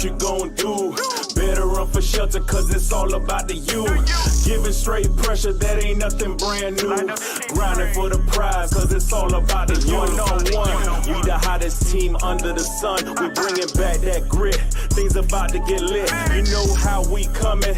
you gon' do? Better run for shelter, cause it's all about the you. Giving straight pressure, that ain't nothing brand new. Grinding for the prize, cause it's all about the you. One-on-one, we the hottest team under the sun. We bringing back that grit, things about to get lit. You know how we coming.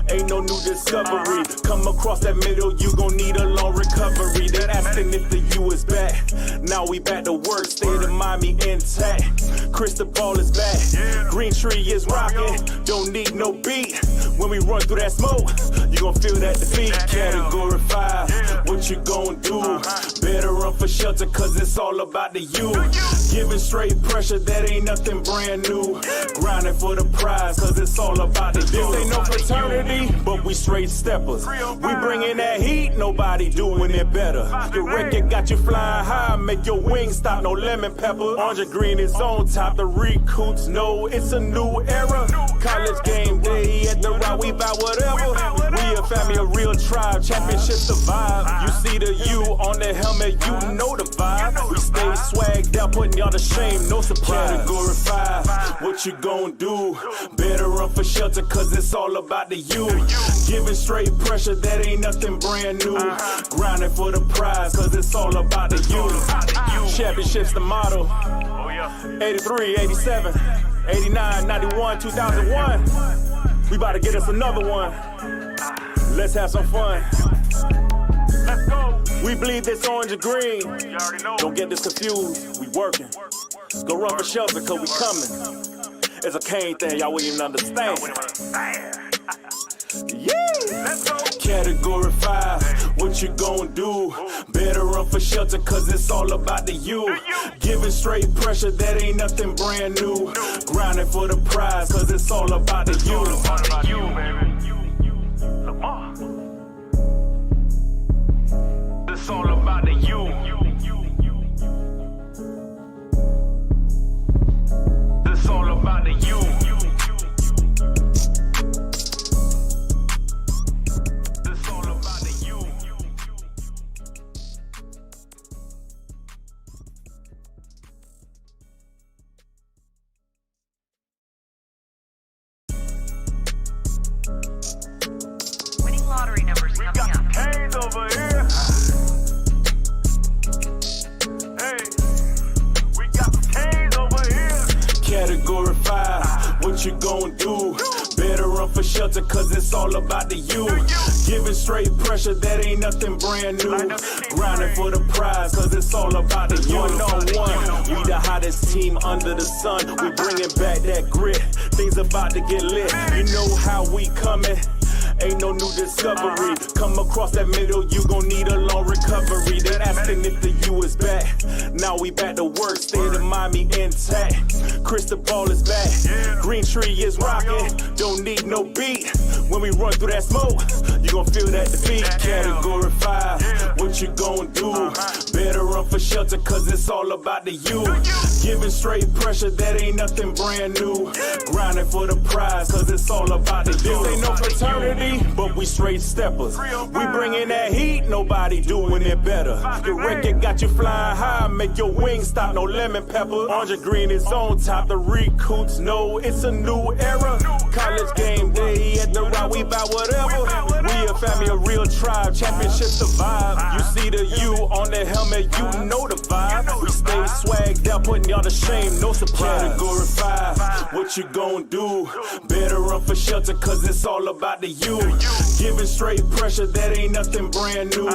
Ain't no new discovery. Come across that middle, you gon' need a long recovery. They asking if the U is back. Now we back to work, state of Miami intact. Crystal ball is back. Green tree is rocking. Don't need no beat. When we run through that smoke, you gon' feel that defeat. Category 5, what you gon' do? Better run for shelter, cause it's all about the you. Giving straight pressure, that ain't nothing brand new. Grinding for the prize, cause it's all about the you. This ain't no fraternity, but we straight steppers. We bringing that heat, nobody doing it better. Your record got you flying high, make your wings stop, no lemon pepper. Orange and green is on top, the recruits know it's a new era. College game day, at the route we buy whatever. We a family, a real tribe, championship survive. You see the U on the helmet, you know the vibe. We stay swagged out, putting y'all to shame, no surprise. Category 5, what you gon' do? Better run for shelter, cause it's all about the you. Giving straight pressure, that ain't nothing brand new. Grinding for the prize, cause it's all about the you. Championships the motto. 83, 87, 89, 91, 2001. We about to get us another one. Let's have some fun. Let's go. We bleed this orange and green. You already know. Don't get this confused. We working. Go run for shelter, cause we coming. It's a cane thing, y'all wouldn't even understand. Yeah. Let's go. Category 5, what you gon' do? Better run for shelter, cause it's all about the you. Giving straight pressure, that ain't nothing brand new. Grinding for the prize, cause it's all about the you. It's all about you, baby. It's all about the you. It's all about the you. It's all about the you. Winning lottery numbers coming up. CANES over here. Hey, we got some CANES over here. Category 5, what you gon' do? Better run for shelter, cause it's all about the you. Giving straight pressure, that ain't nothing brand new. Grinding for the prize, cause it's all about the you. One-on-one, we the hottest team under the sun. We bringing back that grit, things about to get lit. You know how we coming. Ain't no new discovery. Come across that middle, you gon' need a long recovery. They asking if the U is back. Now we back to work, state of Miami intact. Crystal ball is back. Green tree is rocking. Don't need no beat. When we run through that smoke, you gon' feel that defeat. Category 5, what you gon' do? Better run for shelter, cause it's all about the you. Giving straight pressure, that ain't nothing brand new. Grinding for the prize, cause it's all about the you. This ain't no fraternity, but we straight steppers. We bringing that heat, nobody doing it better. Your record got you flying high, make your wings stop, no lemon pepper. Orange and green is on top, the recruits know it's a new era. College game day, at the route we buy whatever. We a family, a real tribe, championship survive. You see the U on the helmet, you know the vibe. We stay swagged out, putting y'all to shame, no surprise. Category 5, what you gon' do? Better run for shelter, cause it's all about the you. Giving straight pressure, that ain't nothing brand new.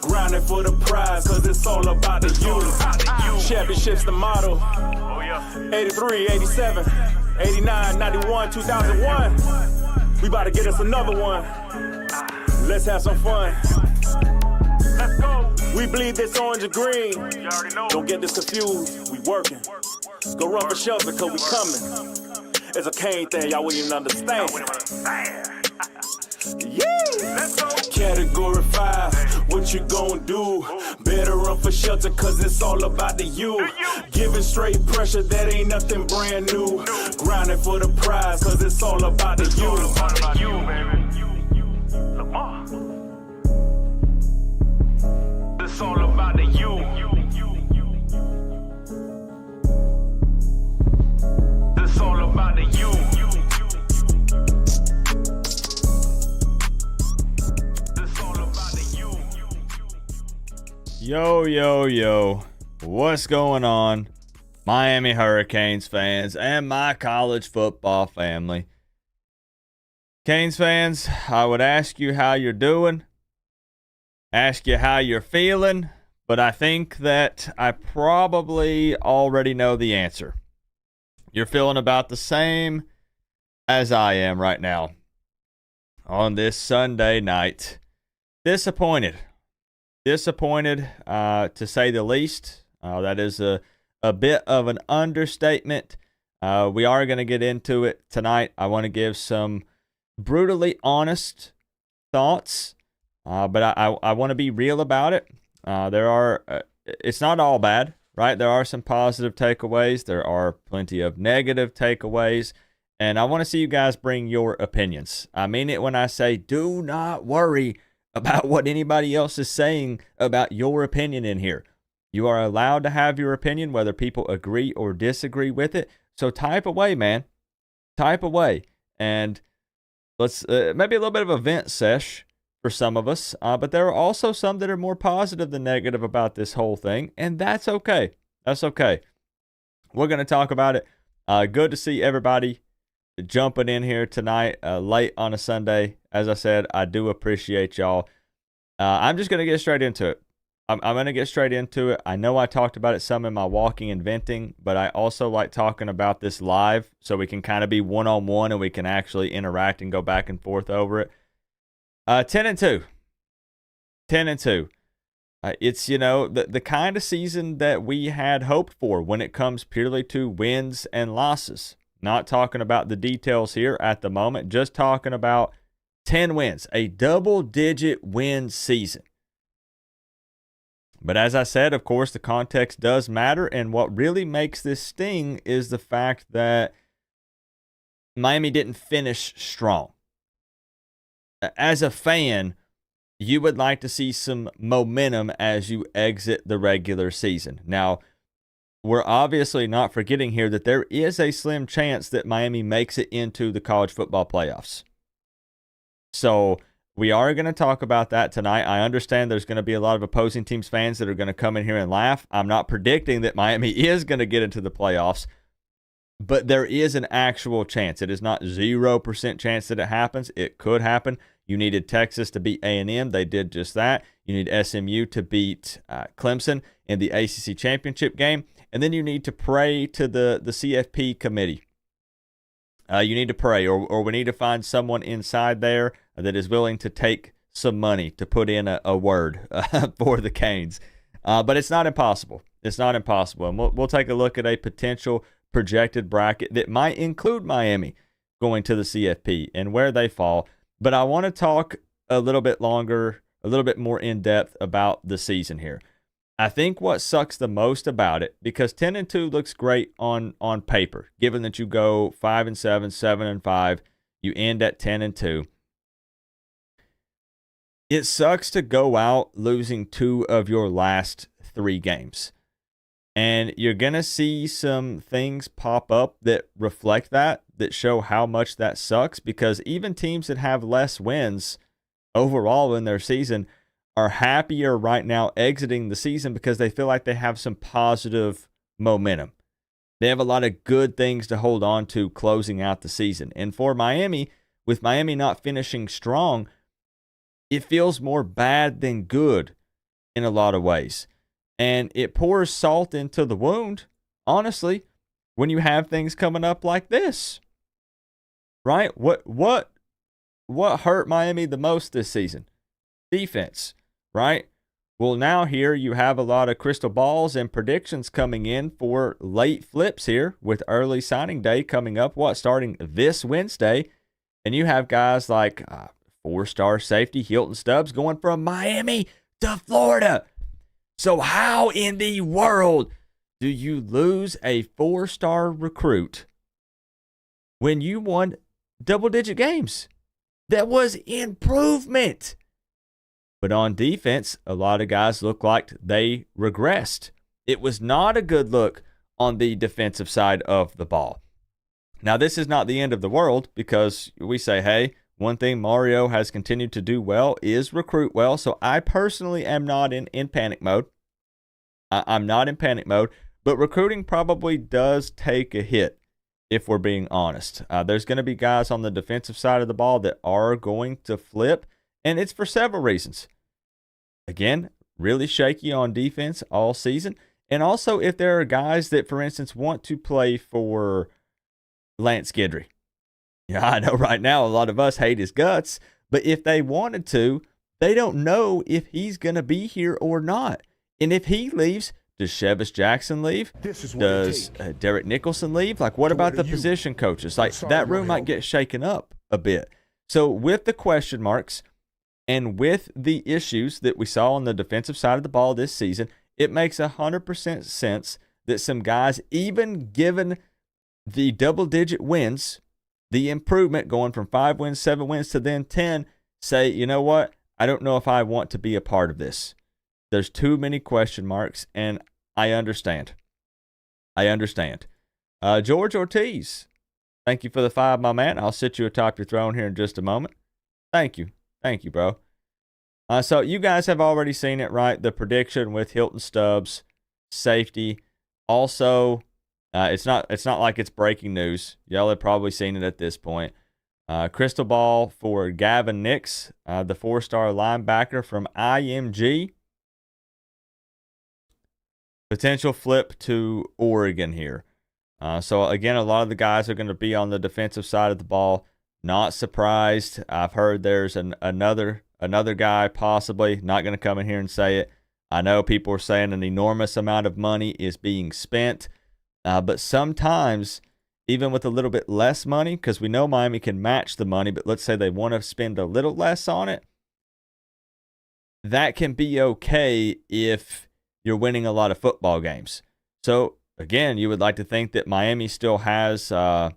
Grinding for the prize, cause it's all about the you. Championships the motto. 83, 87, 89, 91, 2001. We about to get us another one. Let's have some fun. Let's go. We bleed this orange and green. You already know. Don't get this confused. We working. Go run for shelter, cause we coming. It's a cane thing, y'all wouldn't even understand. Yeah. Let's go. Category 5, what you gon' do? Better run for shelter, cause it's all about the you. Giving straight pressure, that ain't nothing brand new. Grinding for the prize, cause it's all about the you. It's all about you, baby. It's all about the you. It's all about the you. Yo, yo, yo. What's going on, Miami Hurricanes fans and my college football family? Canes fans, I would ask you how you're doing, ask you how you're feeling, but I think that I probably already know the answer. You're feeling about the same as I am right now on this Sunday night. Disappointed, to say the least. That is a bit of an understatement. We are going to get into it tonight. I want to give some brutally honest thoughts, but I want to be real about it. It's not all bad, right? There are some positive takeaways. There are plenty of negative takeaways, and I want to see you guys bring your opinions. I mean it when I say do not worry about what anybody else is saying about your opinion in here. You are allowed to have your opinion, whether people agree or disagree with it. So type away, man. Type away. And let's maybe a little bit of a vent sesh for some of us. But there are also some that are more positive than negative about this whole thing. And that's okay. That's okay. We're going to talk about it. Good to see everybody jumping in here tonight, late on a Sunday. As I said, I do appreciate y'all. I'm just going to get straight into it. I'm going to get straight into it. I know I talked about it some in my walking and venting, but I also like talking about this live so we can kind of be one-on-one and we can actually interact and go back and forth over it. 10-2. 10-2. It's, the kind of season that we had hoped for when it comes purely to wins and losses. Not talking about the details here at the moment, just talking about 10 wins, a double-digit win season. But as I said, of course, the context does matter, and what really makes this sting is the fact that Miami didn't finish strong. As a fan, you would like to see some momentum as you exit the regular season. Now, we're obviously not forgetting here that there is a slim chance that Miami makes it into the college football playoffs. So we are going to talk about that tonight. I understand there's going to be a lot of opposing teams fans that are going to come in here and laugh. I'm not predicting that Miami is going to get into the playoffs, but there is an actual chance. It is not 0% chance that it happens. It could happen. You needed Texas to beat A&M. They did just that. You need SMU to beat Clemson in the ACC championship game. And then you need to pray to the CFP committee. You need to pray, or we need to find someone inside there that is willing to take some money to put in a word for the Canes. But it's not impossible. It's not impossible. And we'll take a look at a potential projected bracket that might include Miami going to the CFP and where they fall. But I want to talk a little bit longer, a little bit more in depth about the season here. I think what sucks the most about it, because 10-2 looks great on paper, given that you go 5-7, 7-5, you end at 10-2. It sucks to go out losing 2 of your last 3 games. And you're going to see some things pop up that reflect that show how much that sucks, because even teams that have less wins overall in their season are happier right now exiting the season because they feel like they have some positive momentum. They have a lot of good things to hold on to closing out the season. And for Miami, with Miami not finishing strong, it feels more bad than good in a lot of ways. And it pours salt into the wound, honestly, when you have things coming up like this. Right? What hurt Miami the most this season? Defense. Right? Well, now here you have a lot of crystal balls and predictions coming in for late flips here with early signing day coming up, starting this Wednesday. And you have guys like 4-star safety Hilton Stubbs going from Miami to Florida. So how in the world do you lose a 4-star recruit when you won double-digit games? That was improvement. But on defense, a lot of guys look like they regressed. It was not a good look on the defensive side of the ball. Now, this is not the end of the world, because we say, hey, one thing Mario has continued to do well is recruit well. So I personally am not in panic mode. I'm not in panic mode, but recruiting probably does take a hit if we're being honest. There's going to be guys on the defensive side of the ball that are going to flip, and it's for several reasons. Again, really shaky on defense all season. And also if there are guys that, for instance, want to play for Lance Guidry. Yeah, I know right now a lot of us hate his guts, but if they wanted to, they don't know if he's going to be here or not. And if he leaves, does Shevis Jackson leave? Does Derek Nicholson leave? Like, what about the position coaches? Like, that room might get shaken up a bit. So with the question marks and with the issues that we saw on the defensive side of the ball this season, it makes 100% sense that some guys, even given the double-digit wins, the improvement going from 5 wins, 7 wins to then 10, say, you know what? I don't know if I want to be a part of this. There's too many question marks, and I understand. George Ortiz, thank you for the 5, my man. I'll sit you atop your throne here in just a moment. Thank you, bro. So you guys have already seen it, right? The prediction with Hilton Stubbs, safety. Also, it's not like it's breaking news. Y'all have probably seen it at this point. Crystal ball for Gavin Nix, the 4-star linebacker from IMG. Potential flip to Oregon here. So again, a lot of the guys are going to be on the defensive side of the ball. Not surprised. I've heard there's another guy possibly, not going to come in here and say it. I know people are saying an enormous amount of money is being spent, but sometimes even with a little bit less money, because we know Miami can match the money, but let's say they want to spend a little less on it, that can be okay if you're winning a lot of football games. So again, you would like to think that Miami still has a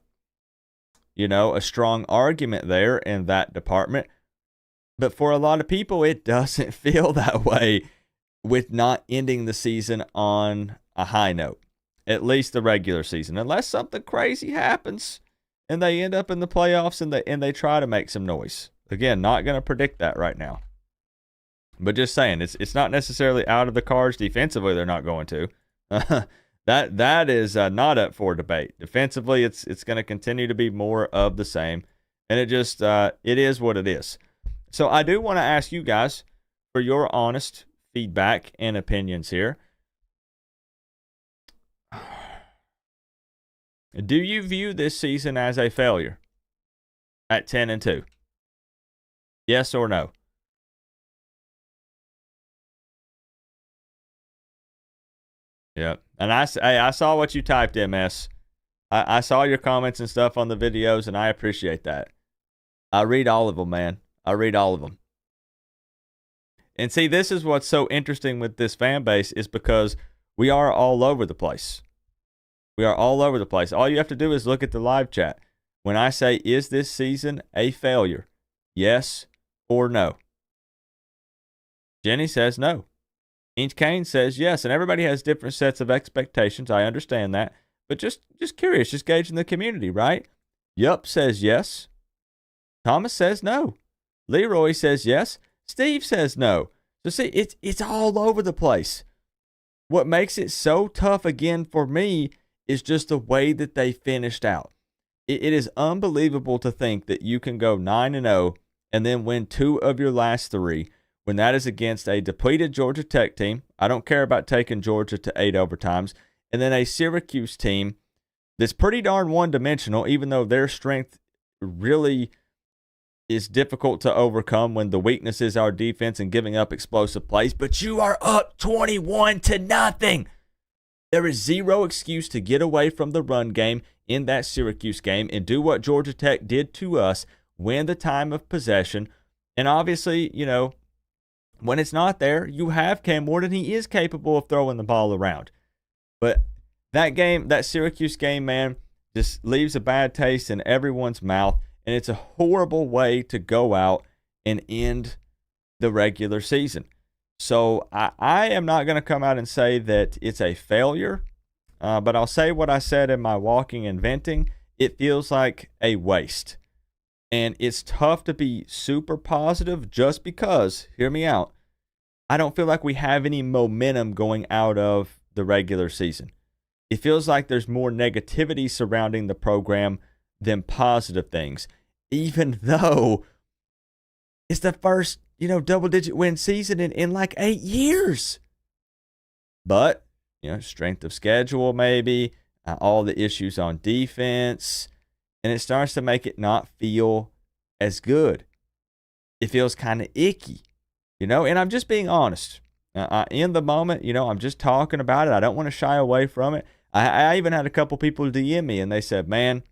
strong argument there in that department. But for a lot of people, it doesn't feel that way with not ending the season on a high note, at least the regular season, unless something crazy happens and they end up in the playoffs and they try to make some noise. Again, not going to predict that right now. But just saying, it's not necessarily out of the cards defensively. They're not going to. That is not up for debate. Defensively, it's going to continue to be more of the same, and it is what it is. So I do want to ask you guys for your honest feedback and opinions here. Do you view this season as a failure at 10-2? Yes or no? Yep. And I saw what you typed, MS. I saw your comments and stuff on the videos, and I appreciate that. I read all of them, man. I read all of them. And see, this is what's so interesting with this fan base is because we are all over the place. We are all over the place. All you have to do is look at the live chat. When I say, is this season a failure? Yes or no? Jenny says no. Inch Kane says yes, and everybody has different sets of expectations. I understand that. But just curious, just gauging the community, right? Yup says yes. Thomas says no. Leroy says yes. Steve says no. So see, it's all over the place. What makes it so tough again for me is just the way that they finished out. It is unbelievable to think that you can go 9-0 and then win 2 of your last 3 when that is against a depleted Georgia Tech team. I don't care about taking Georgia to 8 overtimes. And then a Syracuse team that's pretty darn one-dimensional, even though their strength really is difficult to overcome when the weakness is our defense and giving up explosive plays. But you are up 21-0. There is zero excuse to get away from the run game in that Syracuse game and do what Georgia Tech did to us, win the time of possession. And obviously, when it's not there, you have Cam Ward, he is capable of throwing the ball around. But that Syracuse game, man, just leaves a bad taste in everyone's mouth, and it's a horrible way to go out and end the regular season. So I am not going to come out and say that it's a failure, but I'll say what I said in my walking and venting. It feels like a waste. And it's tough to be super positive just because, hear me out, I don't feel like we have any momentum going out of the regular season. It feels like there's more negativity surrounding the program than positive things, even though it's the first, double-digit win season in like 8 years. But, strength of schedule maybe, all the issues on defense, and it starts to make it not feel as good. It feels kind of icky, and I'm just being honest. In the moment, I'm just talking about it. I don't want to shy away from it. I even had a couple people DM me, and they said, man,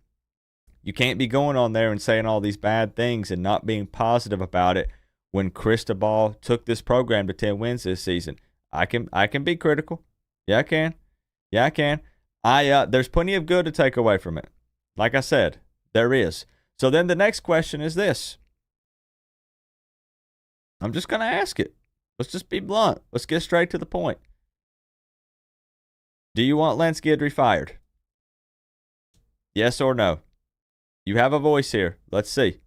you can't be going on there and saying all these bad things and not being positive about it when Cristobal took this program to 10 wins this season. I can be critical. Yeah, I can. There's plenty of good to take away from it. Like I said, there is. So then the next question is this. I'm just going to ask it. Let's just be blunt. Let's get straight to the point. Do you want Lance Guidry fired? Yes or no? You have a voice here. Let's see.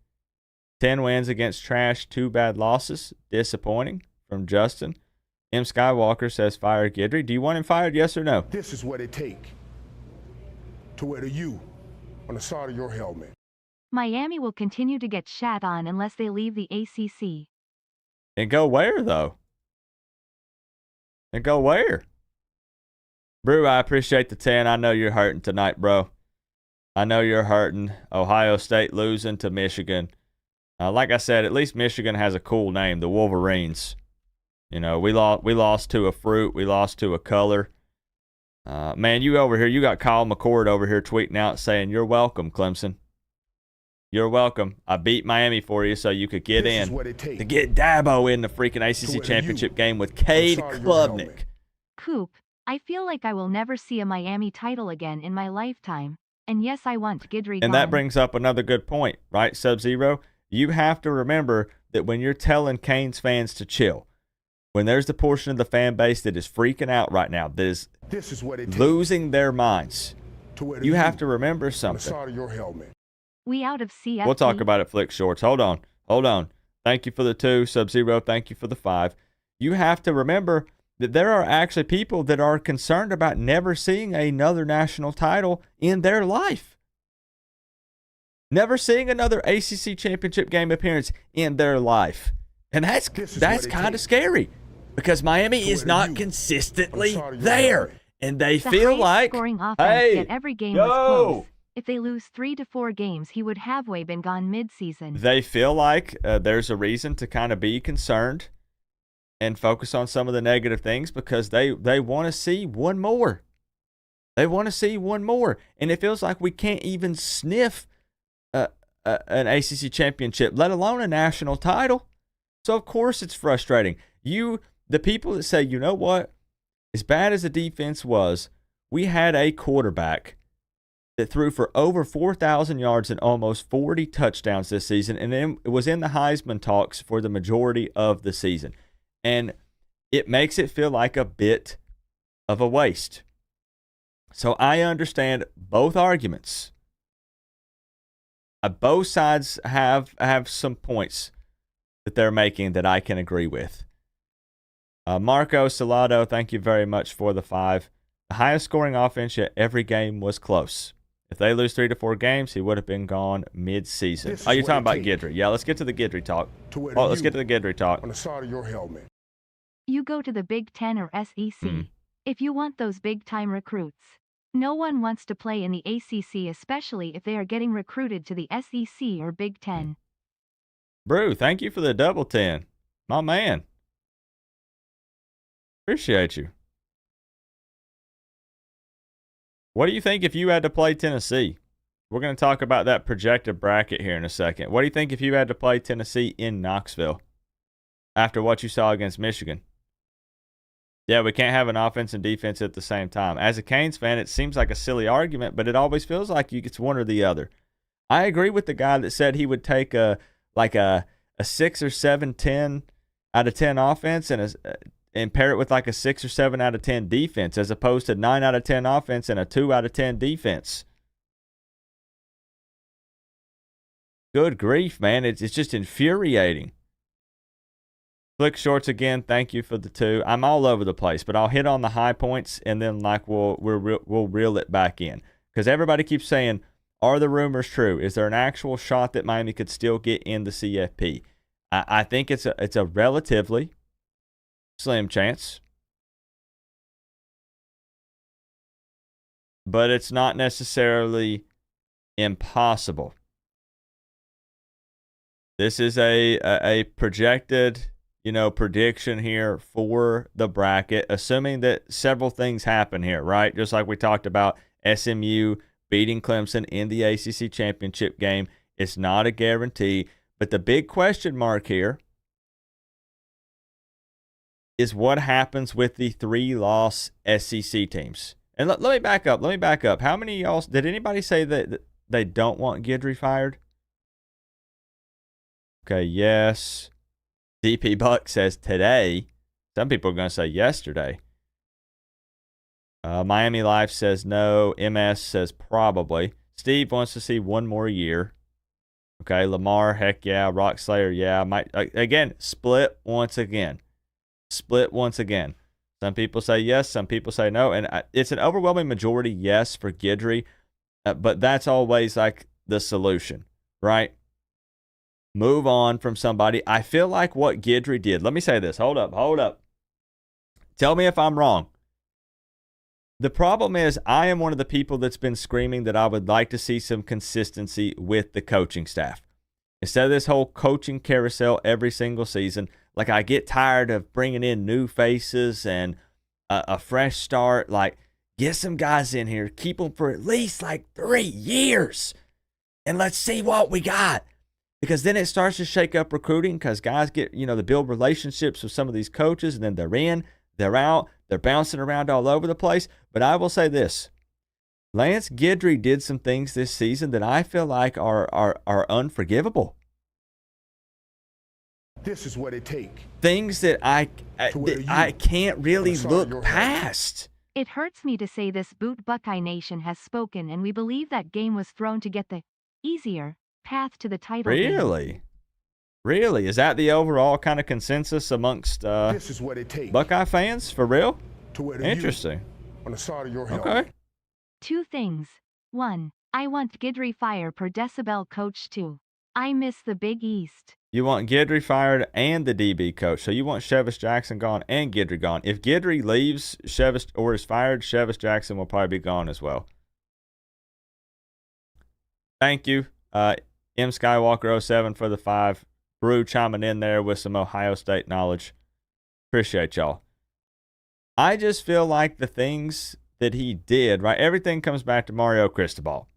10 wins against trash, 2 bad losses. Disappointing from Justin. M. Skywalker says fire Guidry. Do you want him fired, yes or no? This is what it takes to wear the U on the side of your helmet. Miami will continue to get shat on unless they leave the ACC. And go where, though? And go where? Brew, I appreciate the 10. I know you're hurting tonight, bro. I know you're hurting. Ohio State losing to Michigan. Like I said, at least Michigan has a cool name, the Wolverines. We lost to a fruit. We lost to a color. Man, you over here, you got Kyle McCord over here tweeting out saying, you're welcome, Clemson. You're welcome. I beat Miami for you so you could get in to get Dabo in the freaking ACC championship game with Cade Klubnik. Coop, I feel like I will never see a Miami title again in my lifetime. And yes, I want Guidry And gone. that brings up another good point, right, Sub-Zero? You have to remember that when you're telling Canes fans to chill, when there's the portion of the fan base that is freaking out right now, that is losing their minds, you have to remember something. We out of CFP. We'll talk about it, Flick Shorts. Hold on. Thank you for the 2, Sub-Zero. Thank you for the 5. You have to remember that there are actually people that are concerned about never seeing another national title in their life. Never seeing another ACC championship game appearance in their life. And that's kind of scary because Miami is not consistently there. And they feel like, hey, every game was close. If they lose 3 to 4 games, he would have been gone mid-season. They feel like there's a reason to kind of be concerned and focus on some of the negative things because they want to see one more. They want to see one more. And it feels like we can't even sniff an ACC championship, let alone a national title. So, of course, it's frustrating. The people that say, you know what, as bad as the defense was, we had a quarterback that threw for over 4,000 yards and almost 40 touchdowns this season, and then it was in the Heisman talks for the majority of the season. And it makes it feel like a bit of a waste. So I understand both arguments. Both sides have some points that they're making that I can agree with. Marco Salado, thank you very much for the 5. The highest scoring offense yet every game was close. If they lose 3 to 4 games, he would have been gone mid-season. Oh, you're talking about Guidry. Yeah, let's get to the Guidry talk. Let's get to the Guidry talk. On the side of your helmet. You go to the Big Ten or SEC. If you want those big-time recruits. No one wants to play in the ACC, especially if they are getting recruited to the SEC or Big Ten. Brew, thank you for the double 10. My man. Appreciate you. What do you think if you had to play Tennessee? We're going to talk about that projected bracket here in a second. What do you think if you had to play Tennessee in Knoxville after what you saw against Michigan? Yeah, we can't have an offense and defense at the same time. As a Canes fan, it seems like a silly argument, but it always feels like it's one or the other. I agree with the guy that said he would take a 6 or 7, 10 out of 10 offense and pair it with like a 6 or 7 out of 10 defense as opposed to 9 out of 10 offense and a 2 out of 10 defense. Good grief, man. It's just infuriating. Flick Shorts again, thank you for the 2. I'm all over the place, but I'll hit on the high points and then like we'll reel it back in. Because everybody keeps saying, are the rumors true? Is there an actual shot that Miami could still get in the CFP? I think it's a relatively slim chance. But it's not necessarily impossible. This is a projected, prediction here for the bracket, assuming that several things happen here, right? Just like we talked about SMU beating Clemson in the ACC championship game. It's not a guarantee, but the big question mark here is what happens with the 3-loss SEC teams. And let me back up. How many of y'all, did anybody say that they don't want Guidry fired? Okay, yes. DP Buck says today. Some people are going to say yesterday. Miami Life says no. MS says probably. Steve wants to see one more year. Okay, Lamar, heck yeah. Rock Slayer, yeah. Again, split once again. Some people say yes, some people say no. And it's an overwhelming majority yes for Guidry. But that's always like the solution, right? Move on from somebody. I feel like what Guidry did. Let me say this. Hold up. Tell me if I'm wrong. The problem is I am one of the people that's been screaming that I would like to see some consistency with the coaching staff. Instead of this whole coaching carousel every single season, like I get tired of bringing in new faces and a fresh start. Like, get some guys in here, keep them for at least like 3 years, and let's see what we got. Because then it starts to shake up recruiting because guys get, they build relationships with some of these coaches, and then they're in, they're out, they're bouncing around all over the place. But I will say this. Lance Guidry did some things this season that I feel like are unforgivable. This is what it takes. Things that I can't really look past. It hurts me to say this, Boot Buckeye Nation has spoken, and we believe that game was thrown to get the easier path to the title. Really? Is that the overall kind of consensus amongst this is what it takes. Buckeye fans? For real? Interesting. On the side of your helmet. Okay. 2 things. 1. I want Guidry fire per decibel coach. 2. I miss the Big East. You want Guidry fired and the DB coach. So you want Chevis Jackson gone and Guidry gone. If Guidry leaves Chevis or is fired, Chevis Jackson will probably be gone as well. Thank you. M Skywalker 07 for the 5. Brew chiming in there with some Ohio State knowledge. Appreciate y'all. I just feel like the things that he did, right? Everything comes back to Mario Cristobal.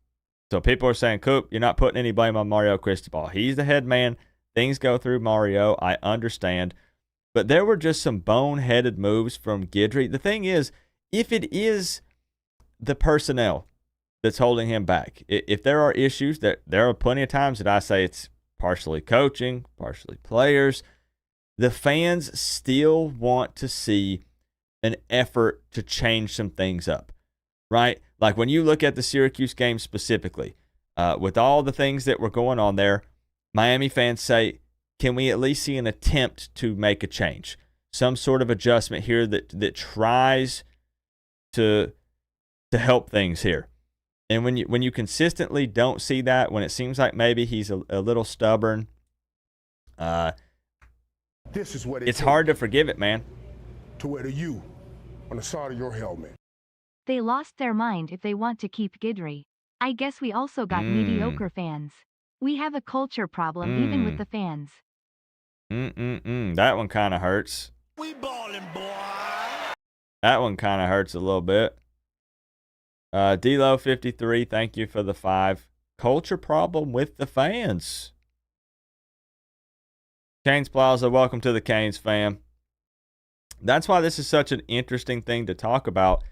So people are saying, Coop, you're not putting any blame on Mario Cristobal. He's the head man. Things go through Mario. I understand. But there were just some boneheaded moves from Guidry. The thing is, if it is the personnel that's holding him back, if there are issues, there are plenty of times that I say it's partially coaching, partially players. The fans still want to see an effort to change some things up, right? Like when you look at the Syracuse game specifically, with all the things that were going on there, Miami fans say, can we at least see an attempt to make a change? Some sort of adjustment here that tries to help things here. And when you consistently don't see that, when it seems like maybe he's a little stubborn, this is what it's hard to forgive it, man. To wear the U on the side of your helmet. They lost their mind if they want to keep Guidry. I guess we also got mediocre fans. We have a culture problem even with the fans. That one kind of hurts. We ballin', boy. That one kind of hurts a little bit. D-Lo 53, thank you for the 5. Culture problem with the fans. Canes Plaza, welcome to the Canes fam. That's why this is such an interesting thing to talk about,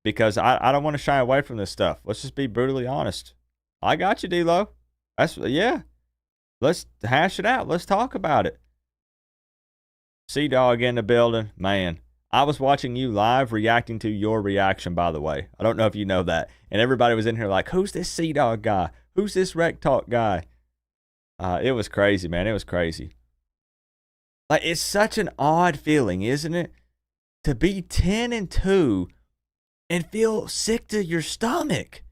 because I don't want to shy away from this stuff. Let's just be brutally honest. I got you, D-Lo. Yeah. Let's hash it out. Let's talk about it. C-Dog in the building. Man, I was watching you live reacting to your reaction, by the way. I don't know if you know that. And everybody was in here like, who's this C-Dog guy? Who's this Rec Talk guy? It was crazy, man. It was crazy. Like, it's such an odd feeling, isn't it? To be 10-2 and feel sick to your stomach.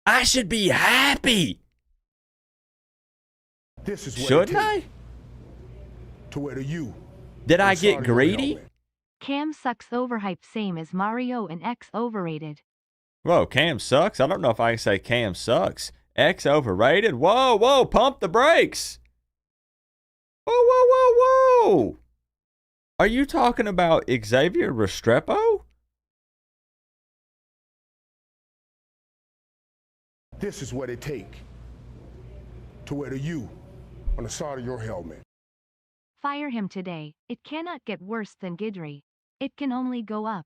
I should be happy. This is what Shouldn't I? To where the you. Did I on the side get of your greedy? helmet. Cam sucks overhyped, same as Mario and X overrated. Whoa, Cam sucks? I don't know if I can say Cam sucks. X overrated? Whoa, whoa, pump the brakes. Whoa, whoa, whoa, whoa. Are you talking about Xavier Restrepo? This is what it take to wear the you on the side of your helmet. Fire him today. It cannot get worse than Gidry. It can only go up.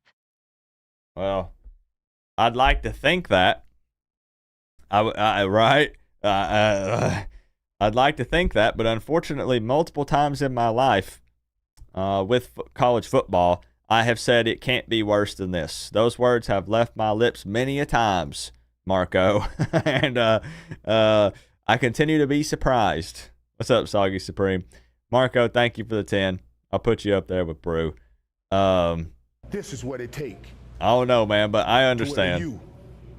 Well, I'd like to think that. Right? I'd like to think that, but unfortunately, multiple times in my life with college football, I have said it can't be worse than this. Those words have left my lips many a times, Marco, and I continue to be surprised. What's up, Soggy Supreme? Marco, thank you for the 10. I'll put you up there with Brew. This is what it take. I don't know, man, but I To wear the understand. you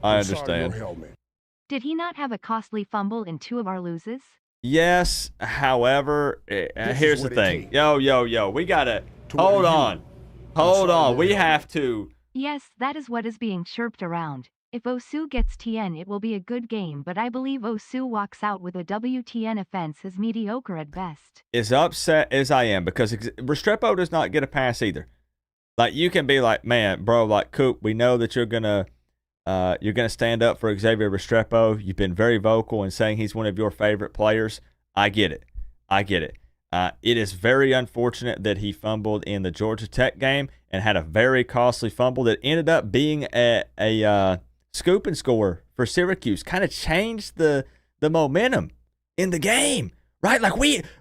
I on the side of understand. your helmet. Did he not have a costly fumble in 2 of our loses? Yes, however, is here's the what it thing. takes. Yo, we gotta To wear hold you on. on Hold the side on. of We your have to. Yes, that is what is being chirped around. If Osu gets TN, it will be a good game, but I believe Osu walks out with a WTN. Offense is mediocre at best. As upset as I am, because Restrepo does not get a pass either. Like, you can be like, man, bro, like, Coop, we know that you're gonna stand up for Xavier Restrepo. You've been very vocal in saying he's one of your favorite players. I get it. It is very unfortunate that he fumbled in the Georgia Tech game and had a very costly fumble that ended up being a scoop and score for Syracuse. Kind of changed the momentum in the game, right? Like,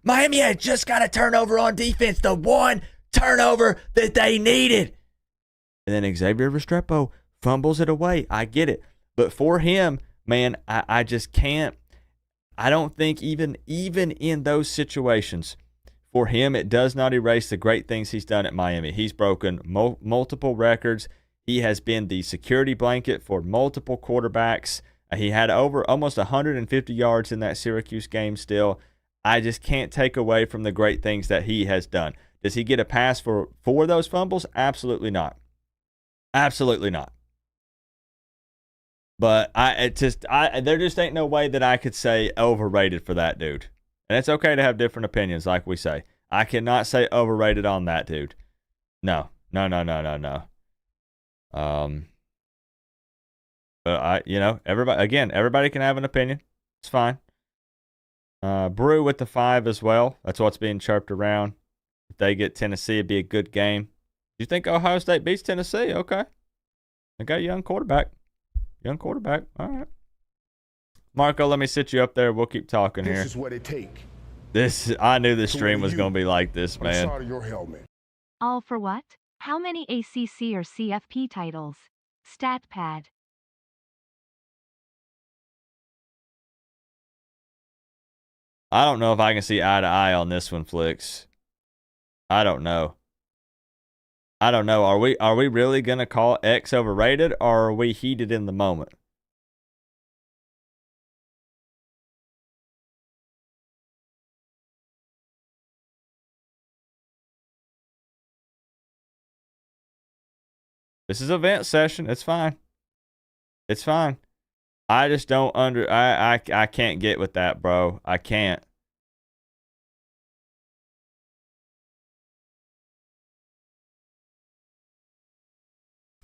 Miami had just got a turnover on defense, the one turnover that they needed. And then Xavier Restrepo fumbles it away. I get it. But for him, man, I just can't. I don't think even in those situations, for him, it does not erase the great things he's done at Miami. He's broken multiple records. He has been the security blanket for multiple quarterbacks. He had over almost 150 yards in that Syracuse game still. I just can't take away from the great things that he has done. Does he get a pass for those fumbles? Absolutely not. Absolutely not. But there just ain't no way that I could say overrated for that dude. And it's okay to have different opinions, like we say. I cannot say overrated on that dude. No. But everybody can have an opinion. It's fine. Brew with the 5 as well. That's what's being chirped around. If they get Tennessee, it'd be a good game. Do you think Ohio State beats Tennessee? Okay. They got a young quarterback. All right. Marco, let me sit you up there. We'll keep talking here. This is what it take. I knew this To stream wear was you going to be like this, on the man. side of your helmet. All for what? How many ACC or CFP titles? Stat pad. I don't know if I can see eye to eye on this one, Flicks. I don't know. Are we really gonna call X overrated, or are we heated in the moment? This is a vent session. It's fine. I just don't I can't get with that, bro. I can't.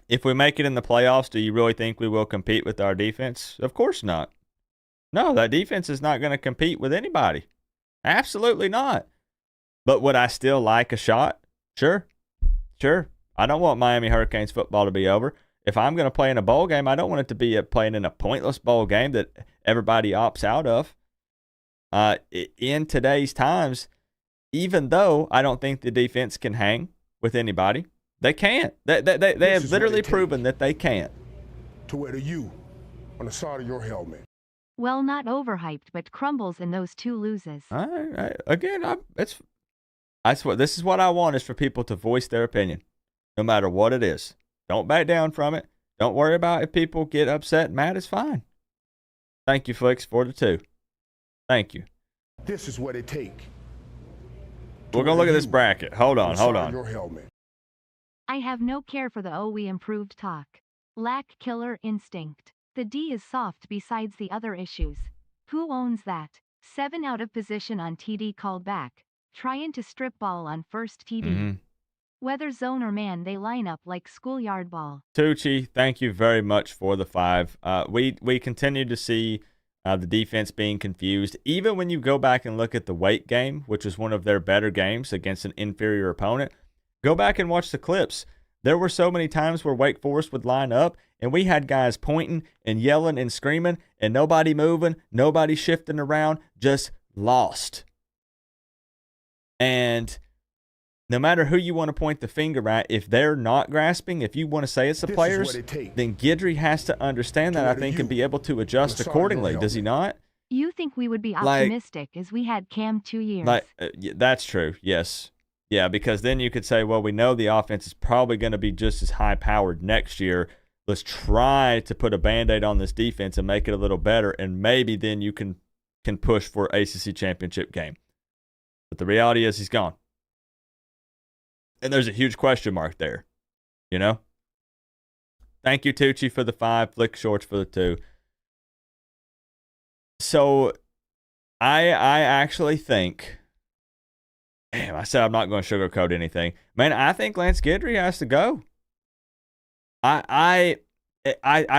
If we make it in the playoffs, do you really think we will compete with our defense? Of course not. No, that defense is not going to compete with anybody. Absolutely not. But would I still like a shot? Sure. I don't want Miami Hurricanes football to be over. If I'm going to play in a bowl game, I don't want it to be playing in a pointless bowl game that everybody opts out of. In today's times, even though I don't think the defense can hang with anybody, they can't. They have literally proven that they can't. To wear the you on the side of your helmet. Well, not overhyped, but crumbles in those 2 loses. This is what I want, is for people to voice their opinion, no matter what it is. Don't back down from it. Don't worry about if people get upset and mad. It's fine. Thank you, Flicks, for the 2. Thank you. This is what it take. We're going to look at this bracket. Hold on. Your helmet. I have no care for the we improved talk. Lack killer instinct. The D is soft besides the other issues. Who owns that? 7 out of position on TD called back. Trying to strip ball on first TD. Whether zone or man, they line up like schoolyard ball. Tucci, thank you very much for the 5. We continue to see the defense being confused. Even when you go back and look at the Wake game, which was one of their better games against an inferior opponent, go back and watch the clips. There were so many times where Wake Forest would line up, and we had guys pointing and yelling and screaming, and nobody moving, nobody shifting around, just lost. And no matter who you want to point the finger at, if they're not grasping, if you want to say it's the players, then Guidry has to understand that, I think, and be able to adjust accordingly. Does he not? You think we would be optimistic as we had Cam 2 years. That's true, yes. Yeah, because then you could say, well, we know the offense is probably going to be just as high-powered next year. Let's try to put a Band-Aid on this defense and make it a little better, and maybe then you can push for ACC championship game. But the reality is he's gone. And there's a huge question mark there, you know? Thank you, Tucci, for the 5. Flick Shorts for the 2. So I actually think... Damn, I said I'm not going to sugarcoat anything. Man, I think Lance Guidry has to go. I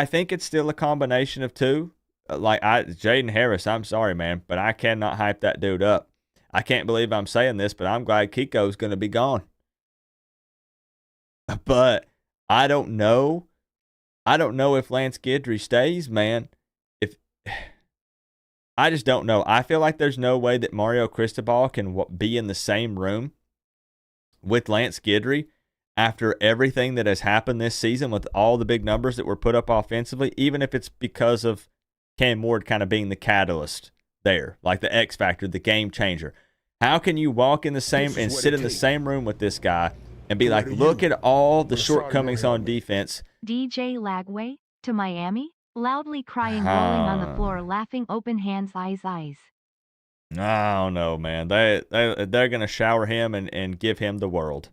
think it's still a combination of 2. Jaden Harris, I'm sorry, man, but I cannot hype that dude up. I can't believe I'm saying this, but I'm glad Kiko's going to be gone. But I don't know. I don't know if Lance Guidry stays, man. I just don't know. I feel like there's no way that Mario Cristobal can be in the same room with Lance Guidry after everything that has happened this season with all the big numbers that were put up offensively, even if it's because of Cam Ward kind of being the catalyst there, like the X factor, the game changer. How can you walk in the same and sit in the same room with this guy and be like, look at all the shortcomings on defense? DJ Lagway to Miami? Loudly crying, rolling on the floor, laughing, open hands, eyes. I don't know, man. They're going to shower him and give him the world.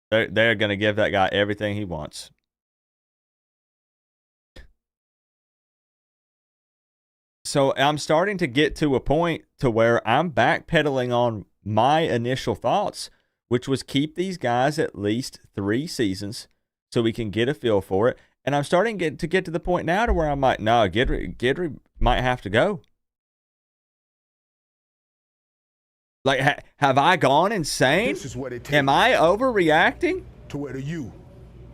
They're going to give that guy everything he wants. So I'm starting to get to a point to where I'm backpedaling on my initial thoughts, which was keep these guys at least 3 seasons so we can get a feel for it. And I'm starting to get to the point now to where I'm like, no, Guidry might have to go. Like, have I gone insane? This is what it takes. Am I overreacting? To wear the U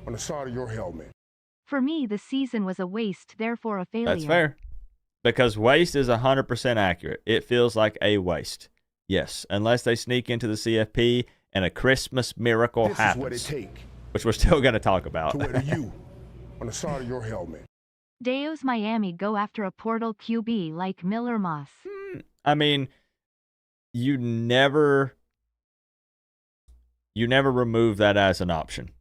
on the side of your helmet. For me, the season was a waste, therefore a failure. That's fair. Because waste is 100% accurate. It feels like a waste. Yes, unless they sneak into the CFP and a Christmas miracle happens. This is what it takes. Which we're still going to talk about. To wear the U on the side of your helmet. Deo's Miami go after a portal QB like Miller Moss. I mean, you never remove that as an option,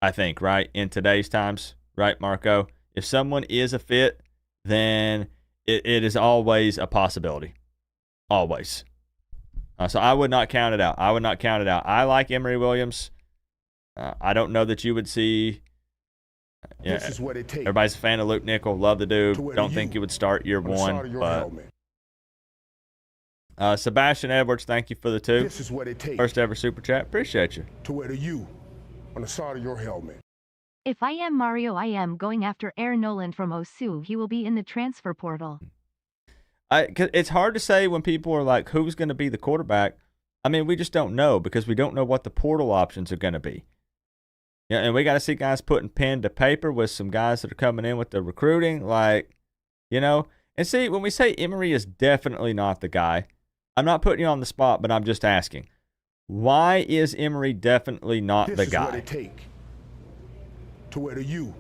I think, right? In today's times, right, Marco? If someone is a fit, then it is always a possibility. Always. So I would not count it out. I like Emory Williams. I don't know that you would see... This is what it takes. Everybody's a fan of Luke Nickel. Love the dude. Don't think he would start year 1. But Sebastian Edwards, thank you for the 2. This is what it takes. First ever super chat. Appreciate you. To wear the U on the side of your helmet. If I am Mario, I am going after Air Nolan from OSU. He will be in the transfer portal. It's hard to say when people are like, who's going to be the quarterback? I mean, we just don't know because we don't know what the portal options are going to be. Yeah, and we got to see guys putting pen to paper with some guys that are coming in with the recruiting, like, you know. And see, when we say Emory is definitely not the guy, I'm not putting you on the spot, but I'm just asking, why is Emory definitely not the guy? This is what it takes. To wear the U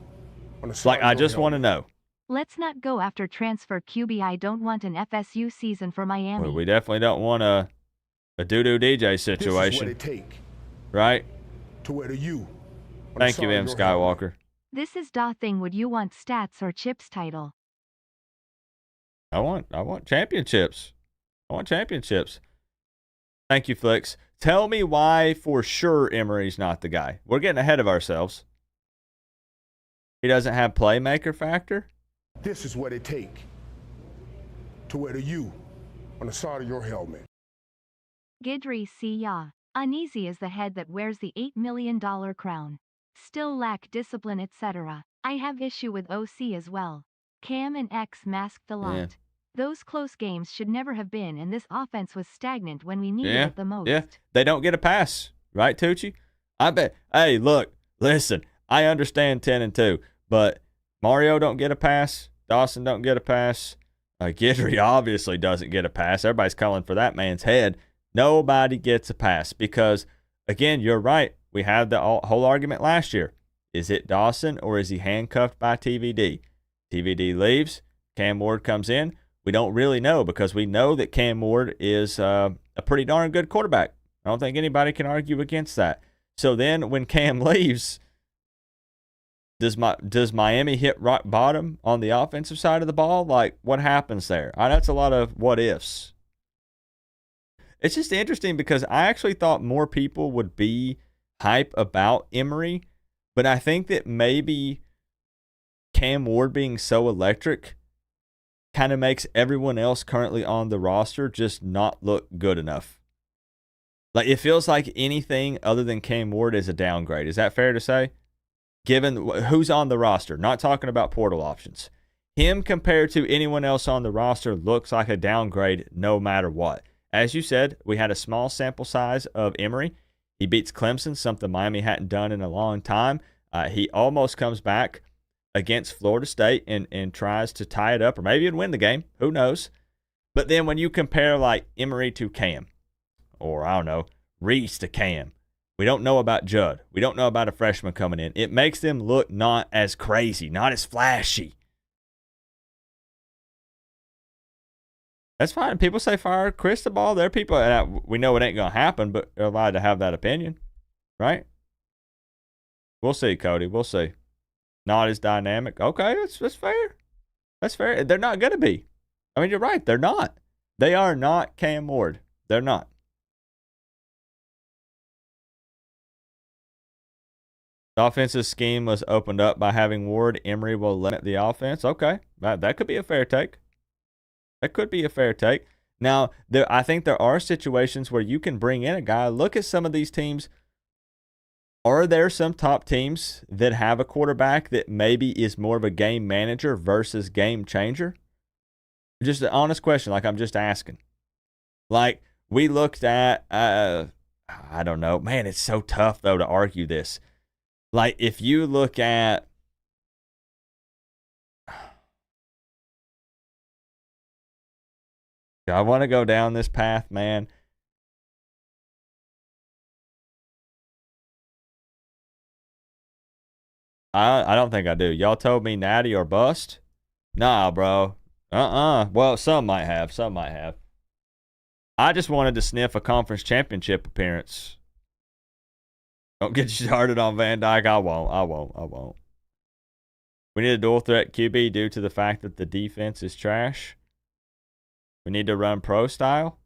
on the side like, I just want to know. Let's not go after transfer QB. I don't want an FSU season for Miami. Well, we definitely don't want a doo-doo DJ This is what situation, it take right? to wear the U. on the Thank you, side of M. your helmet. Skywalker. This is da thing. Would you want stats or chips title? I want championships. I want championships. Thank you, Flicks. Tell me why for sure Emery's not the guy. We're getting ahead of ourselves. He doesn't have playmaker factor? This is what it take to wear the U on the side of your helmet. Gidry see ya. Uneasy is the head that wears the $8 million crown. Still lack discipline, etc. I have issue with OC as well. Cam and X masked a lot. Yeah. Those close games should never have been, and this offense was stagnant when we needed it the most. Yeah, they don't get a pass, right, Tucci? I bet. Hey, look, listen, I understand 10-2, but Mario don't get a pass. Dawson don't get a pass. Gidry obviously doesn't get a pass. Everybody's calling for that man's head. Nobody gets a pass because, again, you're right. We had the whole argument last year. Is it Dawson or is he handcuffed by TVD? TVD leaves. Cam Ward comes in. We don't really know because we know that Cam Ward is a pretty darn good quarterback. I don't think anybody can argue against that. So then when Cam leaves, does Miami hit rock bottom on the offensive side of the ball? Like, what happens there? That's a lot of what ifs. It's just interesting because I actually thought more people would be hype about Emery, but I think that maybe Cam Ward being so electric kind of makes everyone else currently on the roster just not look good enough. Like, it feels like anything other than Cam Ward is a downgrade. Is that fair to say? Given who's on the roster, not talking about portal options. Him compared to anyone else on the roster looks like a downgrade no matter what. As you said, we had a small sample size of Emery. He beats Clemson, something Miami hadn't done in a long time. He almost comes back against Florida State and tries to tie it up, or maybe even win the game. Who knows? But then when you compare like Emery to Cam, or I don't know, Reese to Cam, we don't know about Judd. We don't know about a freshman coming in. It makes them look not as crazy, not as flashy. That's fine. People say fire Cristobal. There are people, and we know it ain't going to happen, but they're allowed to have that opinion, right? We'll see, Cody. We'll see. Not as dynamic. Okay, that's fair. That's fair. They're not going to be. I mean, you're right. They're not. They are not Cam Ward. They're not. The offensive scheme was opened up by having Ward. Emery will limit the offense. Okay, that could be a fair take. That could be a fair take. Now, I think there are situations where you can bring in a guy. Look at some of these teams. Are there some top teams that have a quarterback that maybe is more of a game manager versus game changer? Just an honest question, like I'm just asking. Like, we looked at, I don't know. Man, it's so tough, though, to argue this. Like, if you look at, I want to go down this path, man. I don't think I do. Y'all told me natty or bust? Nah, bro. Well, some might have. Some might have. I just wanted to sniff a conference championship appearance. Don't get you started on Van Dyke. I won't. We need a dual threat QB due to the fact that the defense is trash. We need to run pro style.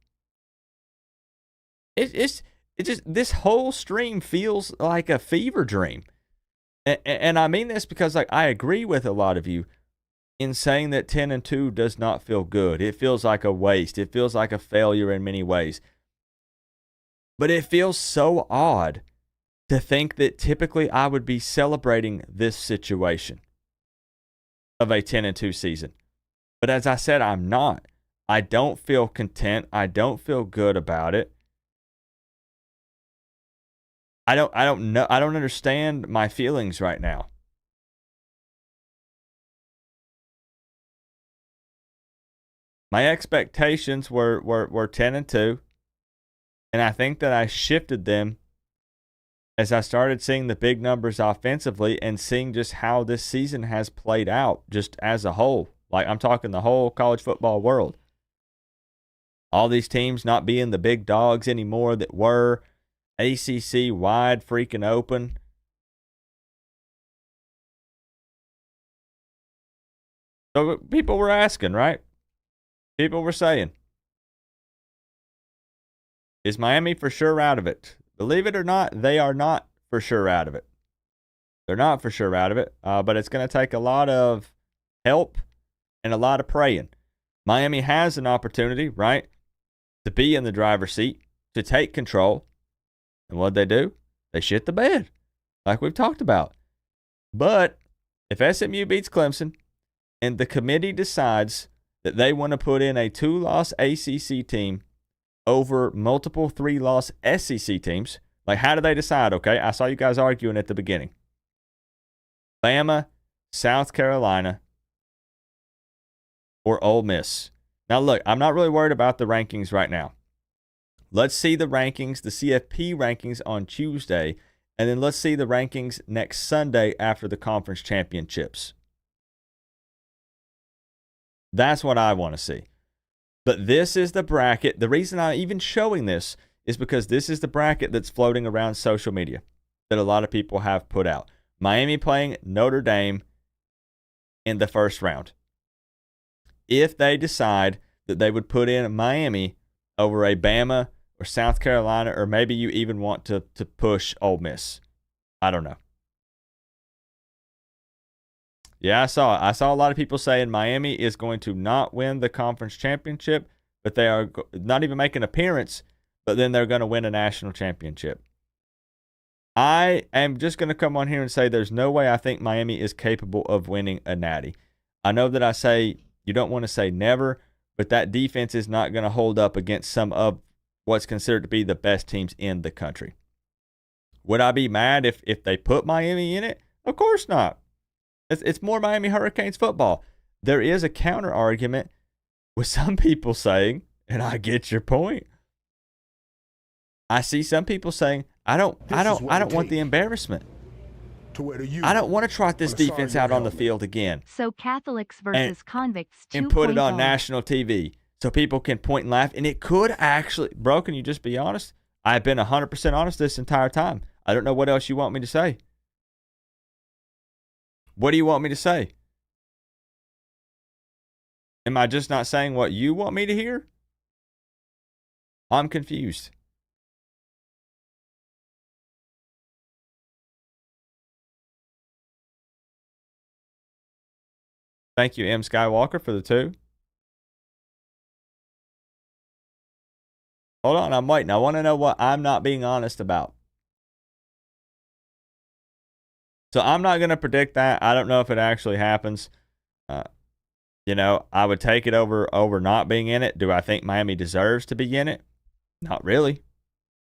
It's just, this whole stream feels like a fever dream. And I mean this because, like, I agree with a lot of you in saying that 10-2 does not feel good. It feels like a waste. It feels like a failure in many ways. But it feels so odd to think that typically I would be celebrating this situation of a 10-2 season. But as I said, I'm not. I don't feel content. I don't feel good about it. I don't know. I don't understand my feelings right now. My expectations were 10-2, and I think that I shifted them as I started seeing the big numbers offensively and seeing just how this season has played out just as a whole. Like, I'm talking the whole college football world. All these teams not being the big dogs anymore that were. ACC wide freaking open. So people were asking, right? People were saying, is Miami for sure out of it? Believe it or not, they are not for sure out of it. They're not for sure out of it, but it's going to take a lot of help and a lot of praying. Miami has an opportunity, right, to be in the driver's seat, to take control. And what'd they do? They shit the bed, like we've talked about. But if SMU beats Clemson and the committee decides that they want to put in a 2-loss ACC team over multiple 3-loss SEC teams, like, how do they decide? Okay, I saw you guys arguing at the beginning. Bama, South Carolina, or Ole Miss. Now, look, I'm not really worried about the rankings right now. Let's see the rankings, the CFP rankings on Tuesday, and then let's see the rankings next Sunday after the conference championships. That's what I want to see. But this is the bracket. The reason I'm even showing this is because this is the bracket that's floating around social media that a lot of people have put out. Miami playing Notre Dame in the first round. If they decide that they would put in Miami over a Bama or South Carolina, or maybe you even want to push Ole Miss. I don't know. Yeah, I saw a lot of people saying Miami is going to not win the conference championship, but they are not even make an appearance, but then they're going to win a national championship. I am just going to come on here and say there's no way I think Miami is capable of winning a natty. I know that I say you don't want to say never, but that defense is not going to hold up against some of what's considered to be the best teams in the country. Would I be mad if they put Miami in it? Of course not. It's more Miami Hurricanes football. There is a counter argument with some people saying, and I get your point. I see some people saying, I don't want the embarrassment. I don't want to trot this defense out on the field again. So Catholics versus convicts 2.0. And put it on national TV so people can point and laugh. And it could actually, bro, can you just be honest? I've been 100% honest this entire time. I don't know what else you want me to say. What do you want me to say? Am I just not saying what you want me to hear? I'm confused. Thank you, M. Skywalker, for the 2. Hold on, I'm waiting. I want to know what I'm not being honest about. So I'm not going to predict that. I don't know if it actually happens. I would take it over not being in it. Do I think Miami deserves to be in it? Not really.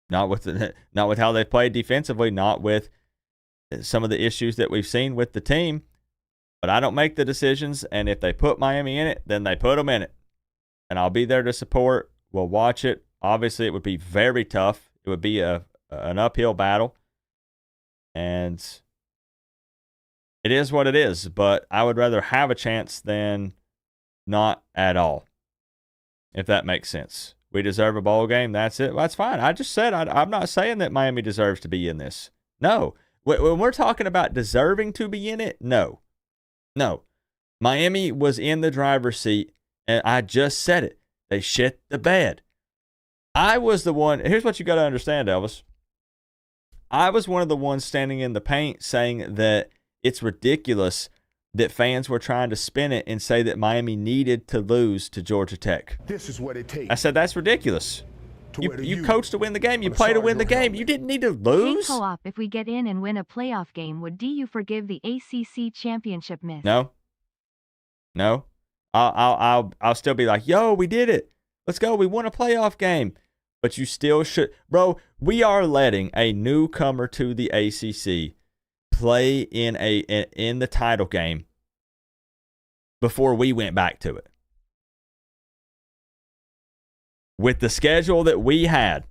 Not with how they played defensively. Not with some of the issues that we've seen with the team. But I don't make the decisions, and if they put Miami in it, then they put them in it. And I'll be there to support. We'll watch it. Obviously, it would be very tough. It would be an uphill battle. And it is what it is, but I would rather have a chance than not at all, if that makes sense. We deserve a bowl game. That's it. Well, that's fine. I just said I'm not saying that Miami deserves to be in this. No. When we're talking about deserving to be in it, no. No. Miami was in the driver's seat, and I just said it. They shit the bed. I was the one. Here's what you got to understand, Elvis. I was one of the ones standing in the paint saying that it's ridiculous that fans were trying to spin it and say that Miami needed to lose to Georgia Tech. This is what it takes. I said that's ridiculous. You coached to win the game. You play to win the game. You didn't need to lose. Hey, Co-op, if we get in and win a playoff game, would you forgive the ACC championship miss? No. I'll still be like, yo, we did it. Let's go. We won a playoff game. But you still should. Bro, we are letting a newcomer to the ACC play in the title game before we went back to it. With the schedule that we had,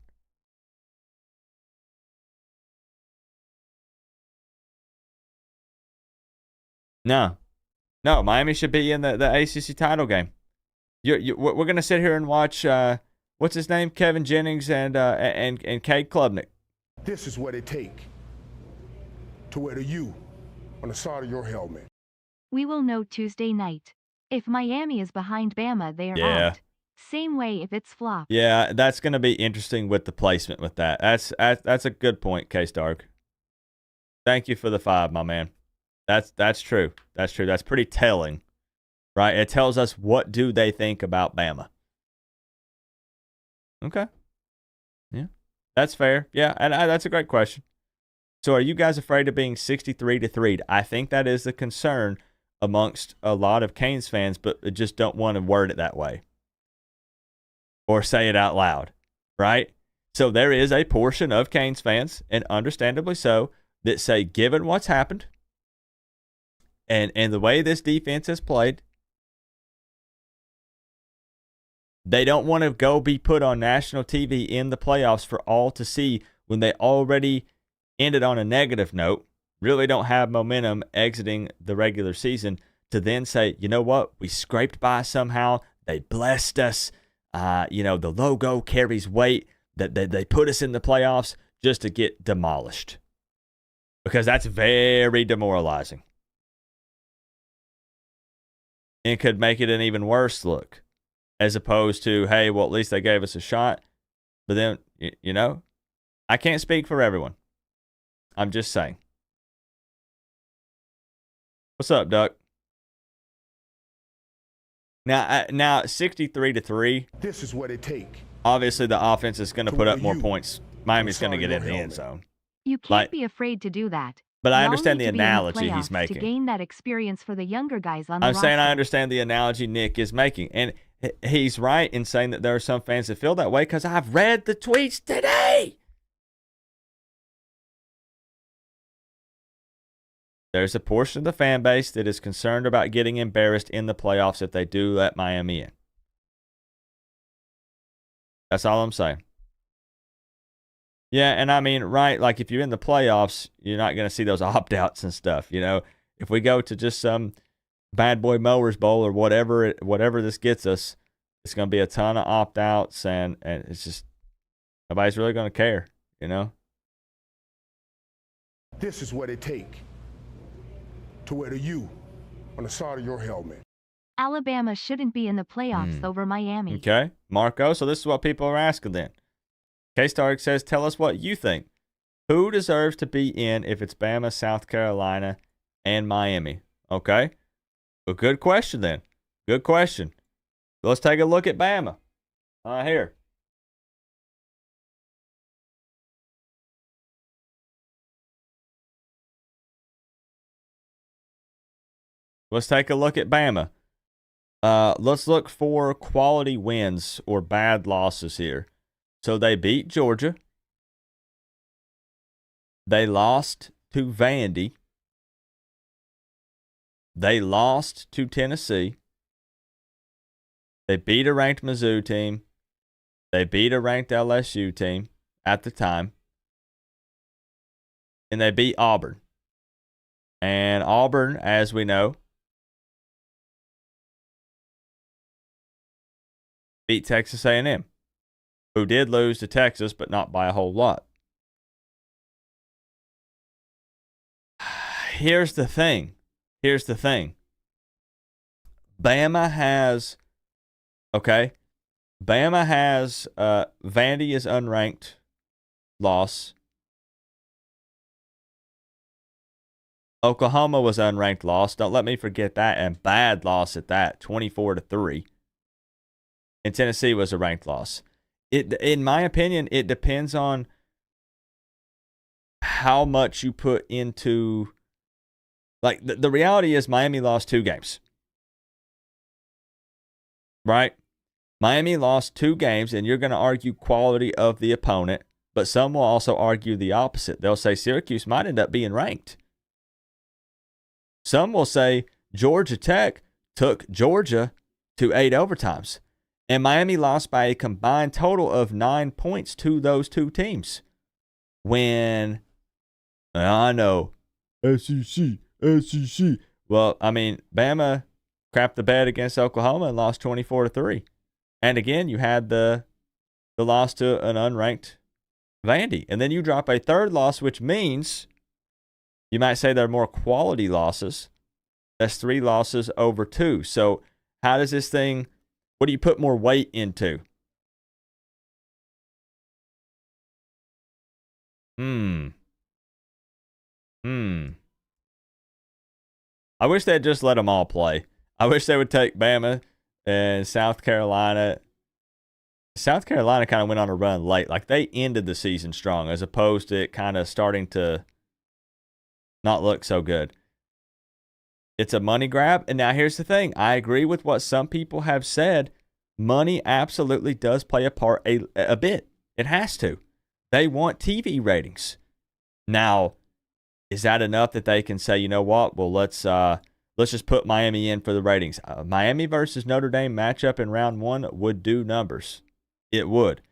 No. Miami should be in the ACC title game. We're gonna sit here and watch. What's his name? Kevin Jennings and Cade Klubnik. This is what it takes to wear the U on the side of your helmet. We will know Tuesday night. If Miami is behind Bama, they are out. Same way if it's flop. Yeah, that's going to be interesting with the placement with that. That's a good point, K-Stark. Thank you for the 5, my man. That's true. That's true. That's pretty telling, right? It tells us what do they think about Bama. Okay. Yeah, that's fair. Yeah, and that's a great question. So are you guys afraid of being 63-3? I think that is the concern amongst a lot of Canes fans, but just don't want to word it that way or say it out loud, right? So there is a portion of Canes fans, and understandably so, that say, given what's happened and the way this defense has played, they don't want to go be put on national TV in the playoffs for all to see when they already ended on a negative note, really don't have momentum exiting the regular season, to then say, you know what, we scraped by somehow, they blessed us, the logo carries weight, that they put us in the playoffs just to get demolished. Because that's very demoralizing. And could make it an even worse look, as opposed to, hey, well, at least they gave us a shot. But then, I can't speak for everyone. I'm just saying. What's up, Duck? Now 63-3. This is what it takes. Obviously, the offense is going to put up more points. Miami's going to get in the end zone. You can't be afraid to do that. But I Y'all understand need the to be in analogy playoffs he's making. To gain that experience for the younger guys on the I'm saying roster. I understand the analogy Nick is making. And he's right in saying that there are some fans that feel that way because I've read the tweets today. There's a portion of the fan base that is concerned about getting embarrassed in the playoffs if they do let Miami in. That's all I'm saying. Yeah, and I mean, right, like if you're in the playoffs, you're not going to see those opt-outs and stuff, If we go to just some Bad Boy Mowers Bowl or whatever this gets us, it's going to be a ton of opt-outs, and it's just, nobody's really going to care, This is what it takes to wear the U on the side of your helmet. Alabama shouldn't be in the playoffs over Miami. Okay, Marco, so this is what people are asking then. K-Stark says, tell us what you think. Who deserves to be in if it's Bama, South Carolina, and Miami? Okay, well, good question then. Good question. Let's take a look at Bama. Here. Let's take a look at Bama. Let's look for quality wins or bad losses here. So they beat Georgia. They lost to Vandy. They lost to Tennessee. They beat a ranked Mizzou team. They beat a ranked LSU team at the time. And they beat Auburn. And Auburn, as we know, beat Texas A&M, who did lose to Texas, but not by a whole lot. Here's the thing. Bama has Vandy is unranked loss. Oklahoma was unranked loss. Don't let me forget that, and bad loss at that, 24-3. And Tennessee was a ranked loss. In my opinion, it depends on how much you put into. Like, the reality is Miami lost 2 games. Right? Miami lost 2 games, and you're going to argue quality of the opponent, but some will also argue the opposite. They'll say Syracuse might end up being ranked. Some will say Georgia Tech took Georgia to 8 overtimes. And Miami lost by a combined total of 9 points to those 2 teams. When, I know, SEC, Well, I mean, Bama crapped the bed against Oklahoma and lost 24-3. And again, you had the loss to an unranked Vandy. And then you drop a third loss, which means you might say they're more quality losses. That's 3 losses over 2. So how does this thing, what do you put more weight into? I wish they'd just let them all play. I wish they would take Bama and South Carolina. South Carolina kind of went on a run late. Like, they ended the season strong as opposed to it kind of starting to not look so good. It's a money grab. And now here's the thing. I agree with what some people have said. Money absolutely does play a part a bit. It has to. They want TV ratings. Now, is that enough that they can say, you know what? Well, let's just put Miami in for the ratings. Miami versus Notre Dame matchup in round 1 would do numbers. It would.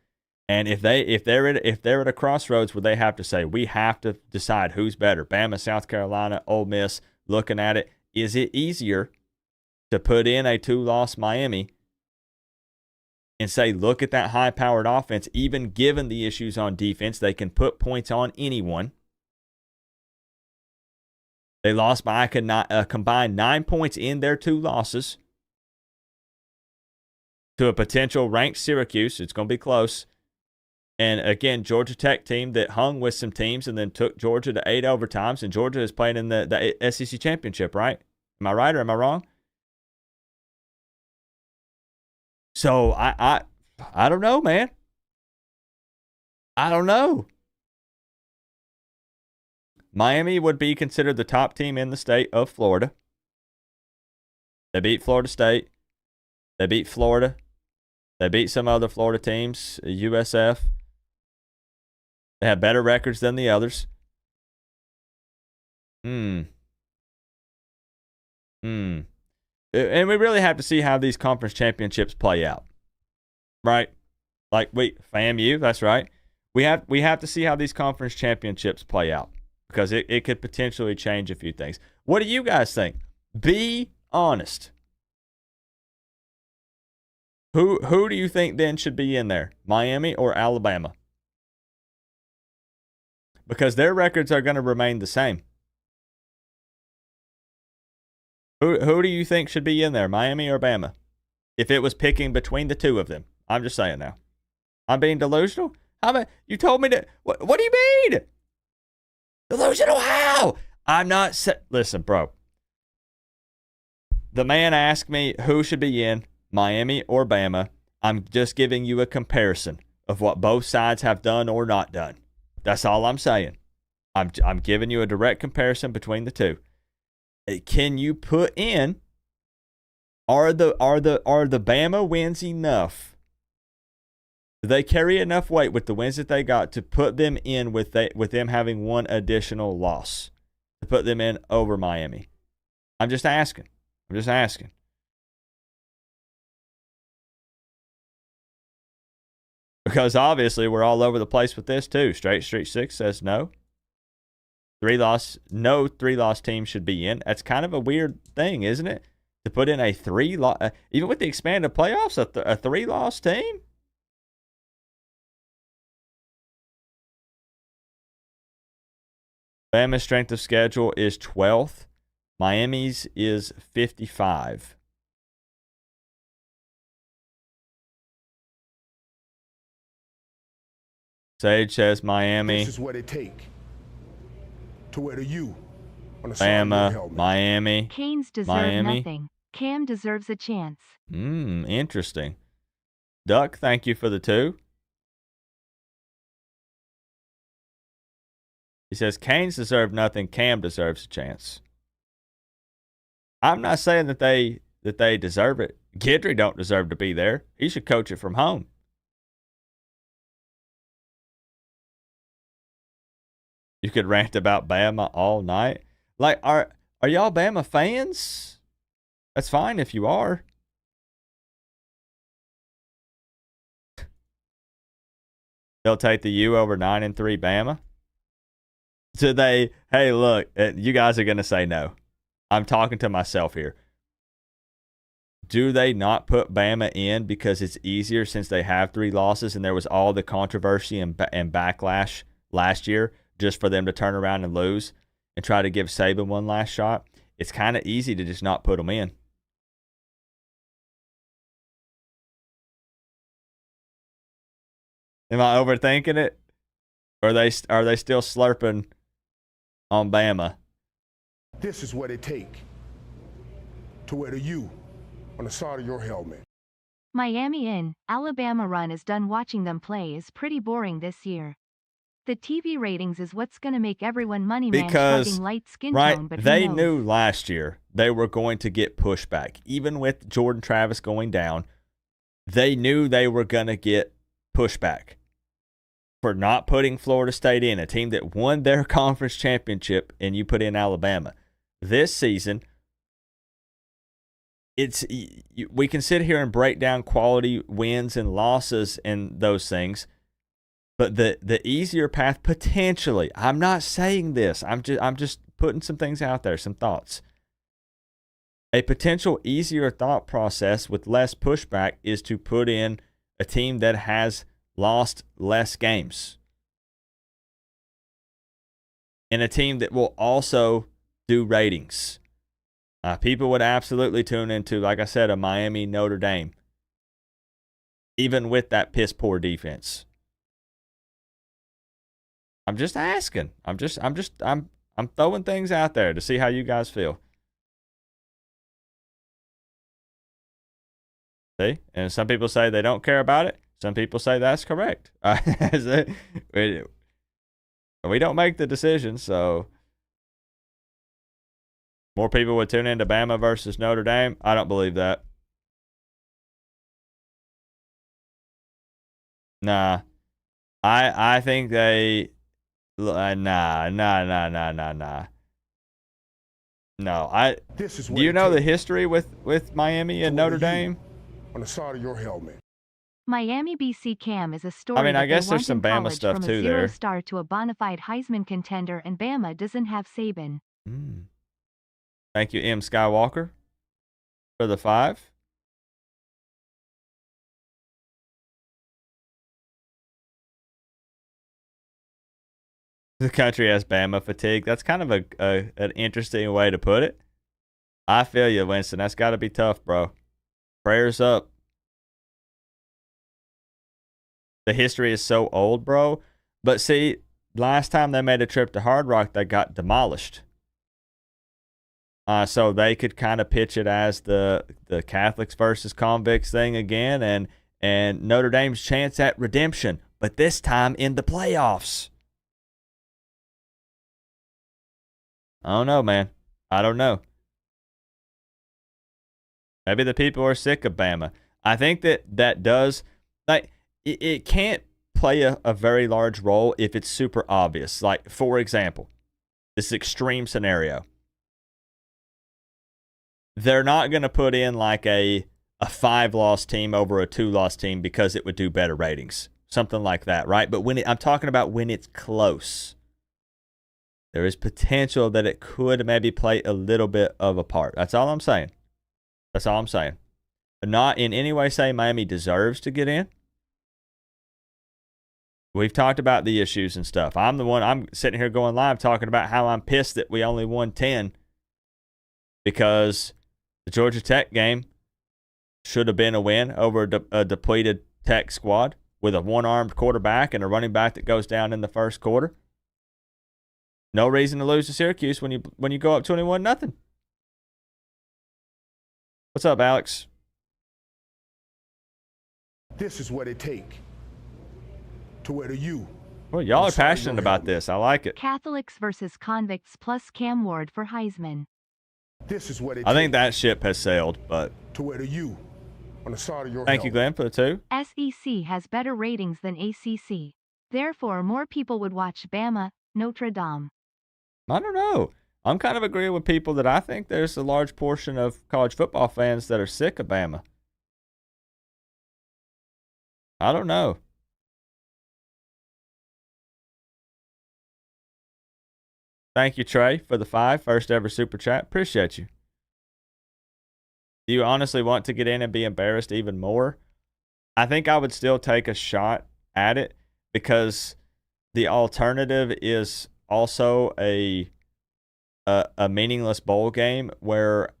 And if they're at a crossroads where they have to say, we have to decide who's better, Bama, South Carolina, Ole Miss, looking at it, is it easier to put in a 2-loss Miami and say, look at that high-powered offense, even given the issues on defense, they can put points on anyone. They lost by a combined 9 points in their 2 losses to a potential ranked Syracuse. It's going to be close. And again, Georgia Tech team that hung with some teams and then took Georgia to 8 overtimes. And Georgia is playing in the SEC championship, right? Am I right or am I wrong? So I don't know, man. I don't know. Miami would be considered the top team in the state of Florida. They beat Florida State. They beat Florida. They beat some other Florida teams, USF. They have better records than the others. And we really have to see how these conference championships play out. Right? Like, FAMU, that's right. We have to see how these conference championships play out because it could potentially change a few things. What do you guys think? Be honest. Who do you think then should be in there? Miami or Alabama? Because their records are going to remain the same. Who do you think should be in there, Miami or Bama? If it was picking between the two of them. I'm just saying now. I'm being delusional? You told me to... What do you mean? Delusional how? I'm not... Listen, bro. The man asked me who should be in, Miami or Bama. I'm just giving you a comparison of what both sides have done or not done. That's all I'm saying. I'm giving you a direct comparison between the two. Can you put in? Are the Bama wins enough? Do they carry enough weight with the wins that they got to put them in with them having one additional loss to put them in over Miami? I'm just asking. Because obviously we're all over the place with this too. Straight Street 6 says no. No 3-loss team should be in. That's kind of a weird thing, isn't it? To put in a 3-loss, even with the expanded playoffs, a 3-loss team? Bama's strength of schedule is 12th. Miami's is 55. Sage says Miami. This is what it take to wear the U on the side of your Bama, helmet. Miami. Canes deserve Miami. nothing. Cam deserves a chance. Interesting. Duck, thank you for the 2. He says Canes deserve nothing. Cam deserves a chance. I'm not saying that they deserve it. Guidry don't deserve to be there. He should coach it from home. You could rant about Bama all night. Like, are y'all Bama fans? That's fine if you are. They'll take the U over 9-3 Bama. So hey, look, you guys are going to say no. I'm talking to myself here. Do they not put Bama in because it's easier since they have 3 losses and there was all the controversy and backlash last year just for them to turn around and lose and try to give Saban one last shot? It's kind of easy to just not put them in. Am I overthinking it? Or are they still slurping on Bama? This is what it takes to wear the U on the side of your helmet. Miami in, Alabama run is done. Watching them play is pretty boring this year. The TV ratings is what's going to make everyone money man Because, light skin right, tone, but who they knows? knew last year they were going to get pushback. Even with Jordan Travis going down, they knew they were going to get pushback for not putting Florida State in, a team that won their conference championship, and you put in Alabama. This season, we can sit here and break down quality wins and losses and those things, but the easier path potentially, I'm not saying this, I'm just putting some things out there, some thoughts. A potential easier thought process with less pushback is to put in a team that has lost less games and a team that will also do ratings. People would absolutely tune into, like I said, a Miami Notre Dame, even with that piss poor defense. I'm just asking. I'm throwing things out there to see how you guys feel. See? And some people say they don't care about it. Some people say that's correct. We don't make the decision, so more people would tune into Bama versus Notre Dame. I don't believe that. Nah. I think they nah. No, This is do what you it know the takes history with Miami and to wear Notre the U Dame? on the side of your helmet. Miami BC Cam is a story I mean, I that guess they there's want some in Bama college stuff from too a there. 0-star to a bona fide Heisman contender, and Bama doesn't have Saban. Thank you, M. Skywalker, for the 5. The country has Bama fatigue. That's kind of an interesting way to put it. I feel you, Winston. That's got to be tough, bro. Prayers up. The history is so old, bro. But see, last time they made a trip to Hard Rock, they got demolished. So they could kind of pitch it as the Catholics versus convicts thing again, and Notre Dame's chance at redemption, but this time in the playoffs. I don't know, man. I don't know. Maybe the people are sick of Bama. I think that does, like, it can't play a very large role if it's super obvious. Like, for example, this extreme scenario. They're not going to put in like a 5-loss team over a 2-loss team because it would do better ratings. Something like that, right? But I'm talking about when it's close. There is potential that it could maybe play a little bit of a part. That's all I'm saying. That's all I'm saying. But not in any way say Miami deserves to get in. We've talked about the issues and stuff. I'm sitting here going live talking about how I'm pissed that we only won 10 because the Georgia Tech game should have been a win over a depleted Tech squad with a one-armed quarterback and a running back that goes down in the first quarter. No reason to lose to Syracuse when you go up 21-0. What's up, Alex? This is what it takes to wear the U. Well, y'all are passionate about this. I like it. Catholics versus convicts plus Cam Ward for Heisman. This is what it I think takes that ship has sailed, but to wear the U on the side of your thank you, helmet. Glenn, for the 2. SEC has better ratings than ACC. Therefore, more people would watch Bama, Notre Dame. I don't know. I'm kind of agreeing with people that I think there's a large portion of college football fans that are sick of Bama. I don't know. Thank you, Trey, for the 5. First ever super chat. Appreciate you. Do you honestly want to get in and be embarrassed even more? I think I would still take a shot at it because the alternative is also a meaningless bowl game where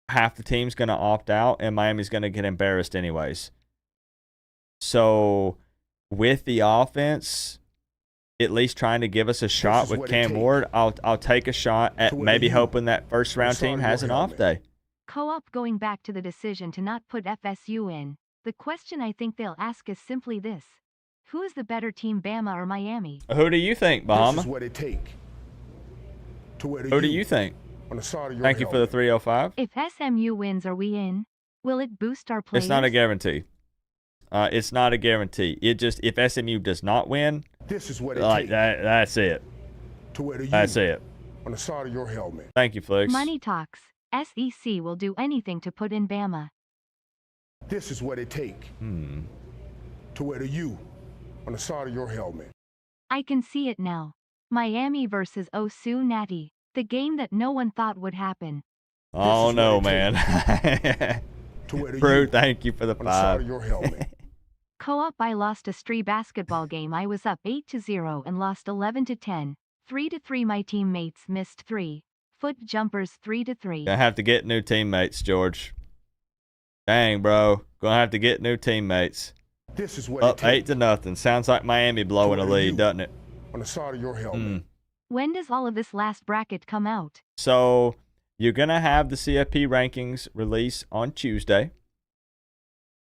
half the team's going to opt out and Miami's going to get embarrassed anyways. So with the offense at least trying to give us a shot with Cam Ward, I'll take a shot at maybe hoping that first round team has an off day. Co-op, going back to the decision to not put FSU in, the question I think they'll ask is simply this: who is the better team, Bama or Miami? Who do you think, Bahama? This is what it take to wear the Who do U you think? on the side of your Thank you for the 305. If SMU wins, are we in? Will it boost our players? It's not a guarantee. It's not a guarantee. It just, if SMU does not win, This is what it like take that's it. to wear the That's U it. on the side of your helmet. Thank you, Flix. Money talks. SEC will do anything to put in Bama. This is what it take to wear the U on the side of your helmet. I can see it now. Miami versus OSU Natty. The game that no one thought would happen. Oh is no, what it man. To wear the Brew, U thank you for the on the side of 5. your helmet. Co-op, I lost a street basketball game. I was up 8-0 and lost 11-10. 3-3 my teammates missed 3. Foot jumpers 3-3. Gonna have to get new teammates, George. Dang, bro. Gonna have to get new teammates. This is what Up it take 8-0. Sounds like Miami blowing a To wear lead, you. doesn't it? on the side of your helmet. When does all of this last bracket come out? So you're gonna have the CFP rankings release on Tuesday.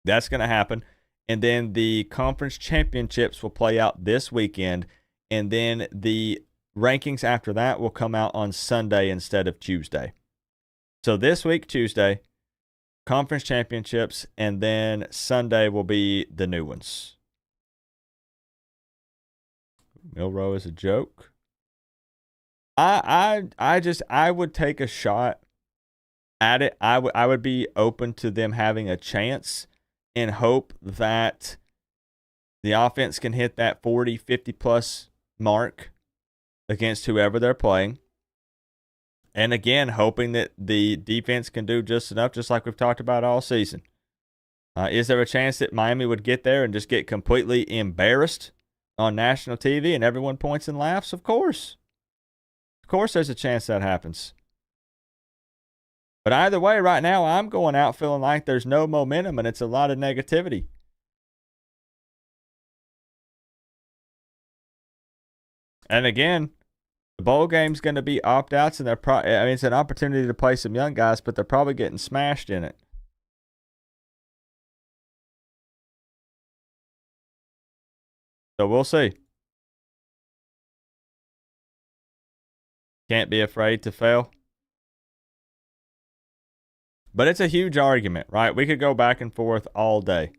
That's gonna happen. And then the conference championships will play out this weekend. And then the rankings after that will come out on Sunday instead of Tuesday. So this week, Tuesday, conference championships, and then Sunday will be the new ones. Milrow is a joke. I would take a shot at it. I would be open to them having a chance and hope that the offense can hit that 40, 50 plus mark against whoever they're playing. And again, hoping that the defense can do just enough, just like we've talked about all season. Is there a chance that Miami would get there and just get completely embarrassed on national TV and everyone points and laughs? Of course. Of course there's a chance that happens. But either way, right now, I'm going out feeling like there's no momentum and it's a lot of negativity. And again, the bowl game's going to be opt-outs, and it's an opportunity to play some young guys, but they're probably getting smashed in it. So we'll see. Can't be afraid to fail. But it's a huge argument, right? We could go back and forth all day.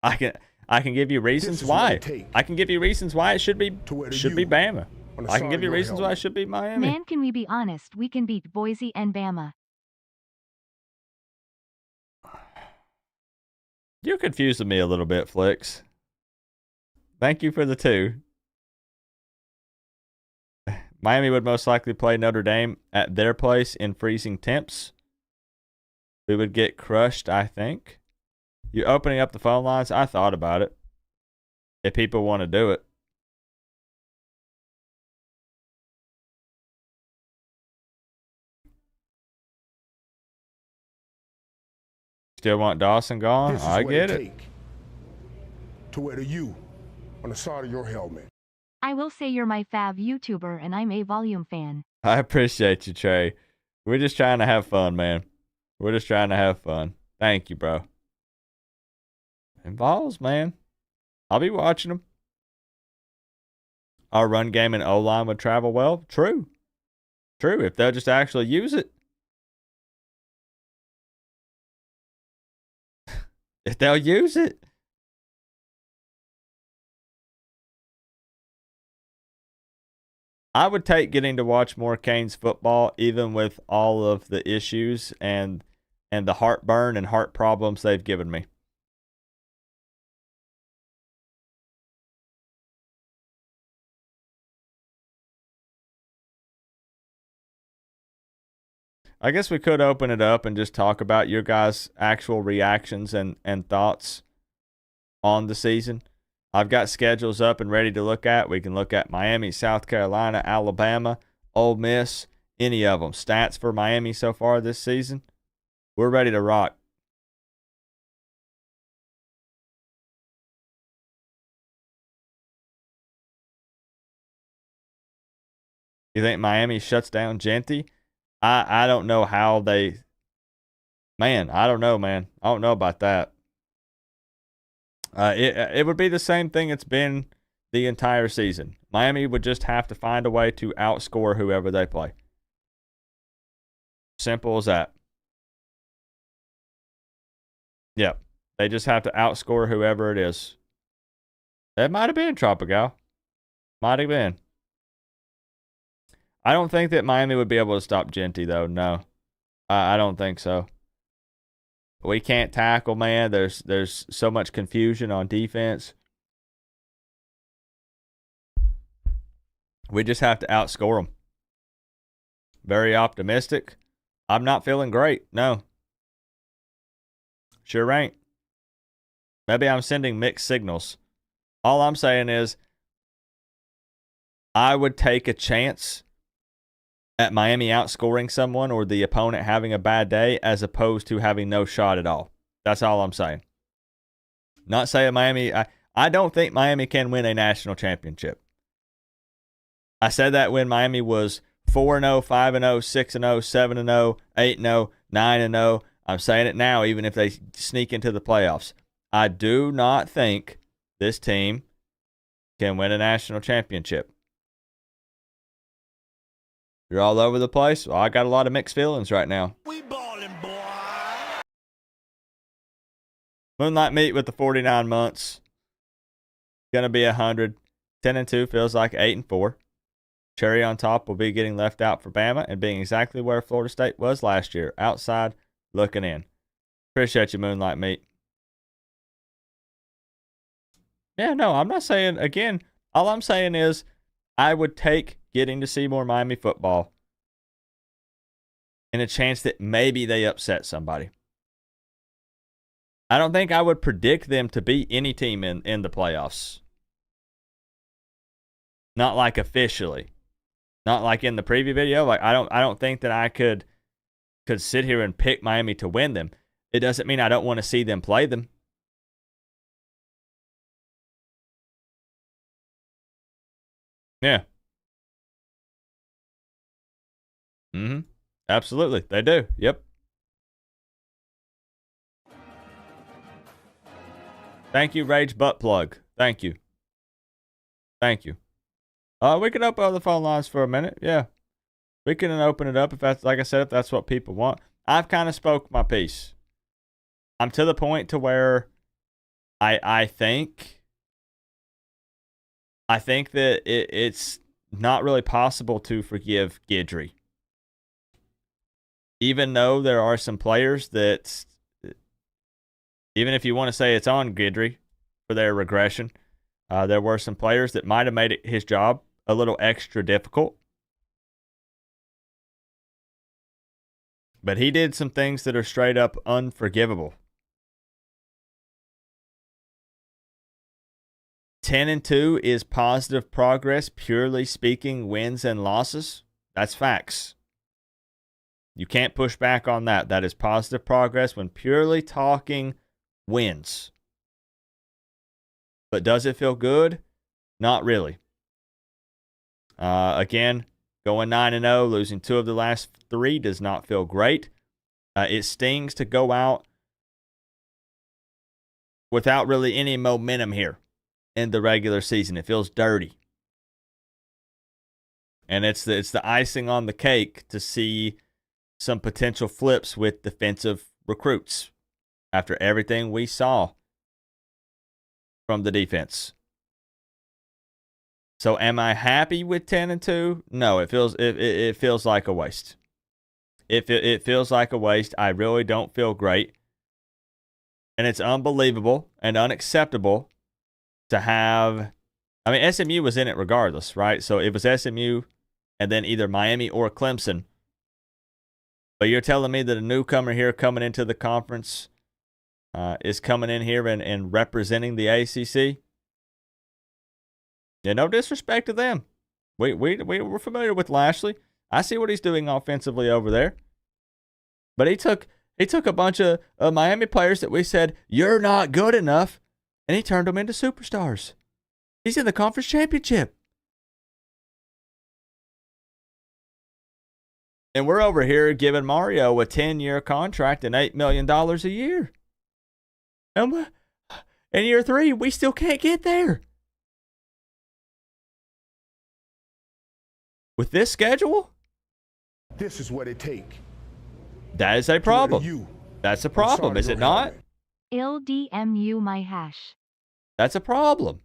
I can give you reasons why. I can give you reasons why it should be Bama. I can give you reasons why it should be Miami. Man, can we be honest? We can beat Boise and Bama. You're confusing me a little bit, Flix. Thank you for the 2. Miami would most likely play Notre Dame at their place in freezing temps. We would get crushed, I think. You opening up the phone lines? I thought about it. If people want to do it. Still want Dawson gone? This is I what get it it. take to wear the U on the side of your helmet. I will say you're my fav YouTuber and I'm a volume fan. I appreciate you, Trey. We're just trying to have fun, man. We're just trying to have fun. Thank you, bro. And Vols, man. I'll be watching them. Our run game and O-line would travel well. True. True, if they'll just actually use it. If they'll use it. I would take getting to watch more Canes football, even with all of the issues and the heartburn and heart problems they've given me. I guess we could open it up and just talk about your guys' actual reactions and thoughts on the season. I've got schedules up and ready to look at. We can look at Miami, South Carolina, Alabama, Ole Miss, any of them. Stats for Miami so far this season. We're ready to rock. You think Miami shuts down Genty? I don't know how they... Man, I don't know, man. I don't know about that. It would be the same thing it's been the entire season. Miami would just have to find a way to outscore whoever they play. Simple as that. Yep. They just have to outscore whoever it is. It might have been Tropical. Might have been. I don't think that Miami would be able to stop Genty, though. No. I don't think so. We can't tackle, man. There's so much confusion on defense. We just have to outscore them. Very optimistic. I'm not feeling great. No. Sure ain't. Maybe I'm sending mixed signals. All I'm saying is I would take a chance at Miami outscoring someone or the opponent having a bad day as opposed to having no shot at all. That's all I'm saying. Not saying Miami... I don't think Miami can win a national championship. I said that when Miami was 4-0, 5-0, 6-0, 7-0, 8-0, 9-0. I'm saying it now, even if they sneak into the playoffs. I do not think this team can win a national championship. You're all over the place. Well, I got a lot of mixed feelings right now. We ballin', boy. Moonlight Meat with the 49 months. Gonna be 100. 10-2 feels like 8-4. Cherry on top will be getting left out for Bama and being exactly where Florida State was last year. Outside, looking in. Appreciate you, Moonlight Meat. Yeah, no, I'm not saying, again, all I'm saying is I would take getting to see more Miami football and a chance that maybe they upset somebody. I don't think I would predict them to beat any team in the playoffs. Not like officially. Not like in the preview video. Like I don't think that I could sit here and pick Miami to win them. It doesn't mean I don't want to see them play them. Yeah. Absolutely. They do. Yep. Thank you, Rage Butt Plug. Thank you. Thank you. We can open up the phone lines for a minute. Yeah. We can open it up if that's, like I said, if that's what people want. I've kind of spoke my piece. I'm to the point to where I think that it's not really possible to forgive Guidry. Even though there are some players that, even if you want to say it's on Guidry for their regression, there were some players that might have made his job a little extra difficult. But he did some things that are straight up unforgivable. 10-2 is positive progress, purely speaking, wins and losses. That's facts. You can't push back on that. That is positive progress when purely talking wins. But does it feel good? Not really. Again, going 9-0, losing 2 of the last 3 does not feel great. It stings to go out without really any momentum here in the regular season. It feels dirty. And it's the icing on the cake to see some potential flips with defensive recruits after everything we saw from the defense. So am I happy with 10-2? No, it feels like a waste. It feels like a waste. I really don't feel great. And it's unbelievable and unacceptable to have, I mean, SMU was in it regardless, right? So it was SMU and then either Miami or Clemson. But you're telling me that a newcomer here coming into the conference is coming in here and representing the ACC? Yeah, no disrespect to them. We're familiar with Lashley. I see what he's doing offensively over there. But he took a bunch of Miami players that we said, you're not good enough, and he turned them into superstars. He's in the conference championship. And we're over here giving Mario a 10-year contract and $8 million a year. And in year 3, we still can't get there. With this schedule? This is what it takes. That is a problem. That's a problem, is it not? LDMU my hash. That's a problem.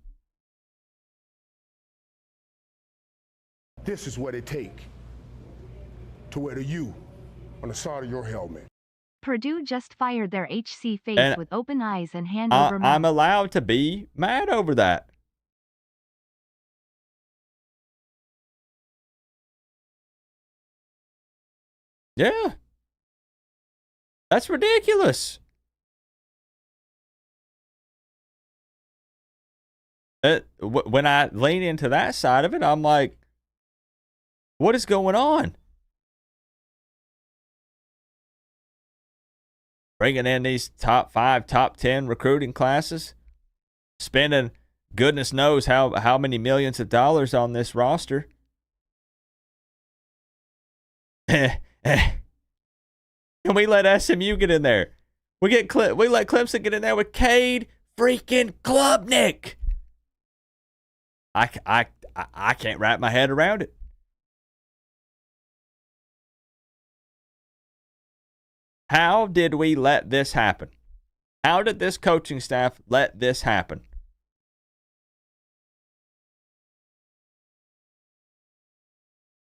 This is what it takes to wear the U on the side of your helmet. Purdue just fired their HC face And with open eyes and hand over mouth. I'm allowed to be mad over that. Yeah. That's ridiculous. When I lean into that side of it, I'm like, what is going on? Bringing in these top 5, top 10 recruiting classes, spending goodness knows how many millions of dollars on this roster. And we let SMU get in there. We let Clemson get in there with Cade freaking Klubnik. I can't wrap my head around it. How did we let this happen? How did this coaching staff let this happen?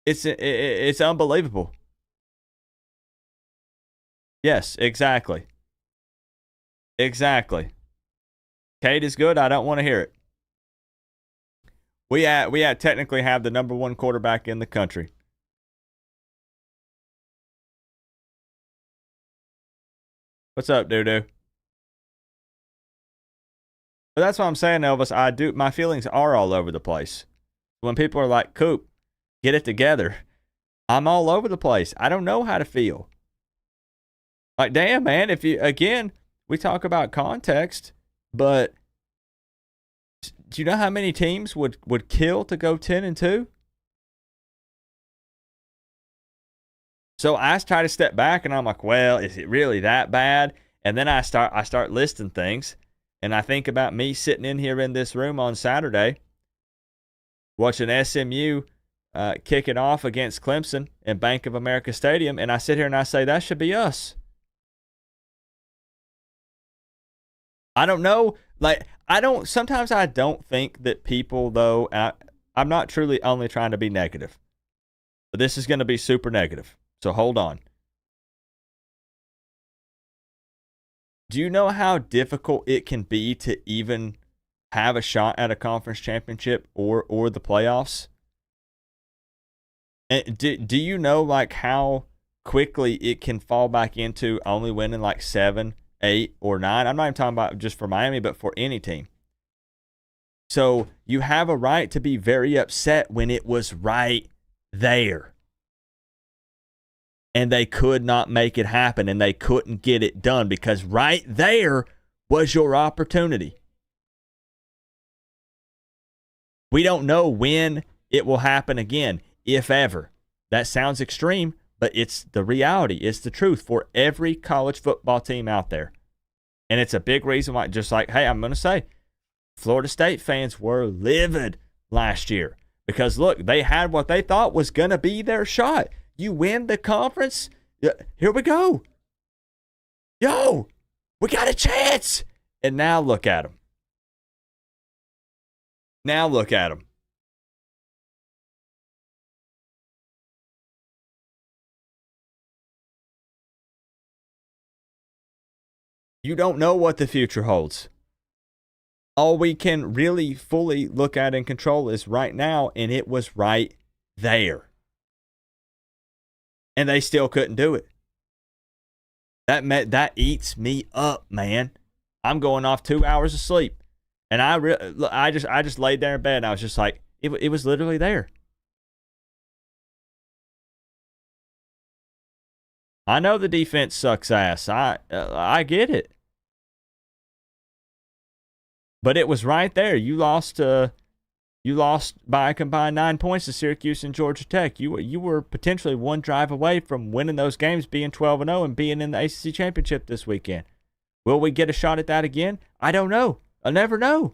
It's unbelievable. Yes, exactly. Exactly. Cade is good. I don't want to hear it. We technically have the number 1 quarterback in the country. What's up, doo-doo? But that's what I'm saying, Elvis. My feelings are all over the place. When people are like, Coop, get it together, I'm all over the place. I don't know how to feel. Like, damn, man, we talk about context, but do you know how many teams would kill to go 10-2? So I try to step back and I'm like, well, is it really that bad? And then I start listing things, and I think about me sitting in here in this room on Saturday watching SMU kick it off against Clemson in Bank of America Stadium, and I sit here and I say, that should be us. I don't know. Sometimes I don't think that people, though, I'm not truly only trying to be negative, but this is going to be super negative. So hold on. Do you know how difficult it can be to even have a shot at a conference championship or the playoffs? And do you know how quickly it can fall back into only winning 7, 8, or 9? I'm not even talking about just for Miami, but for any team. So you have a right to be very upset when it was right there. And they could not make it happen, and they couldn't get it done because right there was your opportunity. We don't know when it will happen again, if ever. That sounds extreme, but it's the reality. It's the truth for every college football team out there. And it's a big reason why, just like, hey, I'm going to say, Florida State fans were livid last year because, look, they had what they thought was going to be their shot. You win the conference, here we go. Yo, we got a chance. And now look at them. Now look at them. You don't know what the future holds. All we can really fully look at and control is right now, and it was right there. And they still couldn't do it. That eats me up, man. I'm going off 2 hours of sleep, and I just laid there in bed and I was just like, it was literally there. I know the defense sucks ass. I get it, but it was right there. You lost by a combined 9 points to Syracuse and Georgia Tech. You were potentially one drive away from winning those games, being 12-0, and being in the ACC championship this weekend. Will we get a shot at that again? I don't know. I'll never know.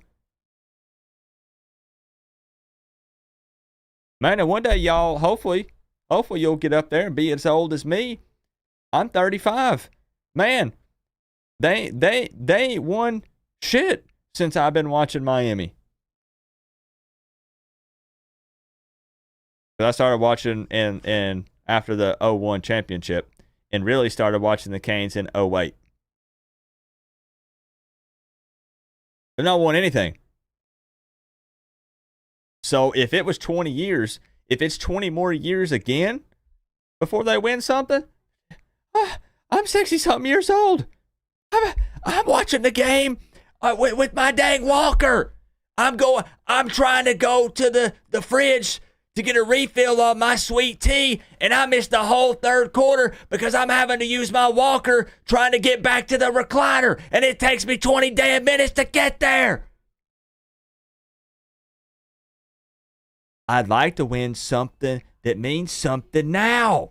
Man, and one day, y'all, hopefully you'll get up there and be as old as me. I'm 35. Man, they ain't won shit since I've been watching Miami. I started watching in after the 01 championship and really started watching the Canes in 08. They've not won anything. So if it was 20 years, if it's 20 more years again before they win something, I'm 60-something years old. I'm watching the game with my dang walker. I'm trying to go to the fridge to get a refill on my sweet tea, and I missed the whole third quarter because I'm having to use my walker trying to get back to the recliner, and it takes me 20 damn minutes to get there. I'd like to win something that means something now.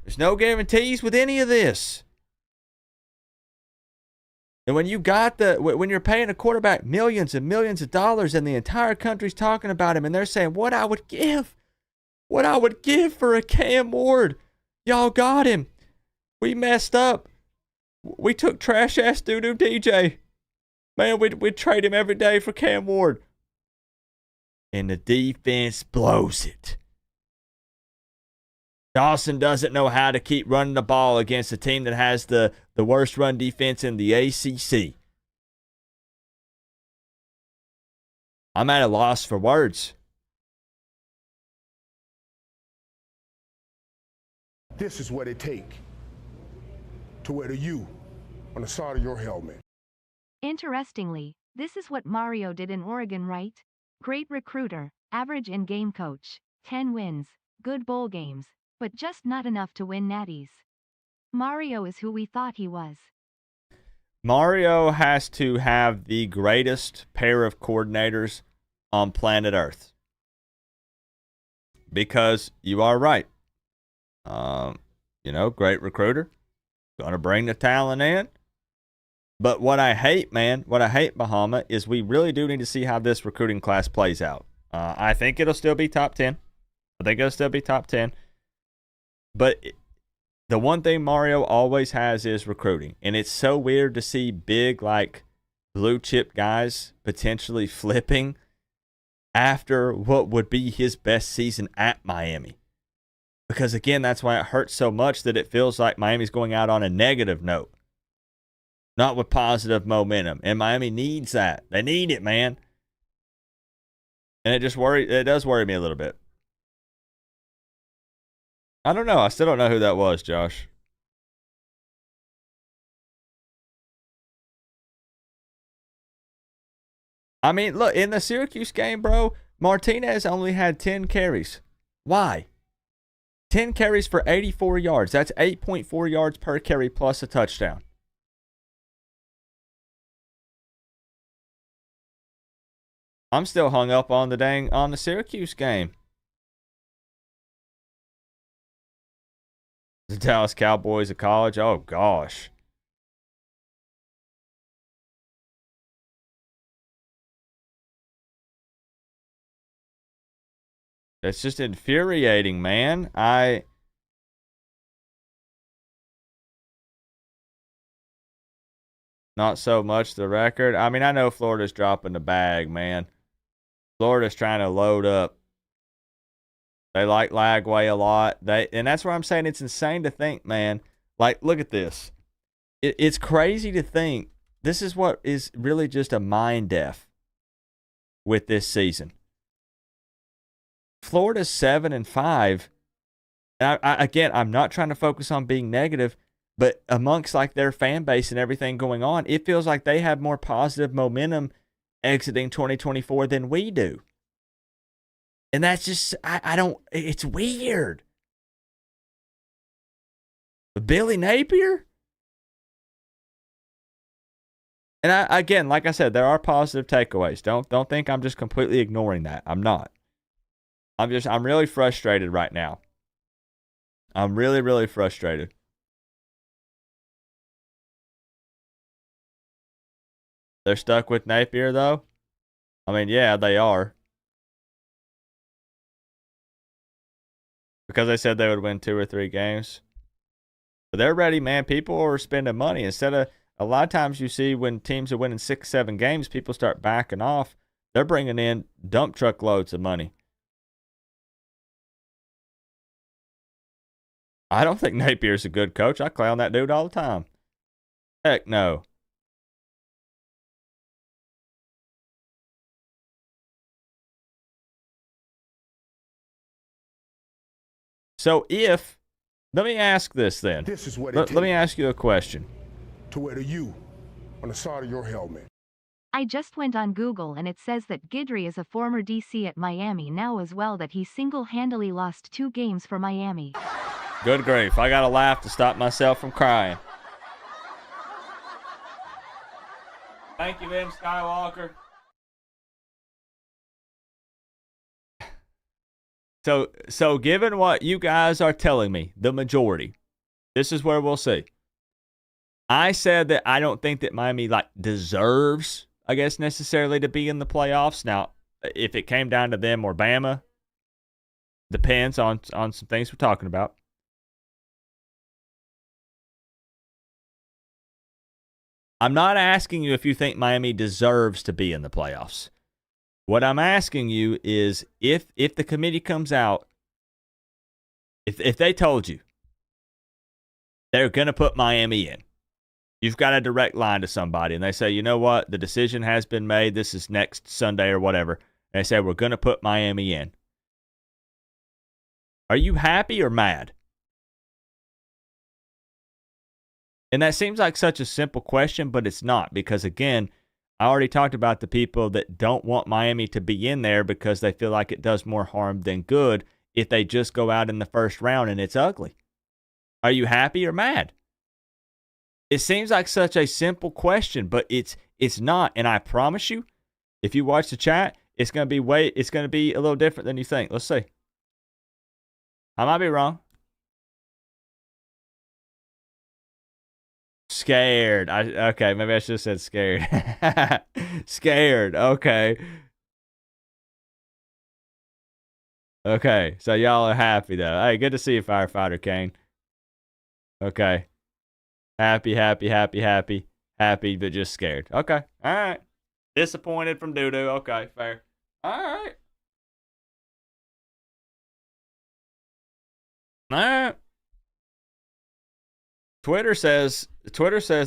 There's no guarantees with any of this. And when you're paying a quarterback millions and millions of dollars and the entire country's talking about him and they're saying what I would give for a Cam Ward. Y'all got him. We messed up. We took trash ass doo-doo DJ. Man, we'd trade him every day for Cam Ward. And the defense blows it. Dawson doesn't know how to keep running the ball against a team that has the worst run defense in the ACC. I'm at a loss for words. This is what it takes to wear the U on the side of your helmet. Interestingly, this is what Mario did in Oregon, right? Great recruiter, average in-game coach, 10 wins, good bowl games, but just not enough to win natties. Mario is who we thought he was. Mario has to have the greatest pair of coordinators on planet Earth. Because you are right. Great recruiter. Going to bring the talent in. But what I hate, Bahama, is we really do need to see how this recruiting class plays out. I think it'll still be top 10. But the one thing Mario always has is recruiting. And it's so weird to see big, blue chip guys potentially flipping after what would be his best season at Miami. Because, again, that's why it hurts so much that it feels like Miami's going out on a negative note. Not with positive momentum. And Miami needs that. They need it, man. And it does worry me a little bit. I don't know. I still don't know who that was, Josh. I mean, look, in the Syracuse game, bro, Martinez only had 10 carries. Why? 10 carries for 84 yards. That's 8.4 yards per carry plus a touchdown. I'm still hung up on the Syracuse game. The Dallas Cowboys of college. Oh gosh. It's just infuriating, man. Not so much the record. I mean, I know Florida's dropping the bag, man. Florida's trying to load up. They like Lagway a lot. And that's why I'm saying it's insane to think, man. Look at this. It's crazy to think this is what is really just a mind deaf with this season. Florida's 7-5, Again, I'm not trying to focus on being negative, but amongst like their fan base and everything going on, it feels like they have more positive momentum exiting 2024 than we do. And that's just, I don't, it's weird. Billy Napier? And again, like I said, there are positive takeaways. Don't think I'm just completely ignoring that. I'm not. I'm really frustrated right now. I'm really, really frustrated. They're stuck with Napier, though? I mean, yeah, they are. Because they said they would win 2 or 3 games. But they're ready, man. People are spending money. Instead of, a lot of times you see when teams are winning 6, 7 games, people start backing off. They're bringing in dump truck loads of money. I don't think Napier's a good coach. I clown that dude all the time. Heck no. So let me ask this then. This is what Let me ask you a question. To wear the U on the side of your helmet. I just went on Google and it says that Guidry is a former DC at Miami now as well, that he single-handedly lost 2 games for Miami. Good grief. I got to laugh to stop myself from crying. Thank you, M. Skywalker. So given what you guys are telling me, the majority, this is where we'll see. I said that I don't think that Miami deserves, I guess, necessarily to be in the playoffs. Now, if it came down to them or Bama, depends on some things we're talking about. I'm not asking you if you think Miami deserves to be in the playoffs. What I'm asking you is if the committee comes out, if they told you they're going to put Miami in, you've got a direct line to somebody, and they say, you know what, the decision has been made, this is next Sunday or whatever, and they say, we're going to put Miami in. Are you happy or mad? And that seems like such a simple question, but it's not, because again, I already talked about the people that don't want Miami to be in there because they feel like it does more harm than good if they just go out in the first round and it's ugly. Are you happy or mad? It seems like such a simple question, but it's not. And I promise you, if you watch the chat, it's going to be a little different than you think. Let's see. I might be wrong. Scared. Okay, maybe I should have said scared. Scared. Okay. Okay, so y'all are happy though. Hey, good to see you, Firefighter Kane. Okay. Happy, but just scared. Okay. All right. Disappointed from doo-doo. Okay, fair. All right. All right. Twitter says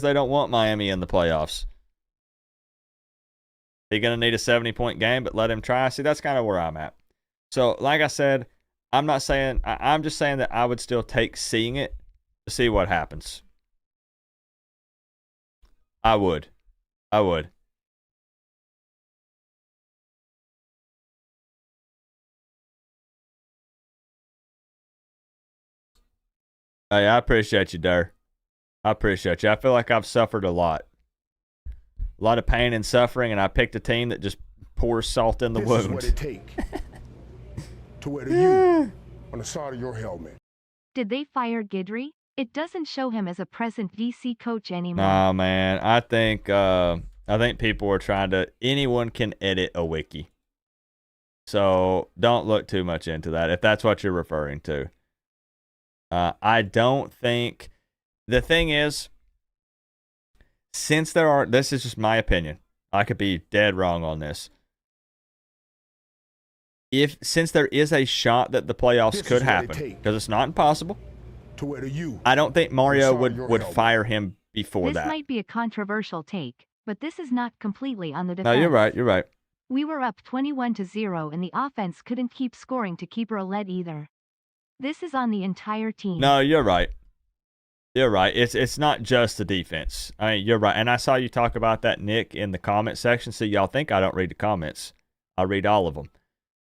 they don't want Miami in the playoffs. They're going to need a 70-point game, but let him try. See, that's kind of where I'm at. So, like I said, I'm just saying that I would still take seeing it to see what happens. I would. Hey, I appreciate you, Durr. I appreciate you. I feel like I've suffered a lot of pain and suffering, and I picked a team that just pours salt in the wounds. This is what it takes to wear the U on the side of your helmet. Did they fire Guidry? It doesn't show him as a present DC coach anymore. Nah, man. I think people are trying to. Anyone can edit a wiki, so don't look too much into that if that's what you're referring to. I don't think. The thing is, this is just my opinion. I could be dead wrong on this. Since there is a shot that the playoffs could happen, because it's not impossible, I don't think Mario would fire him before that. This might be a controversial take, but this is not completely on the defense. No, you're right. We were up 21-0 and the offense couldn't keep scoring to keep her led either. This is on the entire team. No, you're right. You're right. It's not just the defense. I mean, you're right. And I saw you talk about that, Nick, in the comment section. So y'all think I don't read the comments. I read all of them.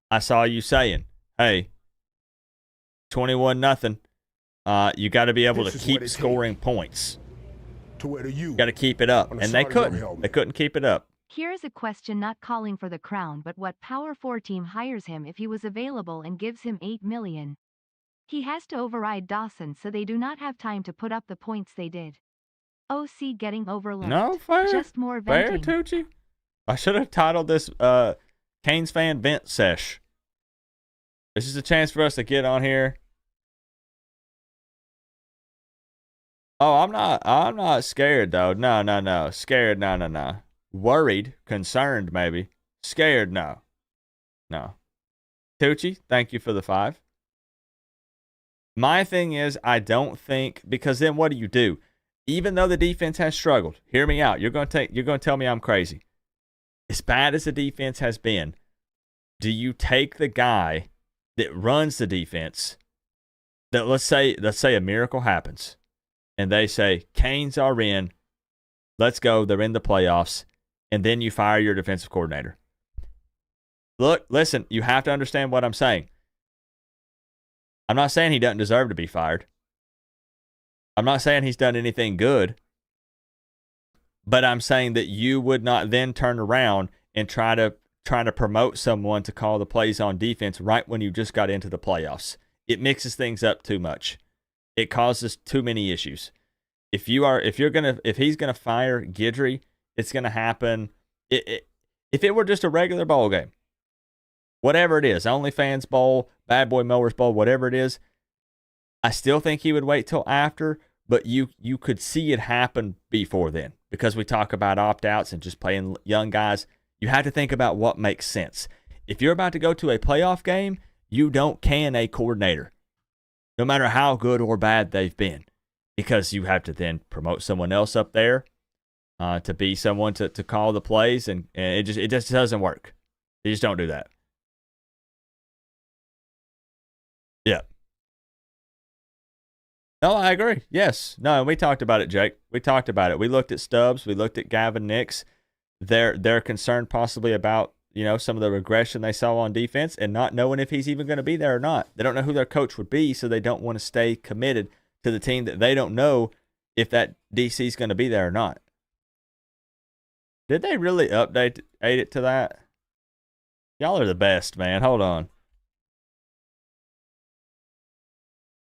I saw you saying, hey, 21-0. You got to be able to keep scoring points. You got to keep it up. And they couldn't. They couldn't keep it up. Here is a question not calling for the crown, but what Power 4 team hires him if he was available and gives him $8 million? He has to override Dawson, so they do not have time to put up the points they did. OC getting overlooked. No, fair. Just more venting. Fair, Tucci. I should have titled this Canes fan vent sesh. This is a chance for us to get on here. Oh, I'm not scared though. No. Scared, no. Worried, concerned maybe. Scared, no. Tucci, thank you for the 5. My thing is, I don't think, because then what do? Even though the defense has struggled, hear me out. You're going to tell me I'm crazy. As bad as the defense has been, do you take the guy that runs the defense? That let's say a miracle happens, and they say Canes are in, let's go. They're in the playoffs, and then you fire your defensive coordinator. Look, listen, you have to understand what I'm saying. I'm not saying he doesn't deserve to be fired. I'm not saying he's done anything good. But I'm saying that you would not then turn around and try to promote someone to call the plays on defense right when you just got into the playoffs. It mixes things up too much. It causes too many issues. If he's gonna fire Guidry, it's gonna happen. If it were just a regular bowl game, whatever it is, OnlyFans Bowl, Bad Boy Mowers Bowl, whatever it is, I still think he would wait till after, but you could see it happen before then. Because we talk about opt-outs and just playing young guys, you have to think about what makes sense. If you're about to go to a playoff game, you don't can a coordinator, no matter how good or bad they've been, because you have to then promote someone else up there to be someone to call the plays, and it just doesn't work. You just don't do that. Yeah. No, I agree. Yes. No, we talked about it, Jake. We talked about it. We looked at Stubbs. We looked at Gavin Nix. They're concerned possibly about, some of the regression they saw on defense and not knowing if he's even going to be there or not. They don't know who their coach would be, so they don't want to stay committed to the team that they don't know if that DC is going to be there or not. Did they really update it to that? Y'all are the best, man. Hold on.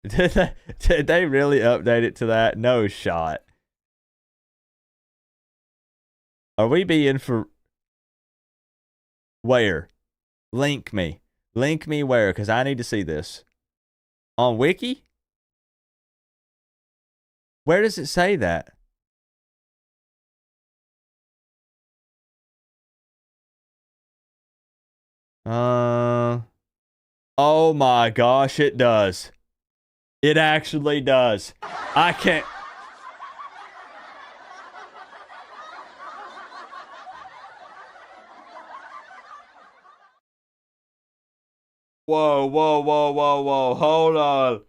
Did they really update it to that? No shot. Are we being for where? Link me. Link me where? Because I need to see this. On Wiki? Where does it say that? Oh my gosh, it does. It actually does. I can't. Whoa. Hold on.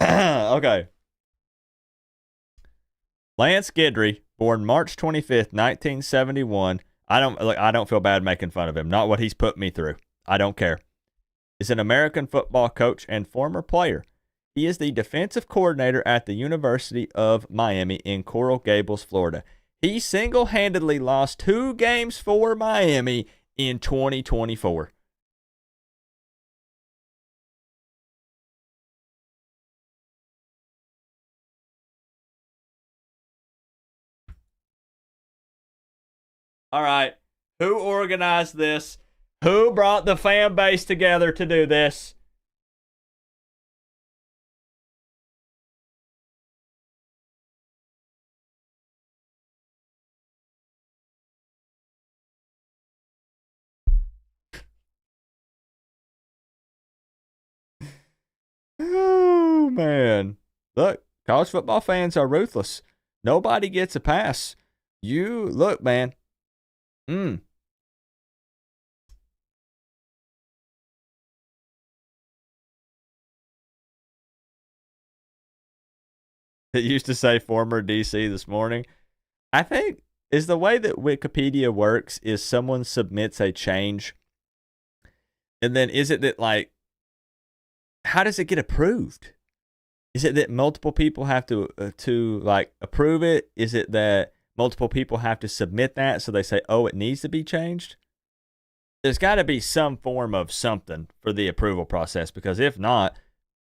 Okay. Lance Guidry, born March 25th, 1971. I don't feel bad making fun of him. Not what he's put me through. I don't care. Is an American football coach and former player. He is the defensive coordinator at the University of Miami in Coral Gables, Florida. He single-handedly lost 2 games for Miami in 2024. All right. Who organized this? Who brought the fan base together to do this? Oh, man. Look, college football fans are ruthless. Nobody gets a pass. You, look, man. Mm. It used to say former DC this morning. I think is the way that Wikipedia works is someone submits a change. And then is it that, like, how does it get approved? Is it that multiple people have to like approve it? Is it that multiple people have to submit that so they say, oh, it needs to be changed? There's got to be some form of something for the approval process, because if not,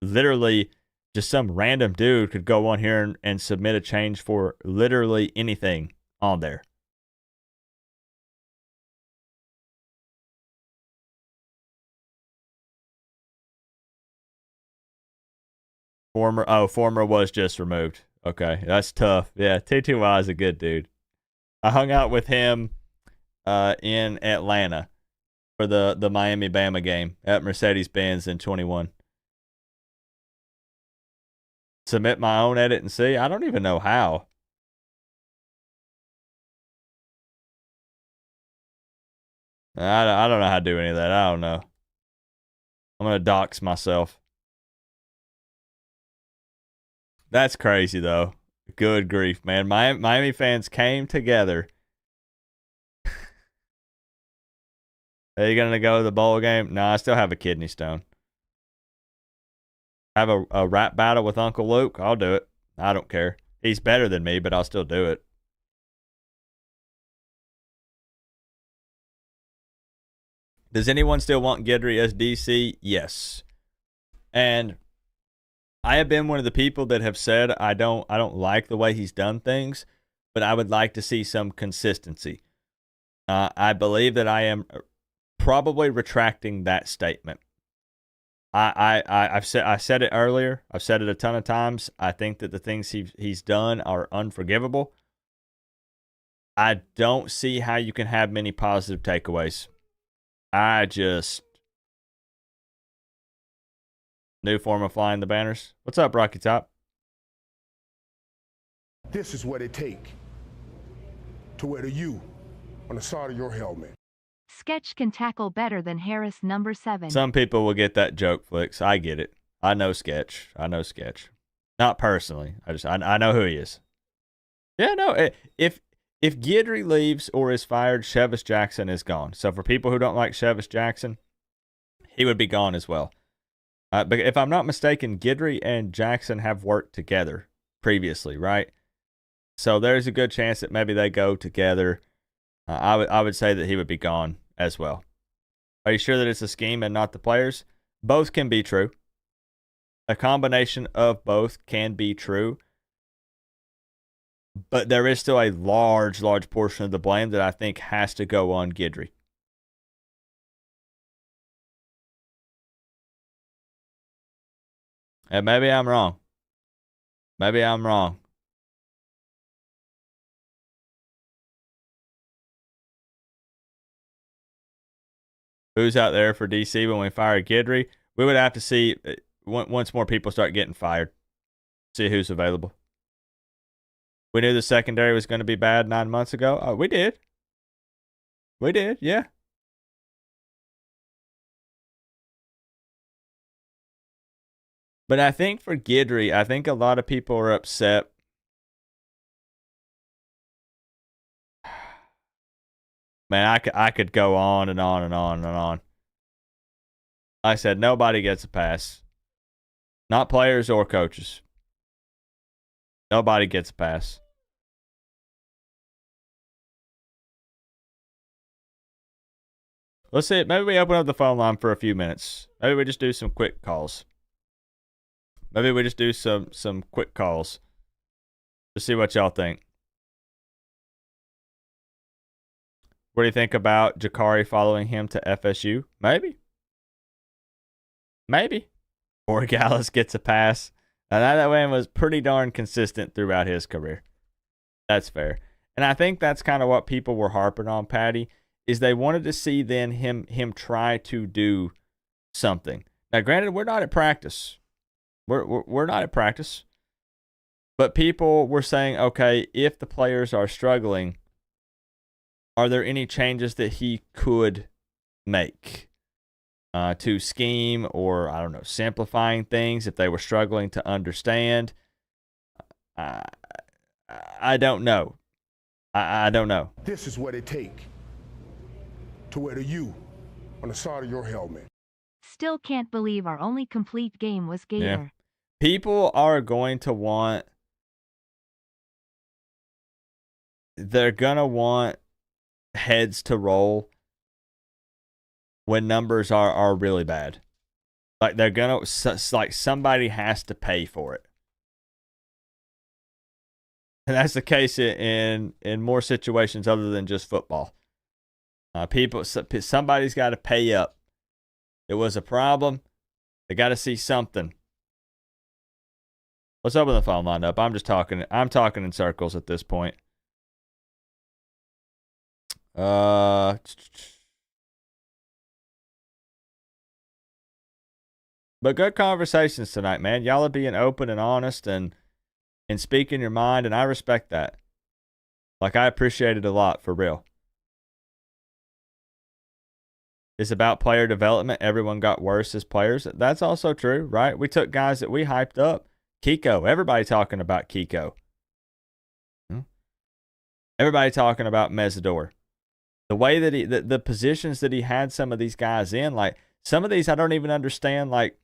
literally just some random dude could go on here and submit a change for literally anything on there. Former was just removed. Okay, that's tough. Yeah, T2Y is a good dude. I hung out with him in Atlanta for the Miami Bama game at Mercedes-Benz in 21. Submit my own edit and see? I don't even know how. I don't know how to do any of that. I don't know. I'm going to dox myself. That's crazy, though. Good grief, man. Miami fans came together. Are you going to go to the bowl game? No, I still have a kidney stone. Have a rap battle with Uncle Luke? I'll do it. I don't care. He's better than me, but I'll still do it. Does anyone still want Guidry as DC? Yes. And I have been one of the people that have said I don't like the way he's done things, but I would like to see some consistency. I believe that I am probably retracting that statement. I said it earlier. I've said it a ton of times. I think that the things he's done are unforgivable. I don't see how you can have many positive takeaways. New form of flying the banners. What's up, Rocky Top? This is what it takes to wear the U on the side of your helmet. Sketch can tackle better than Harris number 7. Some people will get that joke, Flicks. I get it. I know Sketch. Not personally. I know who he is. Yeah, no. If Guidry leaves or is fired, Chevis Jackson is gone. So for people who don't like Chevis Jackson, he would be gone as well. But if I'm not mistaken, Guidry and Jackson have worked together previously, right? So there's a good chance that maybe they go together. I would say that he would be gone as well. Are you sure that it's a scheme and not the players? Both can be true. A combination of both can be true. But there is still a large portion of the blame that I think has to go on Guidry. And maybe I'm wrong. Who's out there for DC when we fire Guidry? We would have to see once more people start getting fired. See who's available. We knew the secondary was going to be bad 9 months ago. Oh, we did. Yeah. But I think for Guidry, I think a lot of people are upset. Man, I could go on and on and on and on. I said nobody gets a pass. Not players or coaches. Nobody gets a pass. Let's see. Maybe we open up the phone line for a few minutes. Maybe we just do some quick calls. Some quick calls to see what y'all think. What do you think about Jakari following him to FSU? Maybe. Or Gallus gets a pass. Now that man was pretty darn consistent throughout his career. That's fair. And I think that's kind of what people were harping on, Patty, is they wanted to see then him try to do something. Now, granted, we're not at practice. We're not at practice. But people were saying, okay, if the players are struggling, are there any changes that he could make to scheme, or I don't know, simplifying things if they were struggling to understand? I don't know. I don't know. This is what it takes to wear the U on the side of your helmet. Still can't believe our only complete game was Gator. Yeah. People are going to want, they're going to want heads to roll when numbers are really bad. Like they're going to, like somebody has to pay for it. And that's the case in more situations other than just football. Somebody's got to pay up. It was a problem. They got to see something. Let's open the phone line up. I'm talking in circles at this point. But good conversations tonight, man. Y'all are being open and honest and speaking your mind, and I respect that. Like, I appreciate it a lot, for real. It's about player development. Everyone got worse as players. That's also true, right? We took guys that we hyped up. Kiko. Everybody talking about Kiko. Everybody talking about Mesidor. The way that the positions that he had some of these guys in, like some of these I don't even understand. Like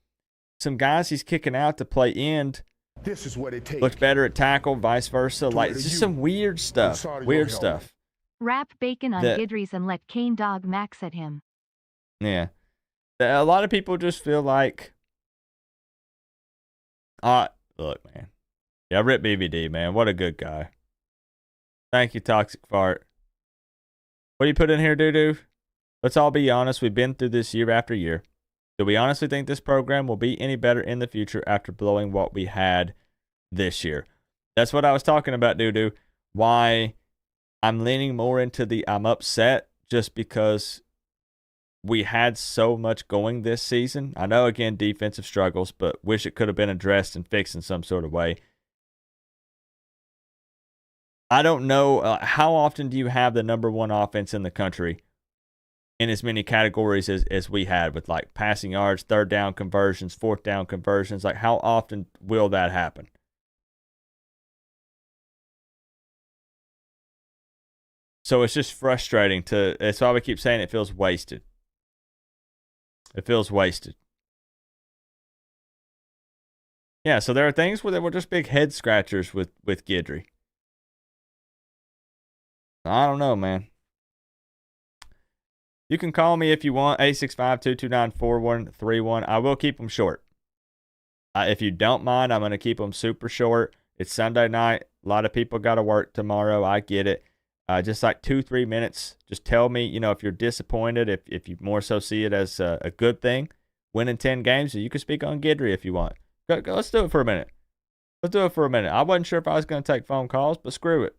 some guys he's kicking out to play end. This is what it takes. Looks better at tackle, vice versa. Like it's just some weird stuff. Weird stuff. Wrap bacon on Gidries and let Kane dog max at him. Yeah. A lot of people just feel like, look, man. Yeah, rip BVD, man. What a good guy. Thank you, Toxic Fart. What do you put in here, doo-doo? Let's all be honest. We've been through this year after year. Do we honestly think this program will be any better in the future after blowing what we had this year? That's what I was talking about, doo-doo. Why I'm leaning more into the I'm upset just because we had so much going this season. I know, again, defensive struggles, but wish it could have been addressed and fixed in some sort of way. I don't know, how often do you have the number one offense in the country in as many categories as we had with like passing yards, third down conversions, fourth down conversions? Like how often will that happen? So it's just frustrating it's why we keep saying it feels wasted. It feels wasted. Yeah, so there are things where they were just big head scratchers with Guidry. I don't know, man. You can call me if you want, 865-229-4131. I will keep them short. If you don't mind, I'm going to keep them super short. It's Sunday night. A lot of people got to work tomorrow. I get it. Just like 2-3 minutes. Just tell me, if you're disappointed, if you more so see it as a good thing, winning 10 games, you can speak on Guidry if you want. Go, let's do it for a minute. I wasn't sure if I was going to take phone calls, but screw it.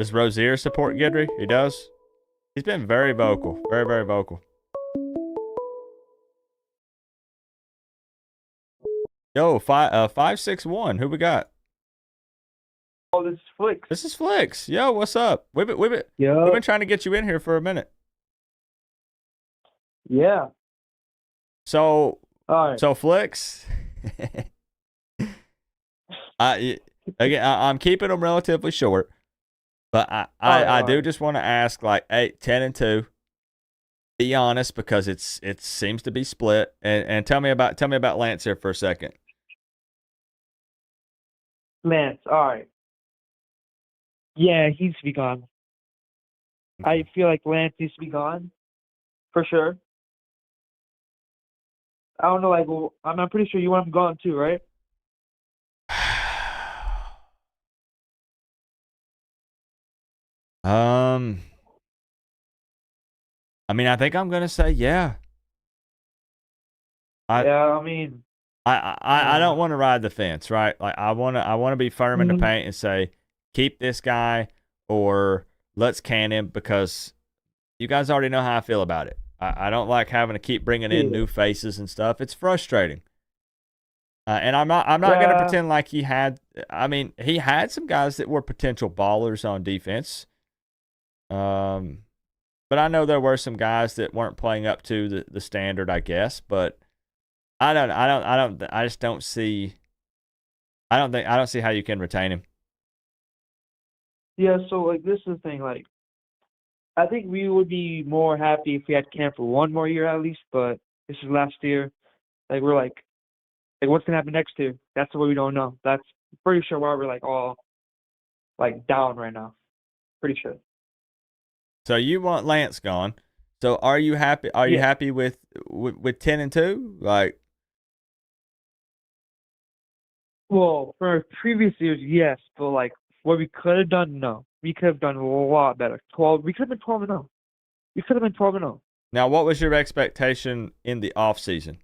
Does Rozier support Guidry? He does. He's been very vocal. Very, very vocal. Yo, 561. Who we got? Oh, this is Flicks. This is Flicks. Yo, what's up? We've been trying to get you in here for a minute. Yeah. So, all right. So Flicks. I'm keeping them relatively short, but I do just want to ask, like, 10-2. Be honest, because it seems to be split, and tell me about Lance here for a second. Lance, all right. Yeah, he needs to be gone. I feel like Lance needs to be gone, for sure. I don't know, like, well, I'm pretty sure you want him gone too, right? I mean, I think I'm gonna say yeah. I don't want to ride the fence, right? Like I want to be firm in the paint and say keep this guy or let's can him, because you guys already know how I feel about it. I don't like having to keep bringing in new faces and stuff. It's frustrating. And I'm not going to Yeah. pretend like he had. I mean, he had some guys that were potential ballers on defense. But I know there were some guys that weren't playing up to the standard, I guess. But I just don't see. I don't see how you can retain him. Yeah, so like this is the thing, like I think we would be more happy if we had Cam for one more year at least, but this is last year. Like we're like what's gonna happen next year? That's what we don't know. That's pretty sure why we're like all like down right now. Pretty sure. So you want Lance gone. So are you happy? Are you Yeah. happy with 10-2? Like, Well, for previous years, yes, but like what we could have done, no. We could have done a lot better. 12. We could have been 12-0. We could have been 12-0. now what was your expectation in the off season?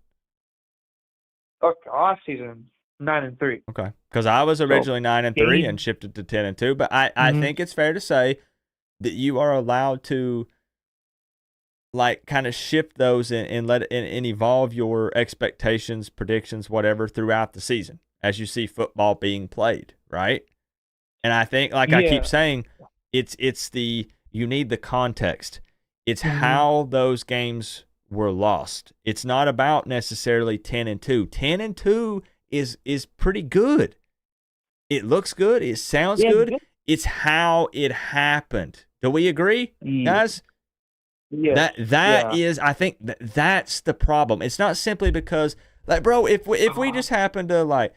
Okay, off season 9-3. Okay, because I was originally 9-3 and shifted to 10-2, but I think it's fair to say that you are allowed to like kind of shift those and let and evolve your expectations, predictions, whatever throughout the season as you see football being played, right? And I think, like I keep saying, it's you need the context. It's how those games were lost. It's not about necessarily 10-2. 10-2 is pretty good. It looks good. It sounds good. It's how it happened. Do we agree, guys? Yeah. That is, I think that's the problem. It's not simply because, like, bro, if we just happen to like,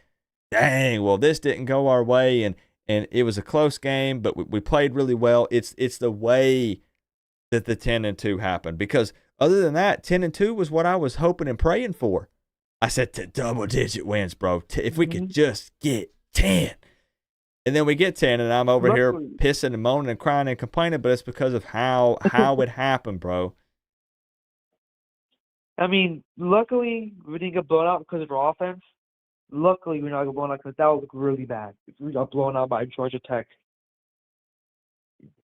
dang, well, this didn't go our way and it was a close game, but we played really well. It's the way that the 10-2 happened, because other than that, 10-2 was what I was hoping and praying for. I said to double-digit wins, bro. If we could just get 10. And then we get 10, and I'm over here pissing and moaning and crying and complaining, but it's because of how it happened, bro. I mean, luckily we didn't get blown out because of our offense. Luckily we did not get blown out because that would look really bad if we got blown out by Georgia Tech.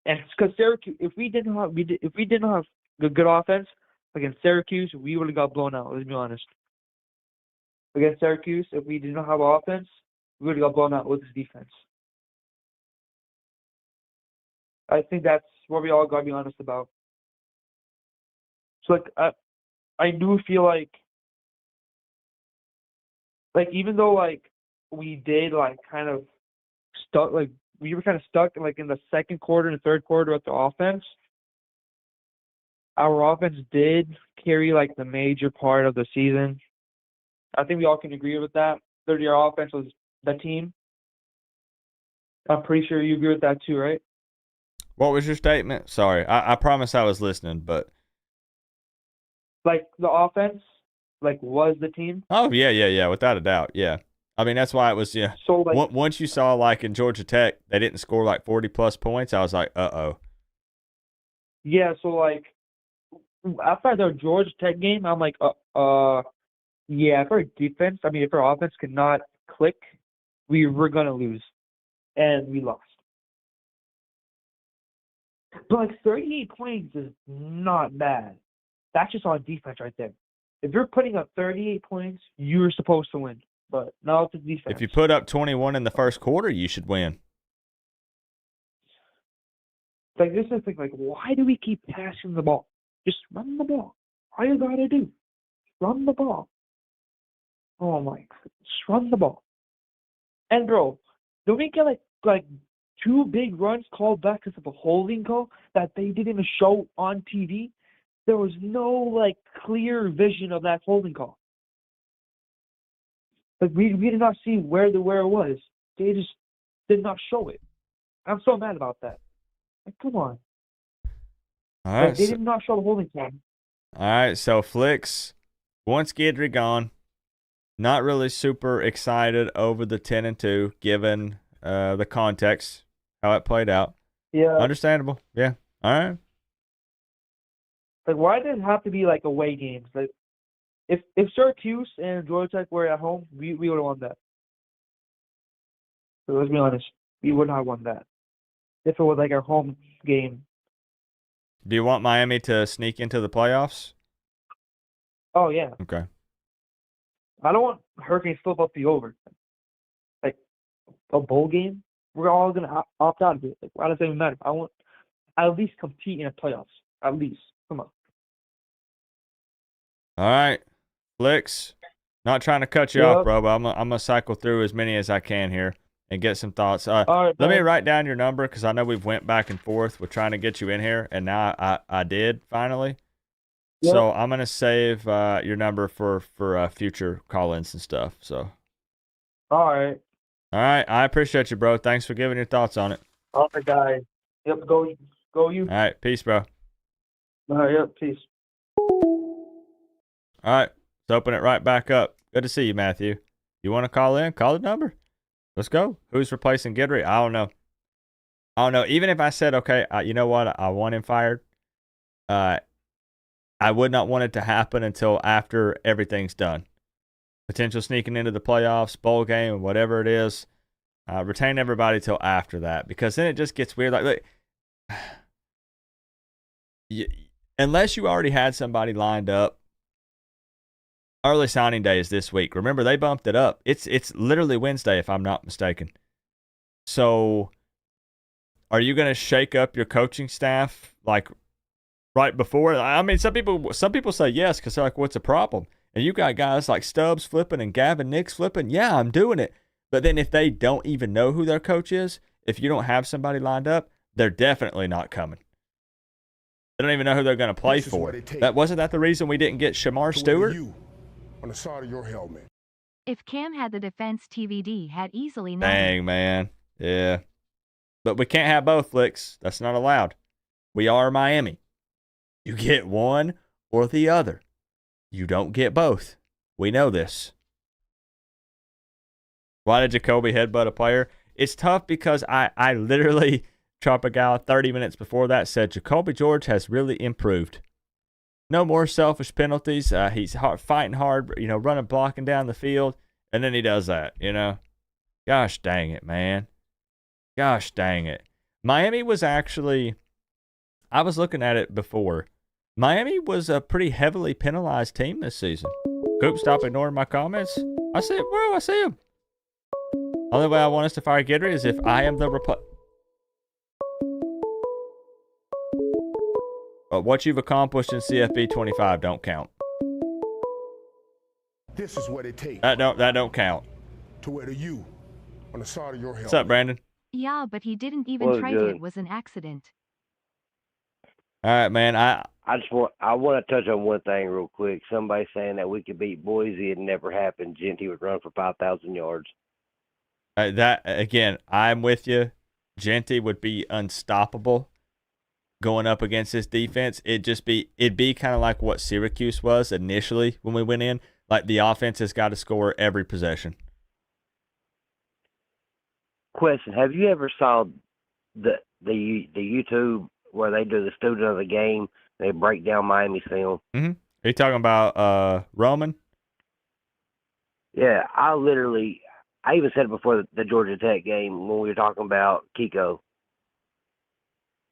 And it's because Syracuse, if we didn't have good offense against Syracuse, we would have got blown out. Let's be honest. Against Syracuse, if we did not have offense, we would have got blown out with this defense. I think that's what we all got to be honest about. So, like, I do feel like even though, like, we did, like, kind of stuck, like, we were kind of stuck, like, in the second quarter and third quarter with the offense, our offense did carry, like, the major part of the season. I think we all can agree with that. Our offense was the team. I'm pretty sure you agree with that too, right? What was your statement? Sorry, I promise I was listening, but like the offense, like was the team. Oh yeah, without a doubt, yeah. I mean that's why it was So like once you saw like in Georgia Tech they didn't score like 40+ points, I was like, uh-oh. Yeah, so like after the Georgia Tech game, I'm like, yeah, if our defense, I mean, if our offense could not click, we were gonna lose, and we lost. But like 38 points is not bad. That's just on defense right there. If you're putting up 38 points, you're supposed to win. But not the defense. If you put up 21 in the first quarter, you should win. Like this is the thing. Like, why do we keep passing the ball? Just run the ball. All you gotta do, run the ball. Oh my, just run the ball. And bro, don't we get like 2 big runs called back because of a holding call that they didn't even show on TV? There was no like clear vision of that holding call. Like we did not see where it was. They just did not show it. I'm so mad about that. Like, come on. All right, like, they did not show the holding call. All right, so Flicks, once Guidry gone, not really super excited over the 10-2 given the context, how it played out. Yeah. Understandable. Yeah. All right. Like, why did it have to be like away games? Like, if Syracuse and Georgia Tech were at home, we would have won that. So let's be honest, we would not have won that if it was like our home game. Do you want Miami to sneak into the playoffs? Oh yeah. Okay. I don't want Hurricanes flip up the over. Like a bowl game, we're all gonna opt out of it. Like, why does it even matter? I want at least compete in the playoffs. At least, come on. All right, Flicks. Not trying to cut you off, bro, but I'm gonna cycle through as many as I can here and get some thoughts. All right, let me write down your number because I know we've went back and forth with trying to get you in here, and now I did finally. Yep. So I'm gonna save your number for future call-ins and stuff. So. All right. All right, I appreciate you, bro. Thanks for giving your thoughts on it. All right, guys. Yep, go you. All right, peace, bro. All right, yep, peace. All right, let's open it right back up. Good to see you, Matthew. You want to call in? Call the number. Let's go. Who's replacing Guidry? I don't know. Even if I said, okay, you know what? I want him fired. I would not want it to happen until after everything's done. Potential sneaking into the playoffs, bowl game, whatever it is. Retain everybody till after that because then it just gets weird. Like unless you already had somebody lined up. Early signing day is this week. Remember, they bumped it up. It's literally Wednesday, if I'm not mistaken. So, are you going to shake up your coaching staff like right before? I mean, some people say yes because they're like, "What's the problem?" And you got guys like Stubbs flipping and Gavin Nix flipping. Yeah, I'm doing it. But then if they don't even know who their coach is, if you don't have somebody lined up, they're definitely not coming. They don't even know who they're going to play for. Wasn't that the reason we didn't get Shamar Stewart? On the side of your helmet. If Cam had the defense, TVD had easily known. Dang, man. Yeah. But we can't have both, Flicks. That's not allowed. We are Miami. You get one or the other. You don't get both. We know this. Why did Jacoby headbutt a player? It's tough because I literally, Tropical 30 minutes before that said Jacoby George has really improved. No more selfish penalties. He's fighting hard, running, blocking down the field, and then he does that, Gosh dang it, man. Gosh dang it. Miami was actually, I was looking at it before. Miami was a pretty heavily penalized team this season. Coop, stop ignoring my comments. I see it, bro. I see him. Only way I want us to fire Guidry is if I am the what you've accomplished in CFB 25 don't count. This is what it takes. That don't count. To wear the U on the side of your helmet. What's up, Brandon? Yeah, but he didn't even try to. It was an accident. All right, man. I want to touch on one thing real quick. Somebody saying that we could beat Boise. It never happened. Genty would run for 5,000 yards. That again, I'm with you. Genty would be unstoppable going up against this defense. It'd be kind of like what Syracuse was initially when we went in. Like the offense has got to score every possession. Question: have you ever saw the YouTube where they do the student of the game? They break down Miami's film. Mm-hmm. Are you talking about Roman? Yeah, I even said it before the Georgia Tech game when we were talking about Kiko.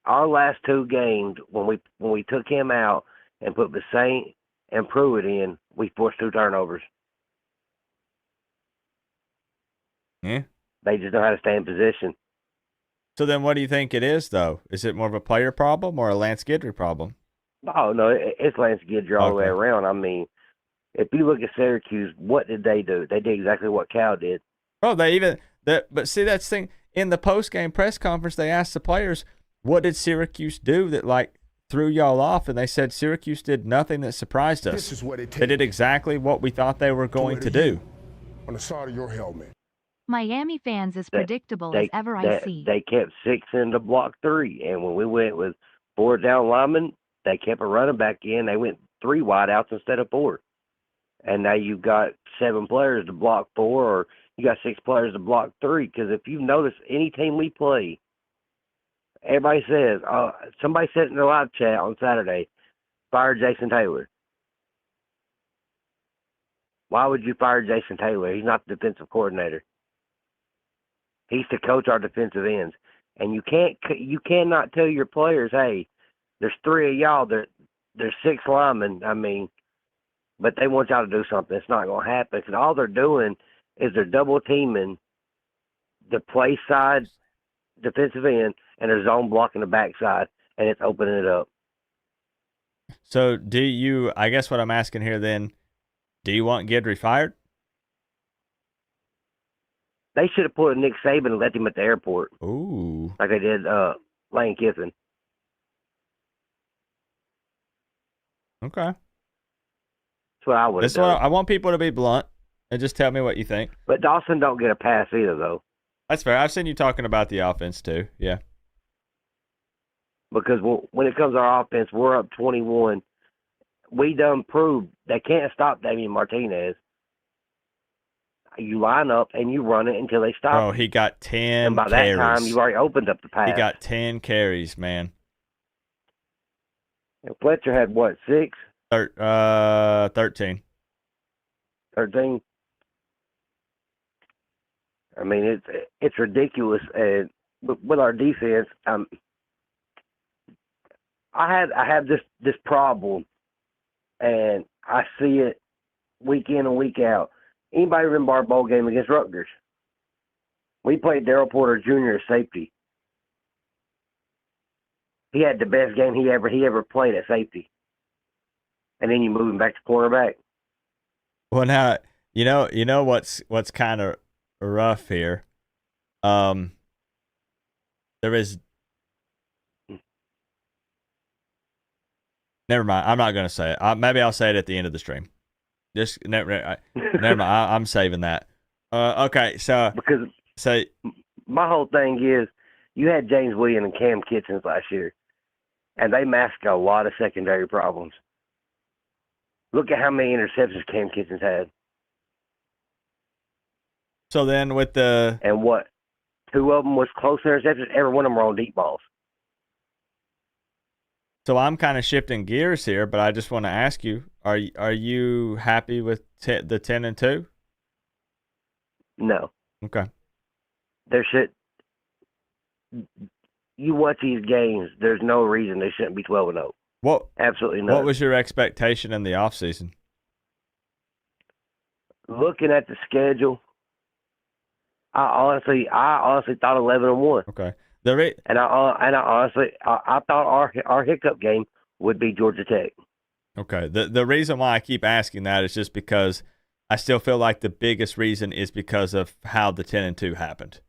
Our last two games, when we took him out and put Bassett and Pruitt in, we forced 2 turnovers. Yeah. They just know how to stay in position. So then what do you think it is, though? Is it more of a player problem or a Lance Guidry problem? Oh, no, it's Lance Guidry all the way around. I mean, if you look at Syracuse, what did they do? They did exactly what Cal did. Oh, but see, that's the thing. In the post-game press conference, they asked the players, what did Syracuse do that, threw y'all off? And they said Syracuse did nothing that surprised us. This is what it takes. They did exactly what we thought they were going to do. On the side of your helmet. Miami fans as predictable as ever I see. They kept 6 into block 3, and when we went with 4 down linemen, they kept a running back in. They went 3 wideouts instead of 4. And now you've got 7 players to block 4, or you got 6 players to block 3. Because if you notice, any team we play, everybody says, somebody said in the live chat on Saturday, fire Jason Taylor. Why would you fire Jason Taylor? He's not the defensive coordinator. He's to coach our defensive ends. And you cannot tell your players, hey, there's 3 of y'all, there's 6 linemen. I mean, but they want y'all to do something. It's not going to happen because all they're doing is they're double teaming the play side defensive end and they're zone blocking the backside, and it's opening it up. So do you, I guess what I'm asking here then, do you want Guidry fired? They should have put Nick Saban and left him at the airport. Ooh. Like they did Lane Kiffin. Okay. That's what I would have done. I want people to be blunt and just tell me what you think. But Dawson don't get a pass either, though. That's fair. I've seen you talking about the offense too. Yeah. Because when it comes to our offense, we're up 21. We done proved they can't stop Damian Martinez. You line up and you run it until they stop. Oh, he got 10 and by carries. that time, you've already opened up the pass. He got 10 carries, man. And Fletcher had, what, 6? 13. 13? I mean, it's ridiculous. And with our defense, I have this problem, and I see it week in and week out. Anybody remember our bowl game against Rutgers? We played Darryl Porter Jr. as safety. He had the best game he ever played at safety. And then you move him back to quarterback. Well, now you know what's kind of rough here. There is. Never mind. I'm not going to say it. Maybe I'll say it at the end of the stream. Just never mind. I'm saving that. Okay, so because my whole thing is you had James Williams and Cam Kitchens last year, and they masked a lot of secondary problems. Look at how many interceptions Cam Kitchens had. So then with and what, 2 of them was close interceptions. Every one of them were on deep balls. So I'm kind of shifting gears here, but I just want to ask you: Are you happy with the 10-2? No. Okay. There should. You watch these games. There's no reason they shouldn't be 12-0. What? Absolutely not. What was your expectation in the offseason? Looking at the schedule, I honestly thought 11-1. Okay. And I honestly thought our hiccup game would be Georgia Tech. Okay. The reason why I keep asking that is just because I still feel like the biggest reason is because of how the 10-2 happened.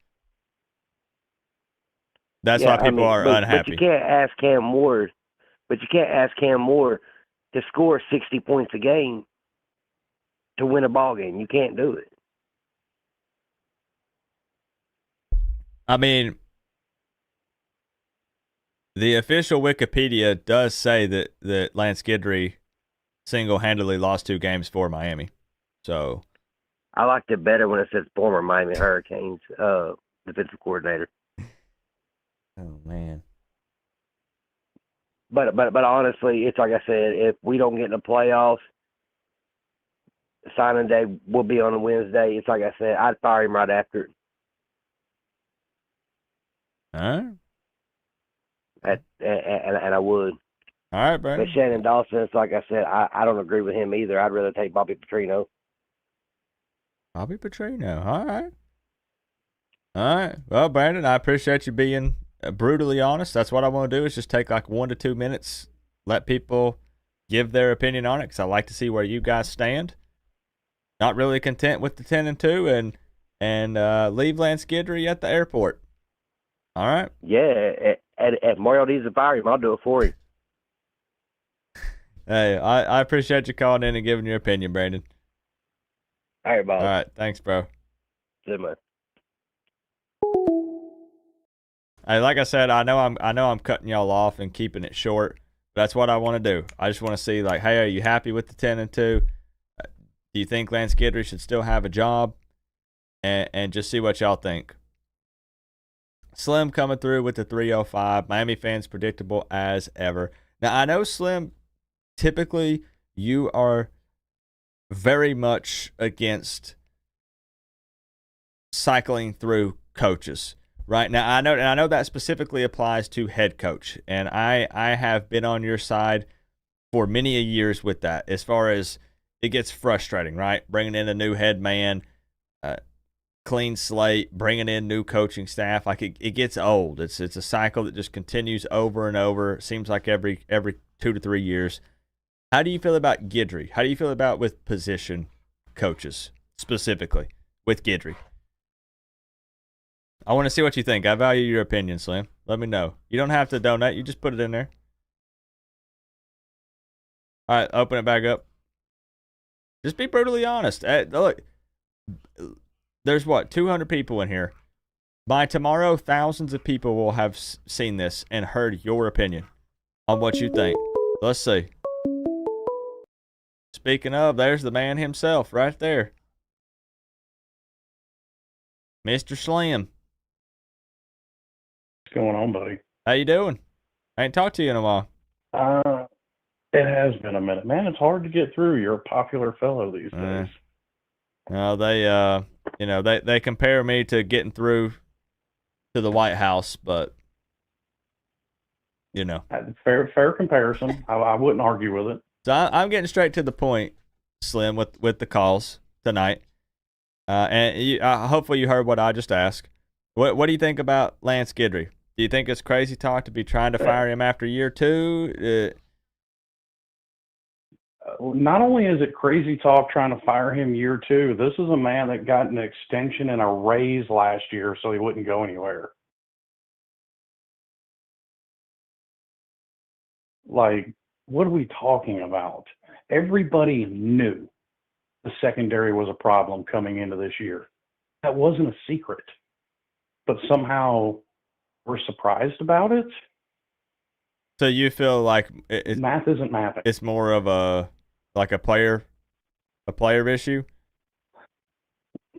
That's why people are unhappy. But you can't ask Cam Moore. But you can't ask Cam Moore to score 60 points a game to win a ball game. You can't do it. I mean, the official Wikipedia does say that Lance Guidry single-handedly lost 2 games for Miami. So I liked it better when it says former Miami Hurricanes defensive coordinator. Oh man. But honestly, it's like I said, if we don't get in the playoffs, signing day will be on a Wednesday. It's like I said, I'd fire him right after it. All right. And I would. All right, Brandon. But Shannon Dawson, it's like I said, I don't agree with him either. I'd rather take Bobby Petrino. Bobby Petrino. All right. All right. Well, Brandon, I appreciate you being brutally honest. That's what I want to do is just take like 1 to 2 minutes, let people give their opinion on it because I like to see where you guys stand. Not really content with the 10-2 and leave Lance Guidry at the airport. All right. Yeah, if Mario needs to fire him, I'll do it for him. Hey, I appreciate you calling in and giving your opinion, Brandon. All right, Bob. All right, thanks, bro. Good man. Hey, like I said, I know I'm cutting y'all off and keeping it short. But that's what I want to do. I just want to see, like, hey, are you happy with the 10-2? Do you think Lance Guidry should still have a job? And just see what y'all think. Slim coming through with the 305. Miami fans predictable as ever. Now, I know, Slim, typically you are very much against cycling through coaches. Right now, I know that specifically applies to head coach, and I have been on your side for many a years with that. As far as it gets frustrating, right? Bringing in a new head man, clean slate, bringing in new coaching staff, like it gets old. It's a cycle that just continues over and over. It seems like every 2 to 3 years. How do you feel about Guidry? How do you feel about with position coaches specifically with Guidry? I want to see what you think. I value your opinion, Slim. Let me know. You don't have to donate. You just put it in there. All right, open it back up. Just be brutally honest. Look, there's 200 people in here. By tomorrow, thousands of people will have seen this and heard your opinion on what you think. Let's see. Speaking of, there's the man himself right there. Mr. Slim. What's going on, buddy? How you doing? I ain't talked to you in a while. It has been a minute. Man, it's hard to get through. You're a popular fellow these days. No, they compare me to getting through to the White House, but Fair comparison. I wouldn't argue with it. So I'm getting straight to the point, Slim, with the calls tonight. And hopefully you heard what I just asked. What do you think about Lance Guidry? Do you think it's crazy talk to be trying to fire him after year 2? Not only is it crazy talk trying to fire him year 2, this is a man that got an extension and a raise last year so he wouldn't go anywhere. Like, what are we talking about? Everybody knew the secondary was a problem coming into this year. That wasn't a secret. But somehow we're surprised about it. So you feel like math isn't mathing. It's more of a player issue?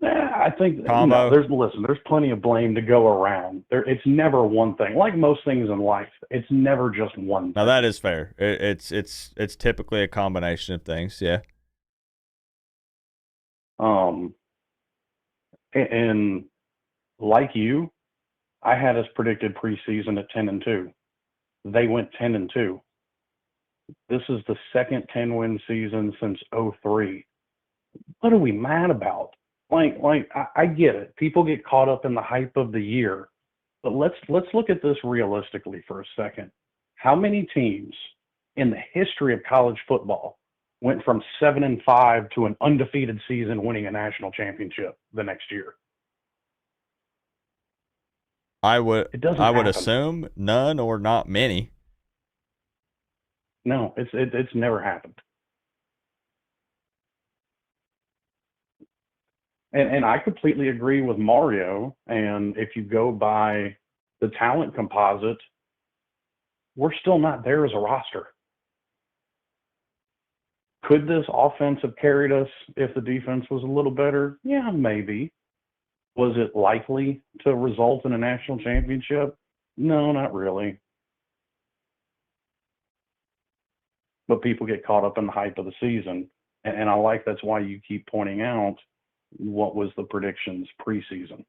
I think Combo. There's plenty of blame to go around. It's never one thing. Like most things in life, it's never just one thing. Now that is fair. It's typically a combination of things, yeah. And like you, I had us predicted preseason at 10-2. They went 10-2. This is the second 10-win season since 2003. What are we mad about? I get it. People get caught up in the hype of the year, but let's look at this realistically for a second. How many teams in the history of college football went from 7-5 to an undefeated season, winning a national championship the next year? I would happen. assume none or not many. No, it's never happened. And I completely agree with Mario. And if you go by the talent composite, we're still not there as a roster. Could this offense have carried us if the defense was a little better? Yeah, maybe. Was it likely to result in a national championship? No, not really. But people get caught up in the hype of the season. And I like that's why you keep pointing out what was the predictions preseason.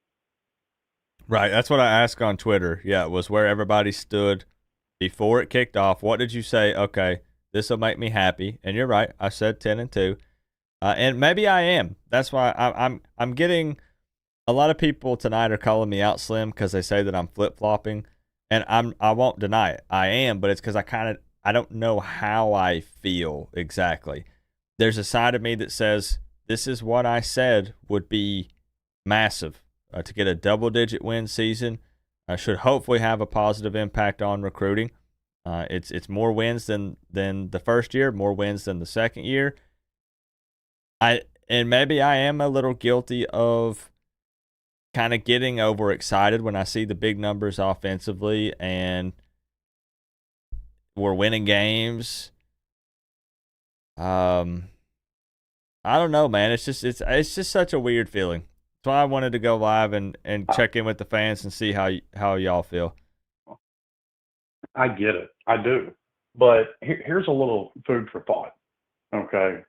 Right. That's what I asked on Twitter. Yeah, it was where everybody stood before it kicked off. What did you say? Okay, this will make me happy. And you're right. I said 10-2. And maybe I am. That's why I'm getting a lot of people tonight are calling me out, Slim, because they say that I'm flip-flopping. And I won't deny it. I am, but it's because I don't know how I feel exactly. There's a side of me that says this is what I said would be massive to get a double-digit win season. Should hopefully have a positive impact on recruiting. It's more wins than the first year, more wins than the second year. And maybe I am a little guilty of kind of getting overexcited when I see the big numbers offensively and we're winning games. I don't know, man. It's just such a weird feeling. That's why I wanted to go live and check in with the fans and see how y'all feel. I get it. I do. But here's a little food for thought. Okay.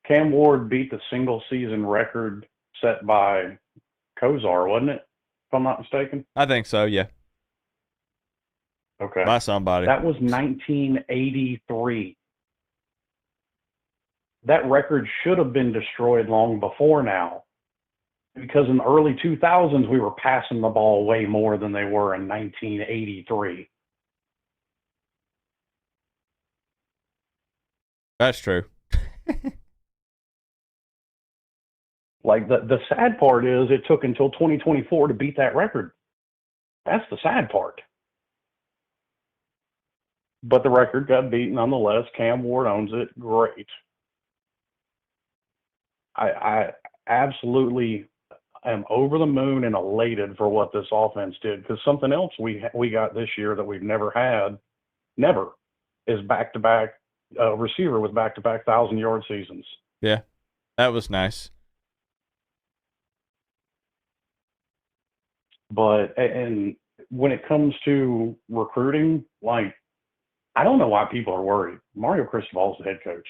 Cam Ward beat the single season record set by Kozar, wasn't it? If I'm not mistaken. I think so, yeah. Okay. By somebody. That was 1983. that record should have been destroyed long before now. Because in the early 2000s, we were passing the ball way more than they were in 1983. That's true. Like, the sad part is it took until 2024 to beat that record. That's the sad part. But the record got beat nonetheless. Cam Ward owns it. Great. I absolutely am over the moon and elated for what this offense did, because something else we got this year that we've never had, is back-to-back receiver with back-to-back 1,000-yard seasons. Yeah, that was nice. But, and when it comes to recruiting, like, I don't know why people are worried. Mario Cristobal's the head coach.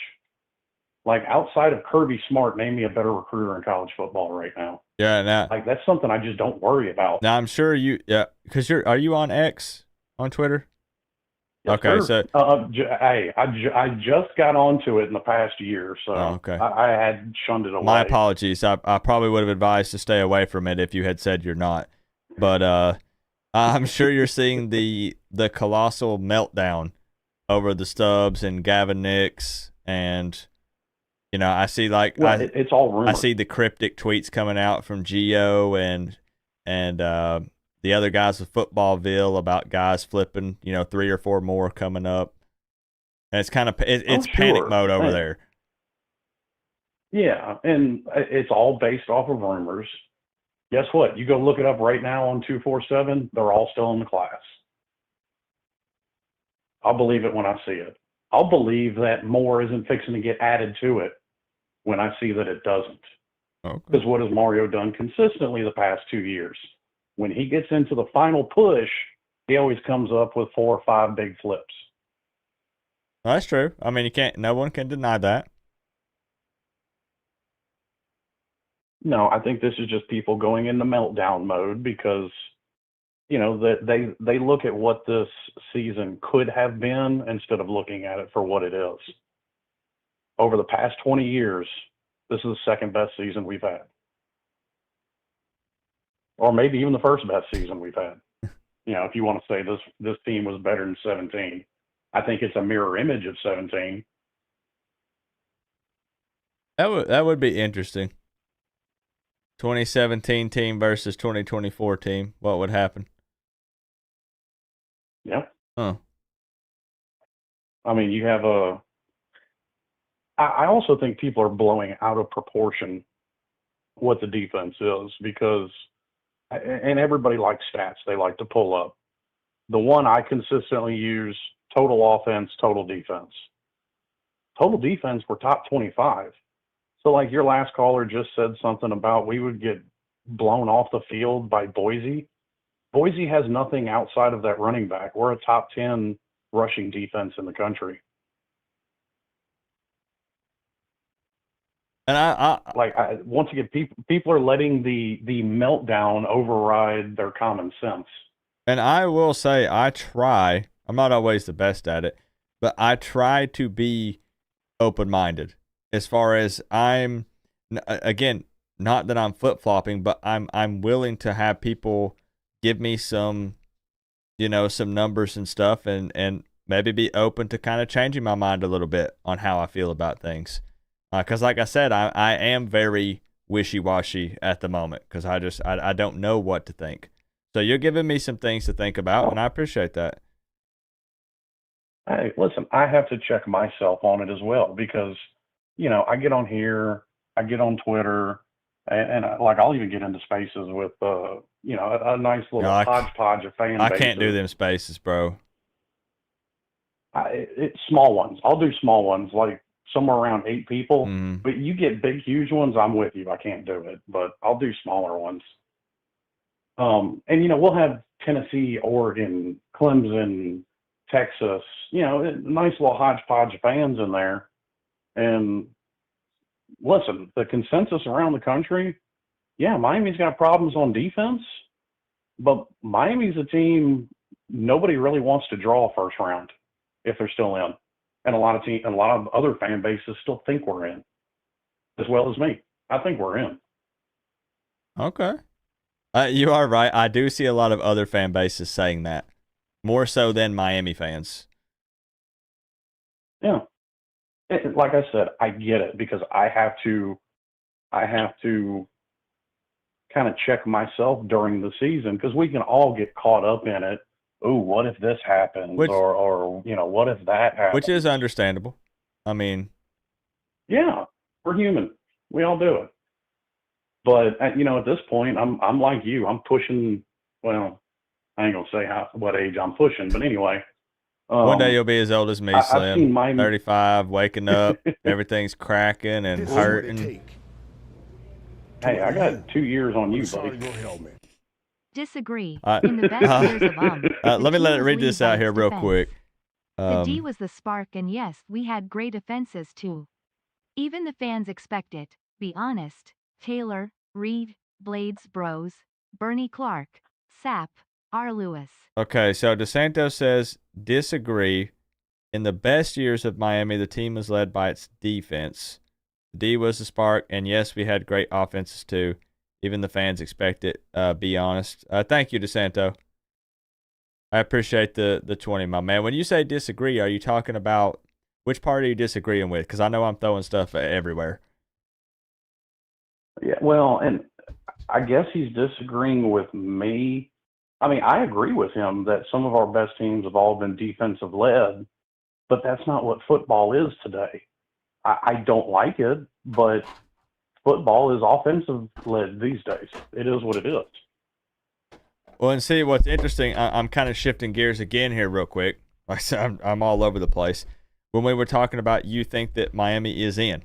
Like, outside of Kirby Smart, name me a better recruiter in college football right now. Yeah, now, Like, that's something I just don't worry about. now I'm sure because are you on X on Twitter? Yes, okay, sir. so I just got onto it in the past year, so okay. I had shunned it away. My apologies. I probably would have advised to stay away from it if you had said you're not. But I'm sure you're seeing the colossal meltdown over the Stubbs and Gavin Nix, and I see it's all rumor. I see the cryptic tweets coming out from Gio and the other guys with Footballville about guys flipping, 3 or 4 more coming up. And it's kind of it's panic mode over there. Yeah, and it's all based off of rumors. Guess what? You go look it up right now on 247. They're all still in the class. I'll believe it when I see it. I'll believe that more isn't fixing to get added to it when I see that it doesn't. Okay. Because what has Mario done consistently the past 2 years? When he gets into the final push, he always comes up with 4 or 5 big flips. Well, that's true. I mean, no one can deny that. No, I think this is just people going into meltdown mode because, that they look at what this season could have been instead of looking at it for what it is. Over the past 20 years, this is the second best season we've had. Or maybe even the first best season we've had. If you want to say this team was better than 17. I think it's a mirror image of 17. That would be interesting. 2017 team versus 2024 team. What would happen? Yeah. Huh. I mean, you have I also think people are blowing out of proportion what the defense is because, and everybody likes stats they like to pull up. The one I consistently use, total offense, total defense. Total defense, we're top 25. So like your last caller just said something about we would get blown off the field by Boise. Boise has nothing outside of that running back. We're a top 10 rushing defense in the country. And once again, people are letting the meltdown override their common sense. And I will say, I'm not always the best at it, but I try to be open-minded as far as I'm, again, not that I'm flip-flopping, but I'm willing to have people give me some, some numbers and stuff and maybe be open to kind of changing my mind a little bit on how I feel about things. Because like I said, I am very wishy-washy at the moment because I don't know what to think. So you're giving me some things to think about, and I appreciate that. Hey, listen, I have to check myself on it as well because, I get on here, I get on Twitter, and I'll even get into spaces with, a nice little hodgepodge of fan bases. I can't do them spaces, bro. It's small ones. I'll do small ones, like somewhere around 8 people. Mm. But you get big, huge ones, I'm with you. I can't do it, but I'll do smaller ones. And we'll have Tennessee, Oregon, Clemson, Texas, a nice little hodgepodge of fans in there. And listen, the consensus around the country, yeah, Miami's got problems on defense, but Miami's a team nobody really wants to draw first round if they're still in. and a lot of other fan bases still think we're in, as well as me. I think we're in. Okay. You are right. I do see a lot of other fan bases saying that, more so than Miami fans. Yeah. Like I said, I get it because I have to kind of check myself during the season because we can all get caught up in it. Oh, what if this happens? Or what if that happens? Which is understandable. I mean, yeah, we're human. We all do it. But at this point, I'm like you. I'm pushing. Well, I ain't gonna say what age I'm pushing, but anyway. One day you'll be as old as me, Slim. I've seen Miami 35, waking up, everything's cracking and hurting. Hey, I got 2 years on you, buddy. Disagree. In the best years of let me read this out here real quick. The D was the spark, and yes, we had great offenses too. Even the fans expect it. Be honest. Taylor, Reed, Blades Bros, Bernie Clark, Sapp, R. Lewis. Okay, so DeSanto says, disagree. In the best years of Miami, the team was led by its defense. The D was the spark, and yes, we had great offenses too. Even the fans expect it. Be honest. Thank you, DeSanto. I appreciate the 20, my man. When you say disagree, are you talking about which part are you disagreeing with? Because I know I'm throwing stuff everywhere. Yeah, well, and I guess he's disagreeing with me. I mean, I agree with him that some of our best teams have all been defensive led, but that's not what football is today. I don't like it, but football is offensive led these days. It is what it is. Well, and see what's interesting. I'm kind of shifting gears again here, real quick. Like I said, I'm all over the place. When we were talking about, you think that Miami is in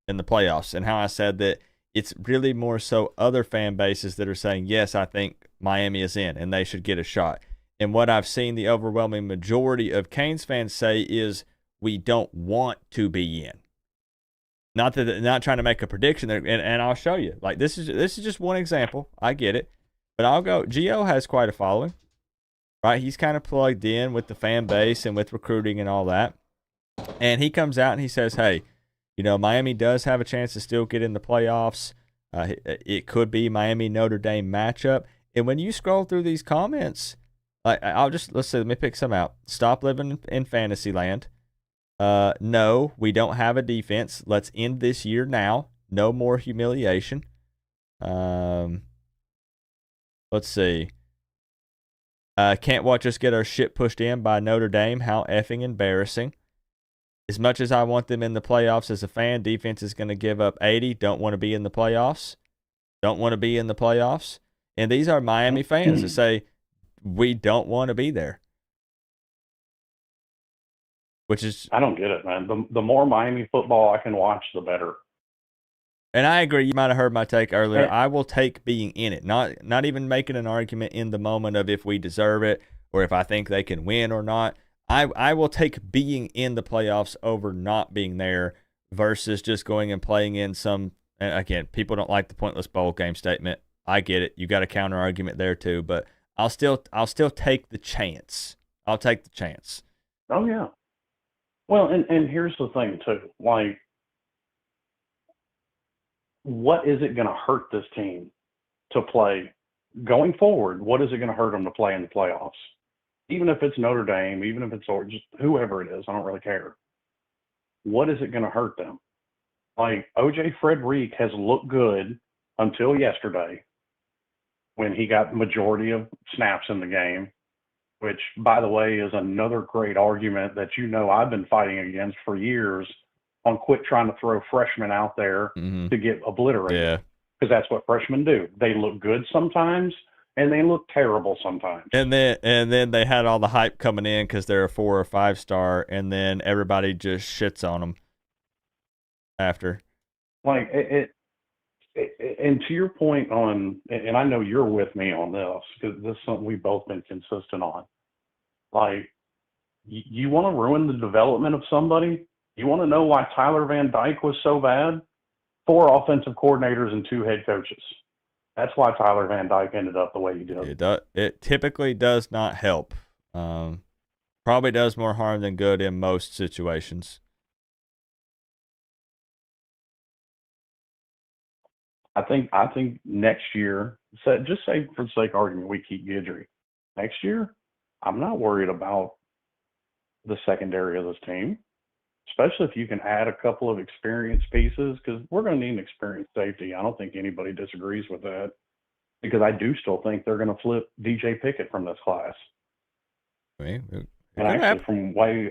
the playoffs, and how I said that it's really more so other fan bases that are saying, yes, I think Miami is in and they should get a shot. And what I've seen the overwhelming majority of Canes fans say is, we don't want to be in. Not trying to make a prediction there, and I'll show you. Like this is just one example. I get it, but I'll go. Gio has quite a following, right? He's kind of plugged in with the fan base and with recruiting and all that. And he comes out and he says, "Hey, Miami does have a chance to still get in the playoffs. It could be Miami Notre Dame matchup." And when you scroll through these comments, let me pick some out. Stop living in fantasy land. No, we don't have a defense. Let's end this year now. No more humiliation. Let's see. Can't watch us get our shit pushed in by Notre Dame. How effing embarrassing. As much as I want them in the playoffs as a fan, defense is going to give up 80. Don't want to be in the playoffs. Don't want to be in the playoffs. And these are Miami fans that say, we don't want to be there. Which is, I don't get it, man. The more Miami football I can watch, the better. And I agree. You might have heard my take earlier. I will take being in it, not even making an argument in the moment of if we deserve it or if I think they can win or not. I will take being in the playoffs over not being there versus just going and playing in some. And again, people don't like the pointless bowl game statement. I get it. You got a counter argument there too, but I'll still take the chance. I'll take the chance. Oh yeah. Well, and here's the thing too. Like, what is it going to hurt this team to play going forward? What is it going to hurt them to play in the playoffs? Even if it's Notre Dame, even if it's just whoever it is, I don't really care. What is it going to hurt them? Like, O.J. Frederick has looked good until yesterday when he got majority of snaps in the game, which, by the way, is another great argument that I've been fighting against for years on quit trying to throw freshmen out there to get obliterated. Yeah. Because that's what freshmen do. They look good sometimes, and they look terrible sometimes. And then they had all the hype coming in because they're a 4 or 5 star, and then everybody just shits on them after. Like, and to your point on, and I know you're with me on this, because this is something we've both been consistent on. Like, you want to ruin the development of somebody? You want to know why Tyler Van Dyke was so bad? 4 offensive coordinators and 2 head coaches. That's why Tyler Van Dyke ended up the way he did. It typically does not help. Probably does more harm than good in most situations. I think next year, so just say for the sake of argument, we keep Guidry. Next year, I'm not worried about the secondary of this team, especially if you can add a couple of experienced pieces, because we're going to need an experienced safety. I don't think anybody disagrees with that, because I do still think they're going to flip DJ Pickett from this class. And actually, from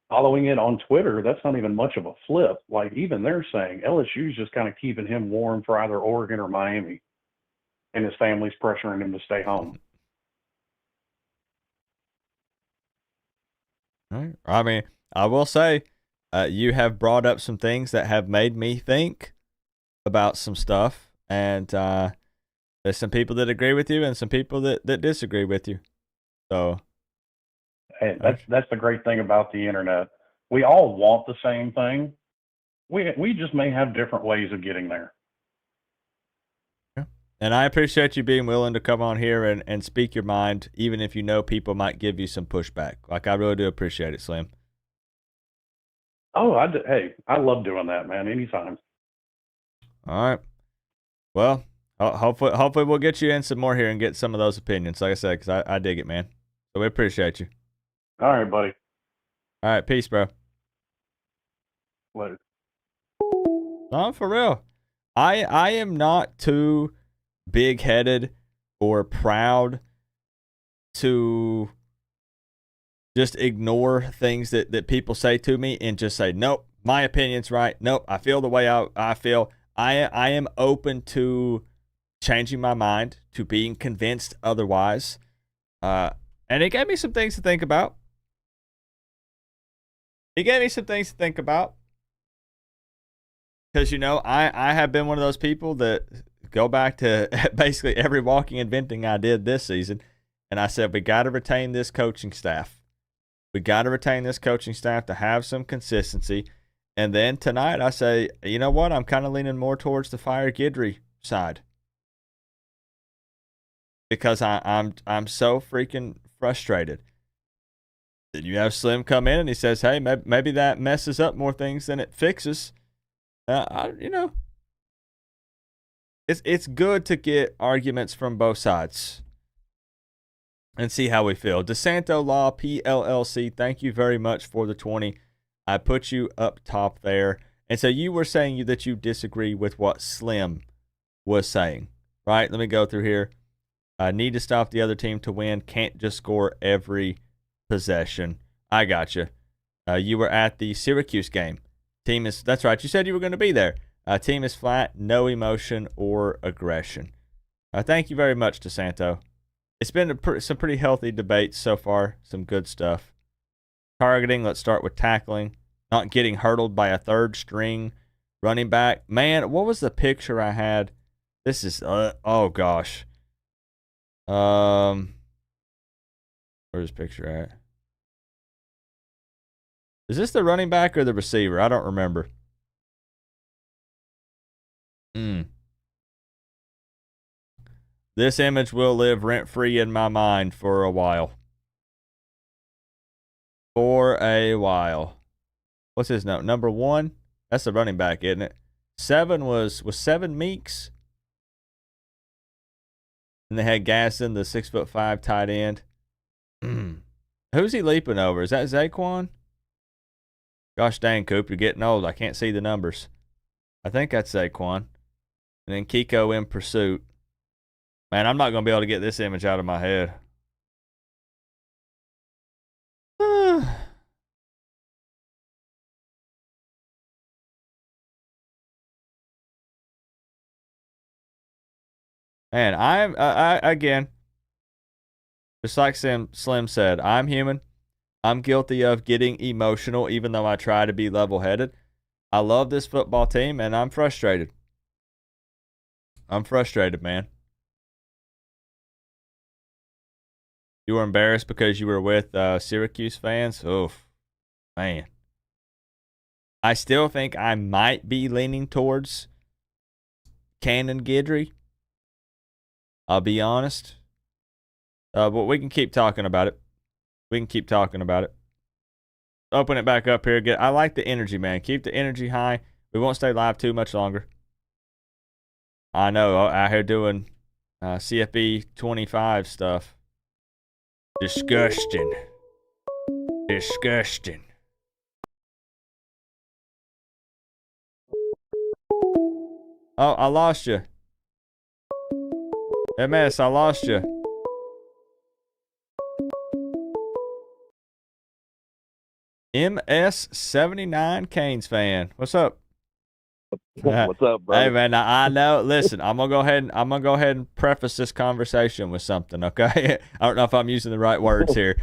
following it on Twitter, that's not even much of a flip. Like, even they're saying LSU's just kind of keeping him warm for either Oregon or Miami, and his family's pressuring him to stay home. All right. I mean, I will say, you have brought up some things that have made me think about some stuff, and there's some people that agree with you and some people that disagree with you. So, hey, that's the great thing about the internet. We all want the same thing. We just may have different ways of getting there. Yeah. And I appreciate you being willing to come on here and speak your mind, even if you know people might give you some pushback. Like, I really do appreciate it, Slim. Oh, hey, I love doing that, man. Anytime. All right. Well, hopefully we'll get you in some more here and get some of those opinions, like I said, because I dig it, man. So we appreciate you. All right, buddy. All right, peace, bro. Later. No, for real. I am not too big-headed or proud to just ignore things that people say to me and just say, nope, my opinion's right. Nope, I feel the way I feel. I am open to changing my mind, to being convinced otherwise. And it gave me some things to think about. Because, you know, I have been one of those people that go back to basically every walking and venting I did this season. And I said, we got to retain this coaching staff. We got to retain this coaching staff to have some consistency. And then tonight I say, you know what? I'm kind of leaning more towards the fire Guidry side. Because I'm so freaking frustrated. Then you have Slim come in and he says, hey, maybe that messes up more things than it fixes. You know, it's good to get arguments from both sides and see how we feel. DeSanto Law, PLLC, thank you very much for the 20. I put you up top there. And so you were saying that you disagree with what Slim was saying, right? Let me go through here. Need to stop the other team to win. Can't just score every possession. I got you. You were at the Syracuse game. That's right. You said you were going to be there. Team is flat, no emotion or aggression. Thank you very much, DeSanto. It's been some pretty healthy debates so far. Some good stuff. Targeting, let's start with tackling. Not getting hurdled by a third string running back. Man, what was the picture I had? This is, oh gosh. Where's this picture at? Is this the running back or the receiver? I don't remember. This image will live rent-free in my mind for a while. What's his note? Number 1? That's the running back, isn't it? 7 was 7 Meeks? And they had Gaston, the 6'5" tight end. Who's he leaping over? Is that Zaquan? Gosh dang, Coop, you're getting old. I can't see the numbers. I think that's Zaquan. And then Kiko in pursuit. Man, I'm not going to be able to get this image out of my head. Man, I again, just like Slim said, I'm human. I'm guilty of getting emotional, even though I try to be level-headed. I love this football team, and I'm frustrated. I'm frustrated, man. You were embarrassed because you were with Syracuse fans? Oof, man. I still think I might be leaning towards Canon Guidry. I'll be honest. But we can keep talking about it. We can keep talking about it. Open it back up here. I like the energy, man. Keep the energy high. We won't stay live too much longer. I know, out here doing CFB 25 stuff. Disgusting. Disgusting. Oh, I lost you. MS, I lost you. MS79 Canes fan. What's up? What's up, bro? Hey man, I know. Listen, I'm gonna go ahead and preface this conversation with something, okay? I don't know if I'm using the right words here.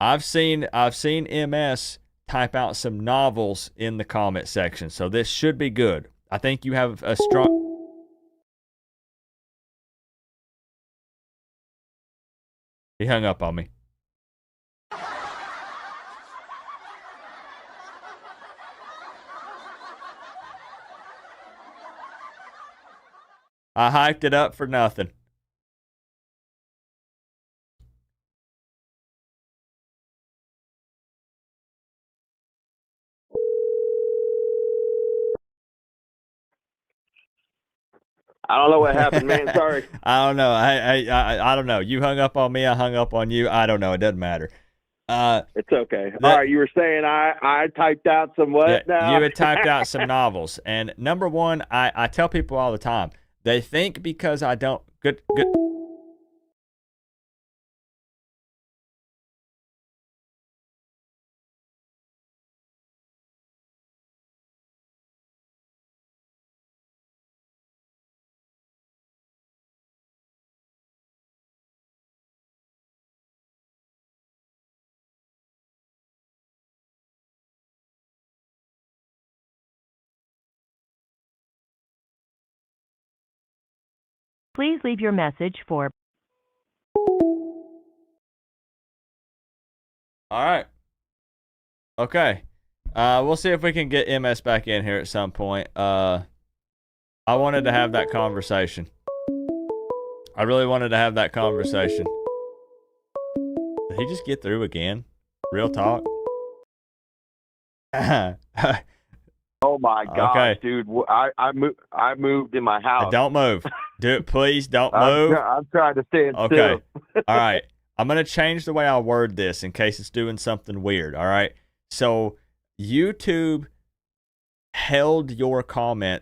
I've seen MS type out some novels in the comment section, so this should be good. I think you have a strong. He hung up on me. I hyped it up for nothing. I don't know what happened, man. Sorry. I don't know. I don't know. You hung up on me. I hung up on you. I don't know. It doesn't matter. It's okay. All right, you were saying I typed out some what now? You had typed out some novels. And number one, I tell people all the time, they think because I don't good. Please leave your message for. All right. Okay. We'll see if we can get MS back in here at some point. I wanted to have that conversation. I really wanted to have that conversation. Did he just get through again? Real talk? Oh my gosh, Okay. dude! I moved in my house. Don't move. Do it, please. Don't move. I'm trying to stand Okay. still. All right. I'm going to change the way I word this in case it's doing something weird. All right. So YouTube held your comment.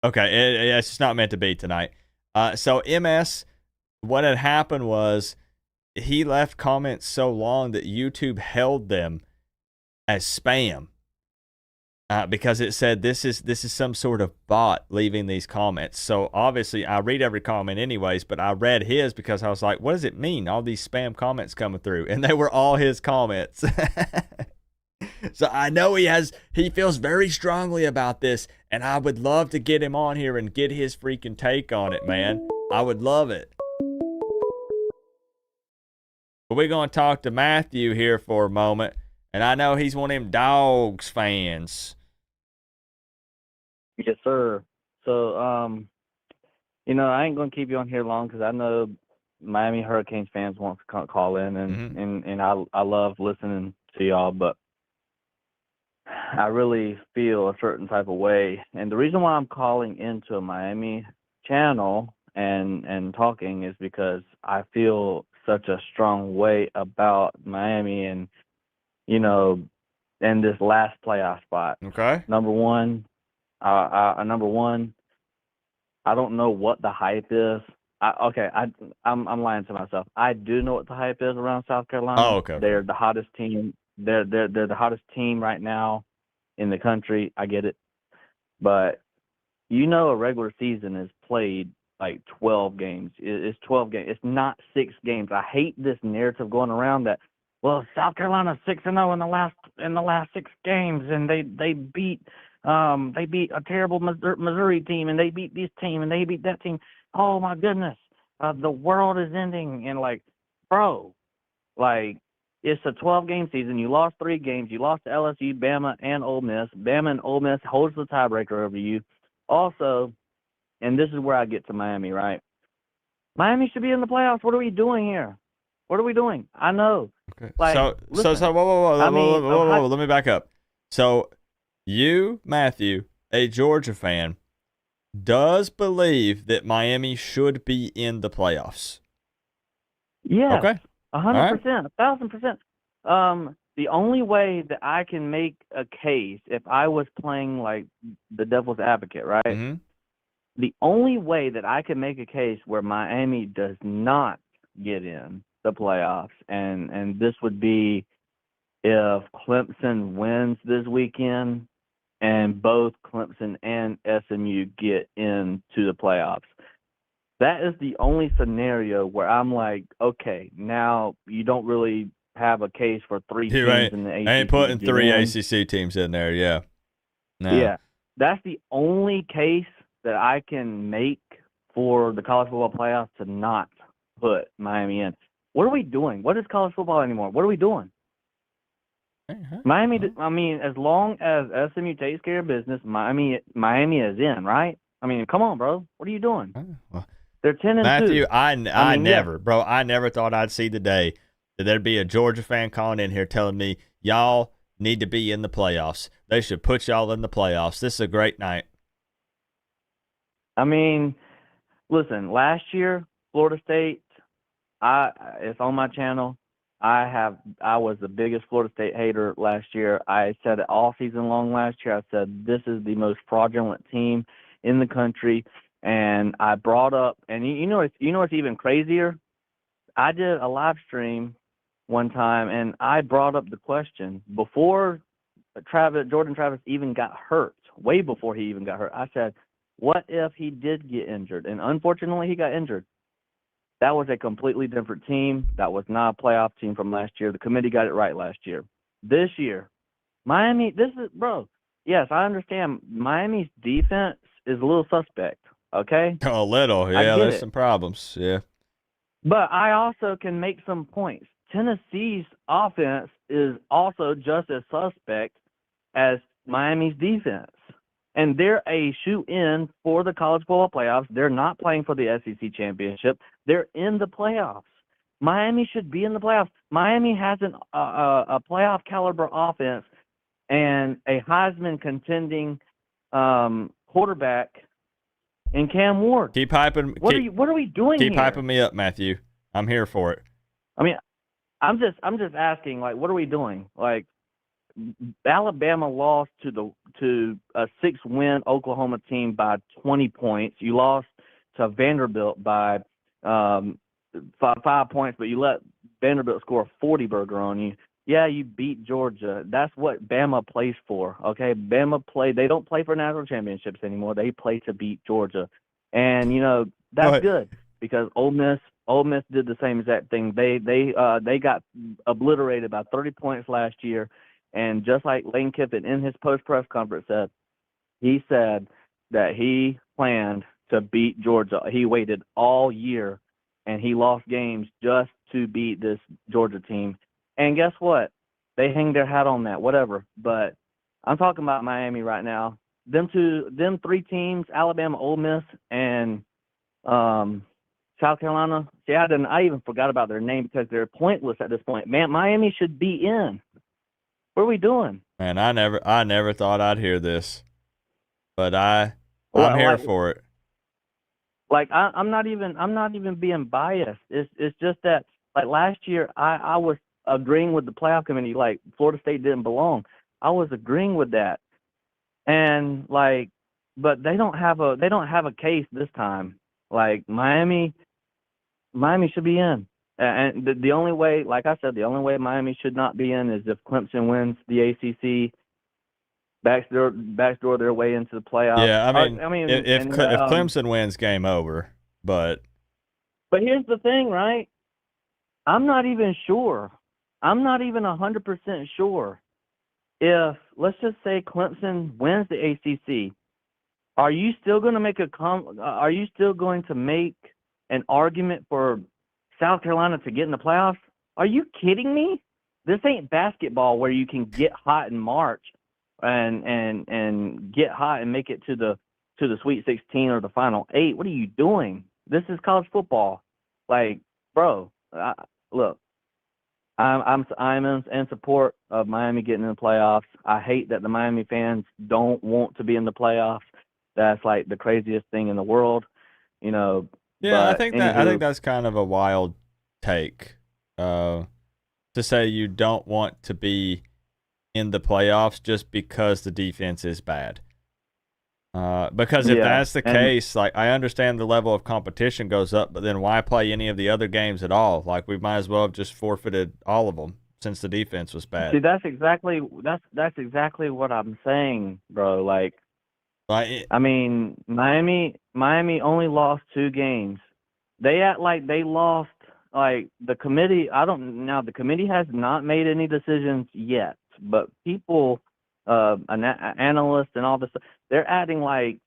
Okay. It's just not meant to be tonight. So MS, what had happened was he left comments so long that YouTube held them as spam. Because it said this is some sort of bot leaving these comments. So obviously I read every comment anyways, but I read his because I was like, what does it mean? All these spam comments coming through, and they were all his comments. So I know he feels very strongly about this, and I would love to get him on here and get his freaking take on it, man. I would love it. But we're going to talk to Matthew here for a moment. And I know he's one of them Dogs fans. Yes, sir. So, I ain't gonna keep you on here long because I know Miami Hurricanes fans want to call in, and I love listening to y'all, but I really feel a certain type of way, and the reason why I'm calling into a Miami channel and talking is because I feel such a strong way about Miami and. In this last playoff spot. Okay. Number one, I don't know what the hype is. I'm lying to myself. I do know what the hype is around South Carolina. Oh, okay. They're the hottest team. They're the hottest team right now in the country. I get it, but a regular season is played like 12 games. It's 12 games. It's not 6 games. I hate this narrative going around that. Well, South Carolina's 6-0 in the last 6 games, and they beat a terrible Missouri team, and they beat this team, and they beat that team. Oh my goodness, the world is ending. And bro, it's a 12-game season. You lost 3 games. You lost to LSU, Bama, and Ole Miss. Bama and Ole Miss holds the tiebreaker over you. Also, and this is where I get to Miami, right? Miami should be in the playoffs. What are we doing here? What are we doing? I know. Okay. Like, So listen, whoa, I mean, let me back up. So you, Matthew, a Georgia fan, does believe that Miami should be in the playoffs. yes, Okay. 100%, 1,000%. The only way that I can make a case, if I was playing like the devil's advocate, right? Mm-hmm. The only way that I can make a case where Miami does not get in the playoffs, and this would be if Clemson wins this weekend and both Clemson and SMU get into the playoffs. That is the only scenario where I'm like, okay, now you don't really have a case for three teams in the ACC. I ain't putting to get 3 in. ACC teams in there, yeah. No. Yeah, that's the only case that I can make for the college football playoffs to not put Miami in. What are we doing? What is college football anymore? What are we doing? Miami, I mean, as long as SMU takes care of business, Miami is in, right? I mean, come on, bro. What are you doing? Well, They're 10-2. Matthew, I never, yeah. bro, I never thought I'd see the day that there'd be a Georgia fan calling in here telling me, y'all need to be in the playoffs. They should put y'all in the playoffs. This is a great night. I mean, listen, last year, Florida State, it's on my channel. I was the biggest Florida State hater last year. I said it all season long last year. I said this is the most fraudulent team in the country, and I brought up, and you know what's even crazier? I did a live stream one time, and I brought up the question before Jordan Travis even got hurt, way before he even got hurt. I said, what if he did get injured? And unfortunately, he got injured. That was a completely different team. That was not a playoff team from last year. The committee got it right last year. This year, Miami, bro, yes, I understand Miami's defense is a little suspect, okay? A little, yeah, there's some problems, yeah. But I also can make some points. Tennessee's offense is also just as suspect as Miami's defense. And they're a shoe-in for the college football playoffs. They're not playing for the SEC championship. They're in the playoffs. Miami should be in the playoffs. Miami has a playoff caliber offense and a Heisman contending quarterback in Cam Ward. Keep hyping. What are we doing here? Keep hyping me up, Matthew. I'm here for it. I mean, I'm just asking, like, what are we doing? Like, Alabama lost to a 6-win Oklahoma team by 20 points. You lost to Vanderbilt by 5 points, but you let Vanderbilt score a 40-burger on you. Yeah, you beat Georgia. That's what Bama plays for, okay? They don't play for national championships anymore. They play to beat Georgia. And, that's good because Ole Miss did the same exact thing. They got obliterated by 30 points last year. And just like Lane Kiffin in his post-press conference said, he said that he planned to beat Georgia. He waited all year, and he lost games just to beat this Georgia team. And guess what? They hang their hat on that, whatever. But I'm talking about Miami right now. Them 3 teams, Alabama, Ole Miss, and South Carolina. See, I even forgot about their name because they're pointless at this point. Man, Miami should be in. What are we doing? Man, I never thought I'd hear this, but I'm here for it. Like I'm not even being biased. It's just that like last year I was agreeing with the playoff committee, like Florida State didn't belong. I was agreeing with that, and like, but they don't have a case this time. Like Miami should be in. And the only way, like I said, the only way Miami should not be in is if Clemson wins the ACC, backdoor their way into the playoffs. Yeah, I mean, if Clemson wins, game over. But here's the thing, right? I'm not even sure. I'm not even 100% sure if, let's just say, Clemson wins the ACC. Are you still going to make an argument for South Carolina to get in the playoffs? Are you kidding me? This ain't basketball where you can get hot in March and get hot and make it to the Sweet 16 or the Final 8. What are you doing? This is college football. Like, bro, look, I'm in support of Miami getting in the playoffs. I hate that the Miami fans don't want to be in the playoffs. That's like the craziest thing in the world, you know. Yeah, but I think that's kind of a wild take. To say you don't want to be in the playoffs just because the defense is bad. Because if that's the case, like I understand the level of competition goes up, but then why play any of the other games at all? Like we might as well have just forfeited all of them since the defense was bad. See, that's exactly what I'm saying, bro. Like I mean, Miami only lost 2 games. They act like they lost. Like the committee, the committee has not made any decisions yet, but people, analysts and all this, they're acting like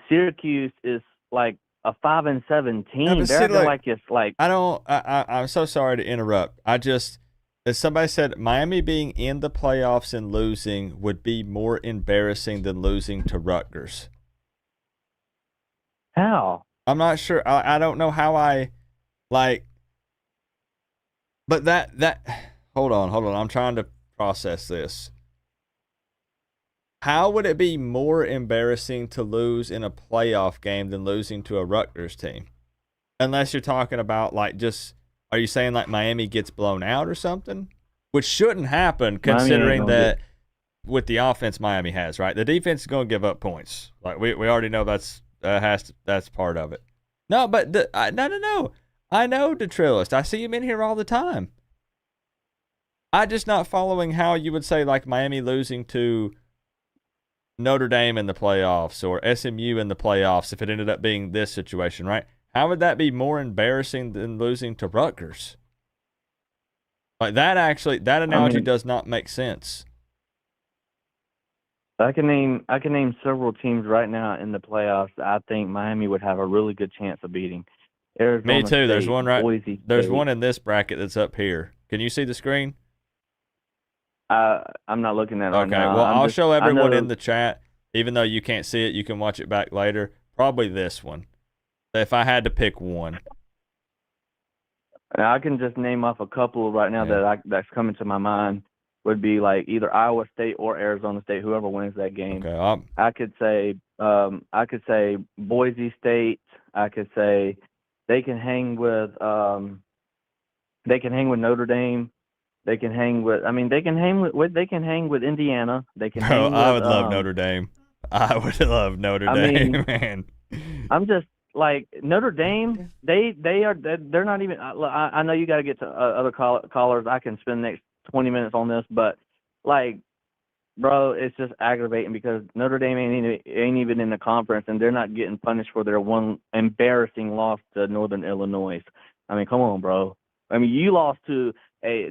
Syracuse is like a 5-7 team. No, they're acting like it's like I'm so sorry to interrupt. As somebody said, Miami being in the playoffs and losing would be more embarrassing than losing to Rutgers. How? I'm not sure. I don't know how but that hold on. I'm trying to process this. How would it be more embarrassing to lose in a playoff game than losing to a Rutgers team? Unless you're talking about are you saying like Miami gets blown out or something? Which shouldn't happen considering that with the offense Miami has, right? The defense is going to give up points. Like we already know that's part of it. No, but no. I know Detrillist. I see him in here all the time. I'm just not following how you would say like Miami losing to Notre Dame in the playoffs or SMU in the playoffs if it ended up being this situation, right? How would that be more embarrassing than losing to Rutgers? Like that analogy does not make sense. I can name several teams right now in the playoffs that I think Miami would have a really good chance of beating. Arizona Me too. State, There's one Boise there's State. one in this bracket that's up here. Can you see the screen? I'm not looking at it right Okay, now. well, I'll show everyone in the chat. Even though you can't see it, you can watch it back later. Probably this one. If I had to pick one. I can just name off a couple right now that's coming to my mind. Would be like either Iowa State or Arizona State, whoever wins that game. Okay, I could say Boise State. I could say they can hang with Notre Dame. They can hang with Indiana. They can hang with I would love Notre Dame. I would love Notre Dame, man. I'm just like Notre Dame. They're not even. I know you got to get to other callers. I can spend the next 20 minutes on this, but like, bro, it's just aggravating because Notre Dame ain't even in the conference, and they're not getting punished for their one embarrassing loss to Northern Illinois. I mean, come on, bro. I mean,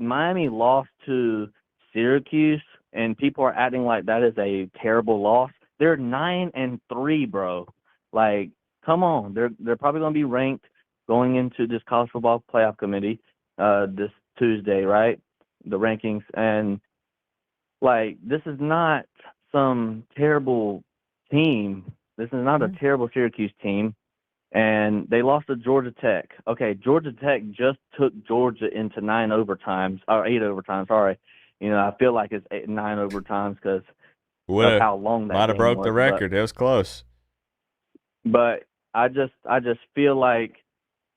Miami lost to Syracuse, and people are acting like that is a terrible loss. They're 9-3, bro. Like, come on. They're probably going to be ranked going into this college football playoff committee this Tuesday, right? The rankings. And, like, this is not some terrible team. This is not a terrible Syracuse team. And they lost to Georgia Tech. Okay, Georgia Tech just took Georgia into 8 overtimes, sorry. You know, I feel like it's 9 overtimes because of how long that might have broke the record. It was close. But I just feel like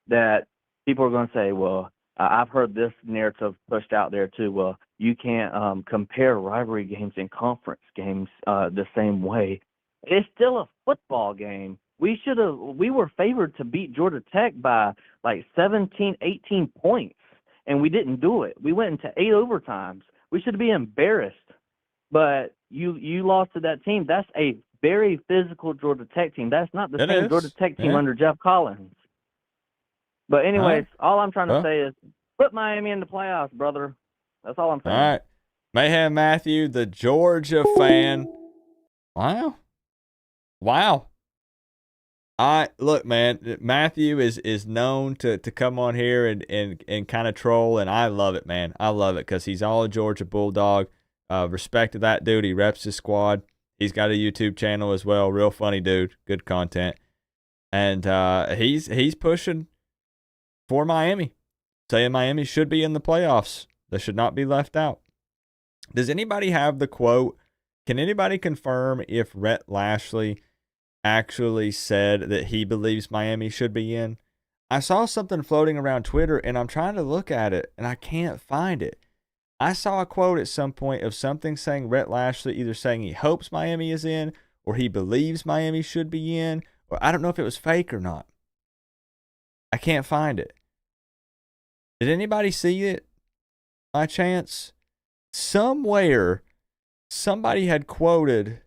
that people are going to say, well, I've heard this narrative pushed out there too. Well, you can't compare rivalry games and conference games the same way. It's still a football game. We were favored to beat Georgia Tech by like 17, 18 points, and we didn't do it. We went into 8 overtimes. We should be embarrassed. But you lost to that team. That's a very physical Georgia Tech team. That's not the same Georgia Tech team under Jeff Collins. But anyways, all I'm trying to say is put Miami in the playoffs, brother. That's all I'm saying. All right. Mayhem Matthew, the Georgia fan. Wow. Look, man, Matthew is known to come on here and kind of troll, and I love it, man. I love it because he's all a Georgia Bulldog. Respect to that dude. He reps his squad. He's got a YouTube channel as well. Real funny dude. Good content. And he's pushing for Miami saying Miami should be in the playoffs. They should not be left out. Does anybody have the quote? Can anybody confirm if Rhett Lashley actually said that he believes Miami should be in? I saw something floating around Twitter, and I'm trying to look at it, and I can't find it. I saw a quote at some point of something saying Rhett Lashley either saying he hopes Miami is in or he believes Miami should be in, or I don't know if it was fake or not. I can't find it. Did anybody see it by chance? Somewhere, somebody had quoted.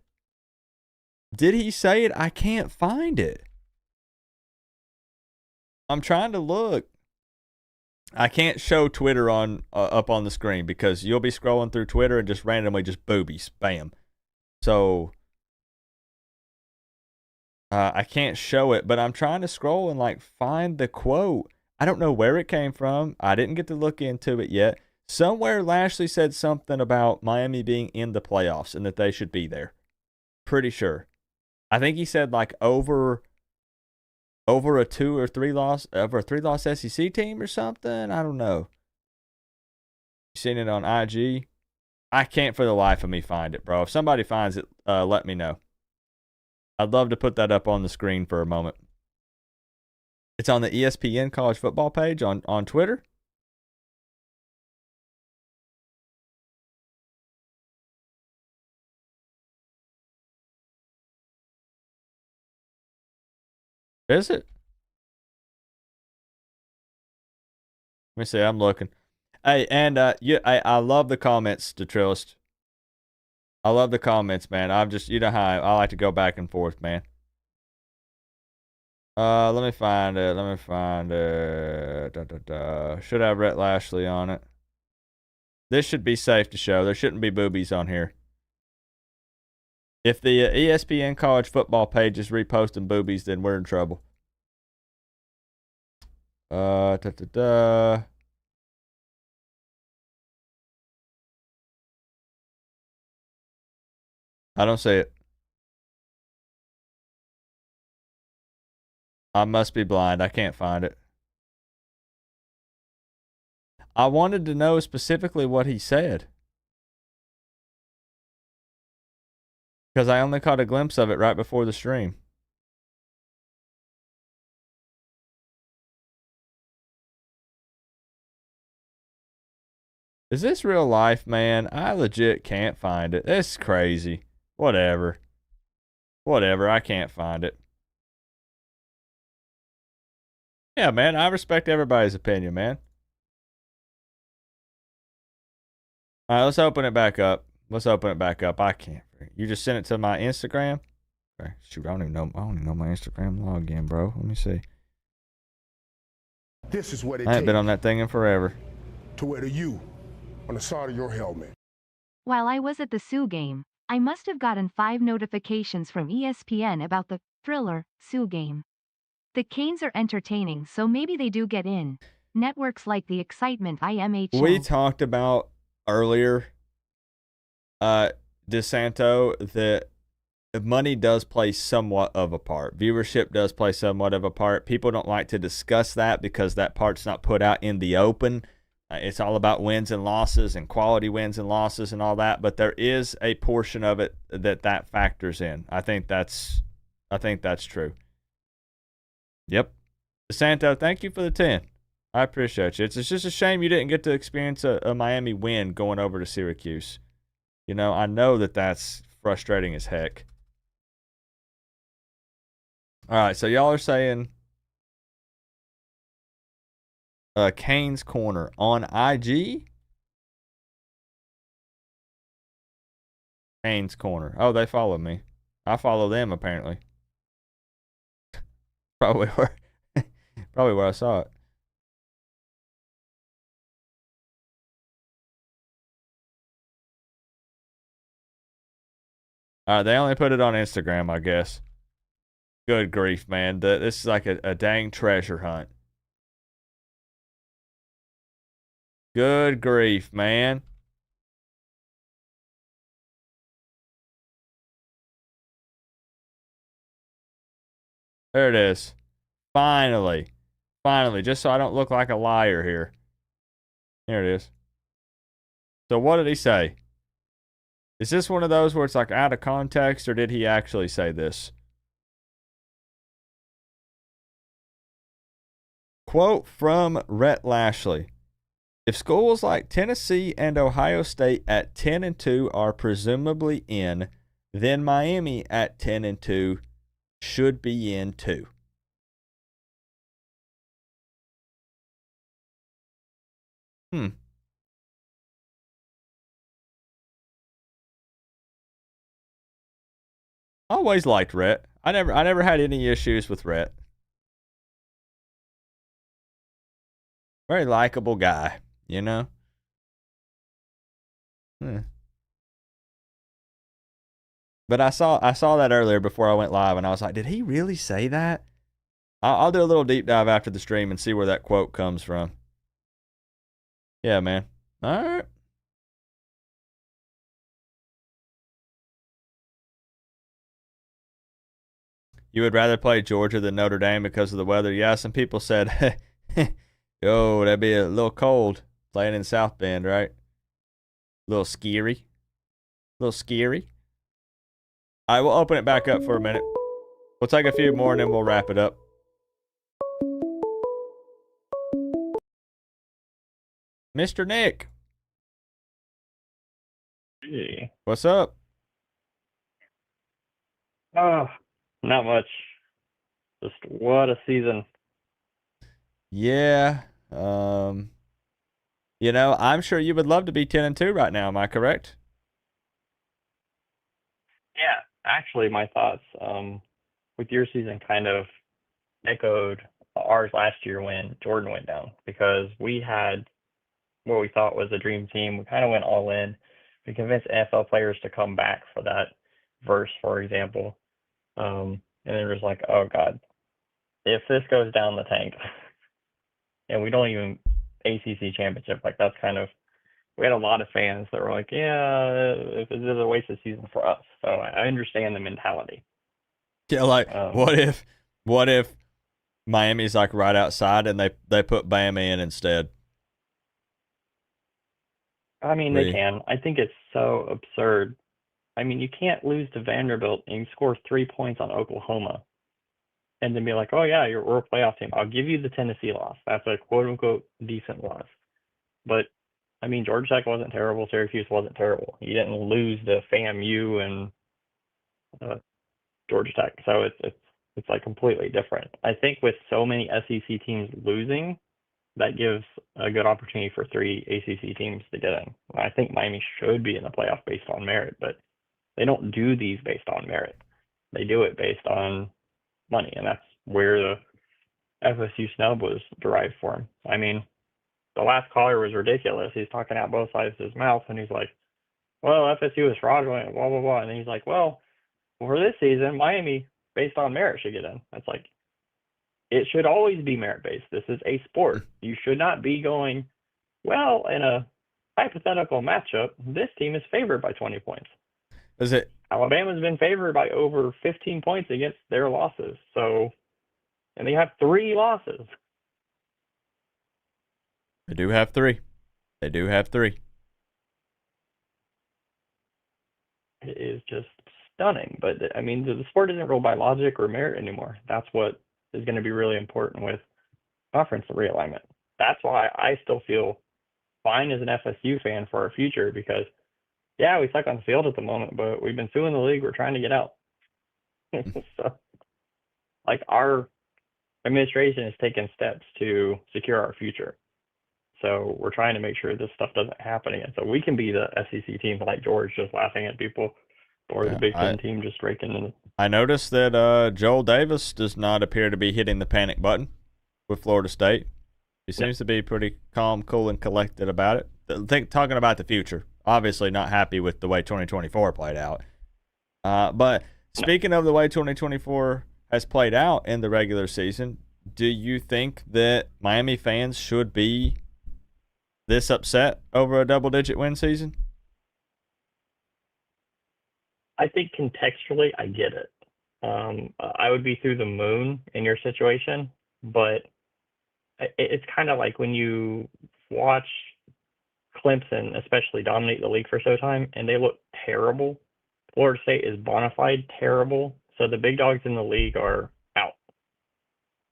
Did he say it? I can't find it. I'm trying to look. I can't show Twitter on up on the screen because you'll be scrolling through Twitter and just randomly just boobies, bam. So I can't show it, but I'm trying to scroll and like find the quote. I don't know where it came from. I didn't get to look into it yet. Somewhere Lashley said something about Miami being in the playoffs and that they should be there. Pretty sure. I think he said like over a 2 or 3 loss, over a 3-loss SEC team or something. I don't know. You seen it on IG? I can't for the life of me find it, bro. If somebody finds it, let me know. I'd love to put that up on the screen for a moment. It's on the ESPN college football page on Twitter. Is it? Let me see. I'm looking. Hey, and I love the comments, Detrillist. I love the comments, man. I'm just, you know how I like to go back and forth, man. Let me find it. Should have Rhett Lashley on it. This should be safe to show. There shouldn't be boobies on here. If the ESPN college football page is reposting boobies, then we're in trouble. I don't see it. I must be blind. I can't find it. I wanted to know specifically what he said, because I only caught a glimpse of it right before the stream. Is this real life, man? I legit can't find it. It's crazy. Whatever. I can't find it. Yeah, man, I respect everybody's opinion, man. All right, let's open it back up. I can't. You just sent it to my Instagram? Okay. Shoot, I don't even know my Instagram login, bro. Let me see. This is what it I ain't takes been on that thing in forever. to wear the U on the side of your helmet. While I was at the Sioux game, I must have gotten 5 notifications from ESPN about the Thriller Sioux game. The Canes are entertaining, so maybe they do get in. Networks like the Excitement IMHO. We talked about earlier, DeSanto, that money does play somewhat of a part. Viewership does play somewhat of a part. People don't like to discuss that because that part's not put out in the open. It's all about wins and losses and quality wins and losses and all that. But there is a portion of it that factors in. I think that's true. Yep. DeSanto, thank you for the 10. I appreciate you. It's just a shame you didn't get to experience a Miami win going over to Syracuse. You know, I know that's frustrating as heck. All right, so y'all are saying Canes Corner on IG? Canes Corner. Oh, they follow me. I follow them, apparently. Probably where I saw it. They only put it on Instagram, I guess. Good grief, man. This is like a dang treasure hunt. Good grief, man. There it is. Finally, just so I don't look like a liar here. Here it is. So what did he say? Is this one of those where it's like out of context, or did he actually say this? Quote from Rhett Lashley. If schools like Tennessee and Ohio State at 10-2 are presumably in, then Miami at 10-2 should be in too. I always liked Rhett. I never had any issues with Rhett. Very likable guy, you know? But I saw that earlier before I went live, and I was like, did he really say that? I'll do a little deep dive after the stream and see where that quote comes from. Yeah, man. All right. You would rather play Georgia than Notre Dame because of the weather? Yeah, some people said, yo, that'd be a little cold playing in South Bend, right? A little scary. I will open it back up for a minute. We'll take a few more and then we'll wrap it up. Mr. Nick. Hey. What's up? Oh, not much. Just what a season. Yeah. I'm sure you would love to be 10-2 right now. Am I correct? Yeah, actually, my thoughts with your season kind of echoed ours last year when Jordan went down, because we had what we thought was a dream team. We kind of went all in. We convinced NFL players to come back for that verse, for example. And it was like, oh God, if this goes down the tank and we don't even ACC championship, like that's kind of, we had a lot of fans that were like, yeah, this is a waste of season for us. So I understand the mentality. Yeah, like what if Miami's like right outside and they put Bama in instead? I mean, they can. I think it's so absurd. I mean, you can't lose to Vanderbilt and you score 3 points on Oklahoma and then be like, oh yeah, we're a playoff team. I'll give you the Tennessee loss. That's a quote unquote decent loss. But I mean, Georgia Tech wasn't terrible. Syracuse wasn't terrible. You didn't lose to FAMU and Georgia Tech. So it's like completely different. I think with so many SEC teams losing, that gives a good opportunity for 3 ACC teams to get in. I think Miami should be in the playoff based on merit, but they don't do these based on merit. They do it based on money, and that's where the FSU snub was derived from. I mean, the last caller was ridiculous. He's talking out both sides of his mouth, and he's like, well, FSU is fraudulent, blah, blah, blah. And then he's like, well, for this season, Miami, based on merit, should get in. That's like, it should always be merit-based. This is a sport. You should not be going, well, in a hypothetical matchup, this team is favored by 20 points. Is it? Alabama's been favored by over 15 points against their losses. So, and they have 3 losses. They do have 3. It is just stunning. But, I mean, the sport isn't ruled by logic or merit anymore. That's what is going to be really important with conference realignment. That's why I still feel fine as an FSU fan for our future, because, yeah, we suck on the field at the moment, but we've been suing the league. We're trying to get out. So, like, our administration has taken steps to secure our future. So we're trying to make sure this stuff doesn't happen again. So we can be the SEC team like George, just laughing at people, or the Big Ten team just raking in. I noticed that Joel Davis does not appear to be hitting the panic button with Florida State. He seems to be pretty calm, cool, and collected about it. Talking about the future. Obviously not happy with the way 2024 played out. But speaking of the way 2024 has played out in the regular season, do you think that Miami fans should be this upset over a double-digit win season? I think contextually, I get it. I would be through the moon in your situation, but it's kind of like when you watch Clemson especially dominate the league for Showtime, and they look terrible. Florida State is bona fide terrible, so the big dogs in the league are out.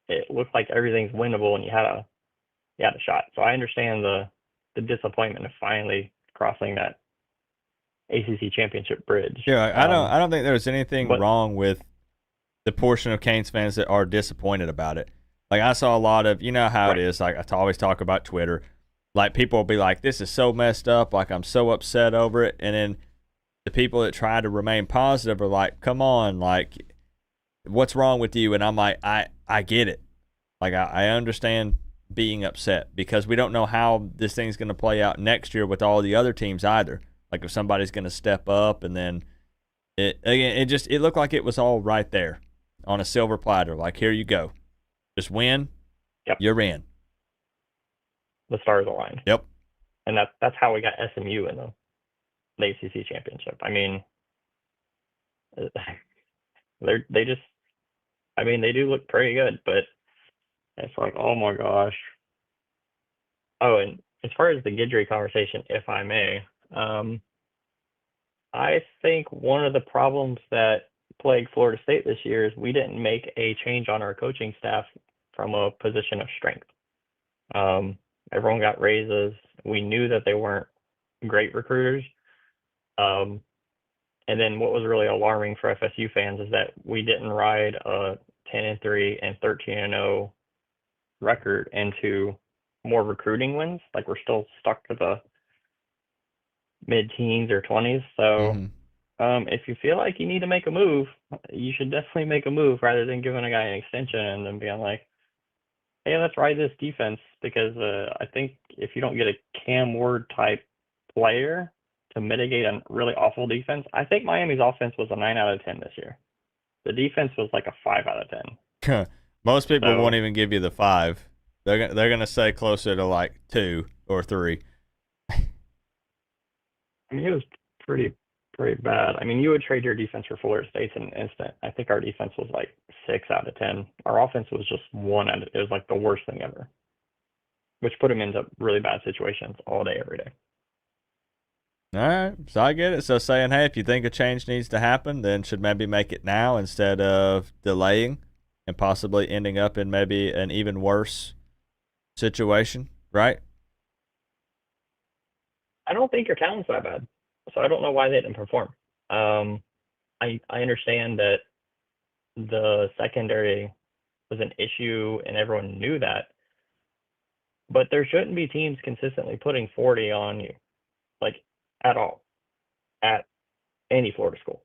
It looks like everything's winnable, and you had a shot. So I understand the disappointment of finally crossing that ACC championship bridge. Yeah, I don't think there's anything wrong with the portion of Canes fans that are disappointed about it. Like, I saw a lot of, you know how it is, like, I always talk about Twitter. Like, people will be like, this is so messed up, like, I'm so upset over it. And then the people that try to remain positive are like, come on, like, what's wrong with you? And I'm like, I get it. Like, I understand being upset because we don't know how this thing's going to play out next year with all the other teams either. Like, if somebody's going to step up, and then it looked like it was all right there on a silver platter. Like, here you go. Just win. Yep. You're in. The stars aligned. Yep. And that's how we got SMU in the ACC championship. I mean, they do look pretty good, but it's like, oh my gosh. Oh, and as far as the Guidry conversation, if I may, I think one of the problems that plagued Florida State this year is we didn't make a change on our coaching staff from a position of strength. Everyone got raises. We knew that they weren't great recruiters. And then what was really alarming for FSU fans is that we didn't ride a 10-3 and 13-0 record into more recruiting wins. Like, we're still stuck to the mid-teens or 20s. So if you feel like you need to make a move, you should definitely make a move rather than giving a guy an extension and then being like, hey, let's ride this defense, because I think if you don't get a Cam Ward type player to mitigate a really awful defense, I think Miami's offense was a 9 out of 10 this year. The defense was like a 5 out of 10. Most people won't even give you the 5. They're gonna say closer to like 2 or 3. I mean, it was pretty bad. I mean, you would trade your defense for Florida State's in an instant. I think our defense was like 6 out of 10. Our offense was just 1 out of, it was like the worst thing ever, which put him into really bad situations all day, every day. All right, so I get it. So saying, hey, if you think a change needs to happen, then should maybe make it now instead of delaying and possibly ending up in maybe an even worse situation, right? I don't think your talent's that bad, so I don't know why they didn't perform. I understand that the secondary was an issue and everyone knew that, but there shouldn't be teams consistently putting 40 on you, like, at all, at any Florida school.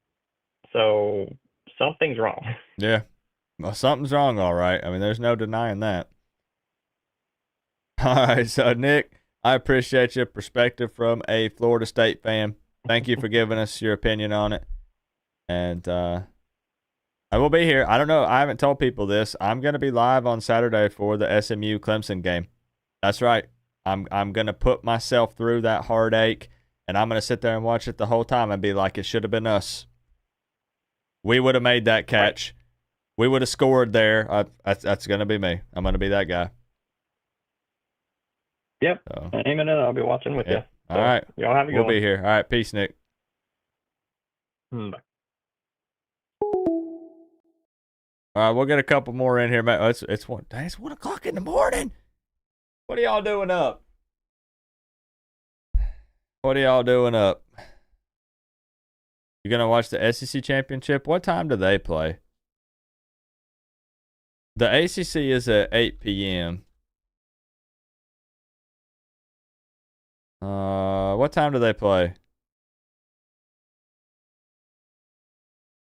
So something's wrong. Yeah, well, something's wrong, all right. I mean, there's no denying that. All right, so Nick, I appreciate your perspective from a Florida State fan. Thank you for giving us your opinion on it. And I will be here. I don't know. I haven't told people this. I'm going to be live on Saturday for the SMU Clemson game. That's right. I'm going to put myself through that heartache, and I'm going to sit there and watch it the whole time and be like, it should have been us. We would have made that catch. We would have scored there. That's going to be me. I'm going to be that guy. Yep. So, amen. I'll be watching with you. So, all right. Y'all have a good one. We'll be here. All right. Peace, Nick. Bye. All right. We'll get a couple more in here. It's 1 o'clock in the morning. What are y'all doing up? What are y'all doing up? You going to watch the SEC championship? What time do they play? The ACC is at 8 p.m. What time do they play?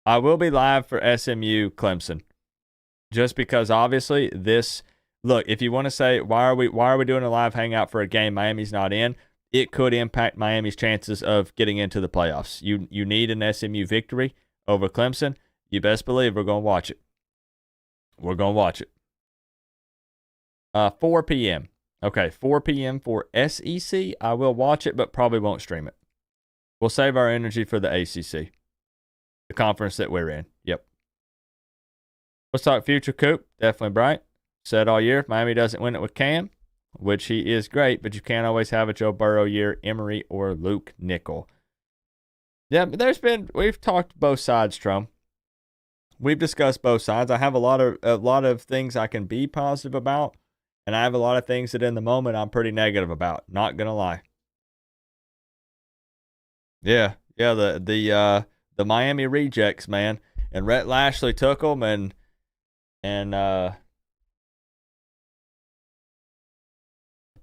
I will be live for SMU Clemson. Just because obviously this, look, if you want to say why are we doing a live hangout for a game Miami's not in, it could impact Miami's chances of getting into the playoffs. You need an SMU victory over Clemson. You best believe we're going to watch it. We're going to watch it. 4 p.m. Okay, 4 p.m. for SEC. I will watch it, but probably won't stream it. We'll save our energy for the ACC, the conference that we're in. Yep. Let's talk future, Coop. Definitely bright. Said all year, if Miami doesn't win it with Cam, which he is great, but you can't always have a Joe Burrow year, Emery, or Luke Nickel. Yeah, but we've talked both sides, Trum. We've discussed both sides. I have a lot of things I can be positive about, and I have a lot of things that in the moment I'm pretty negative about. Not gonna lie. Yeah, the Miami rejects, man, and Rhett Lashley took them and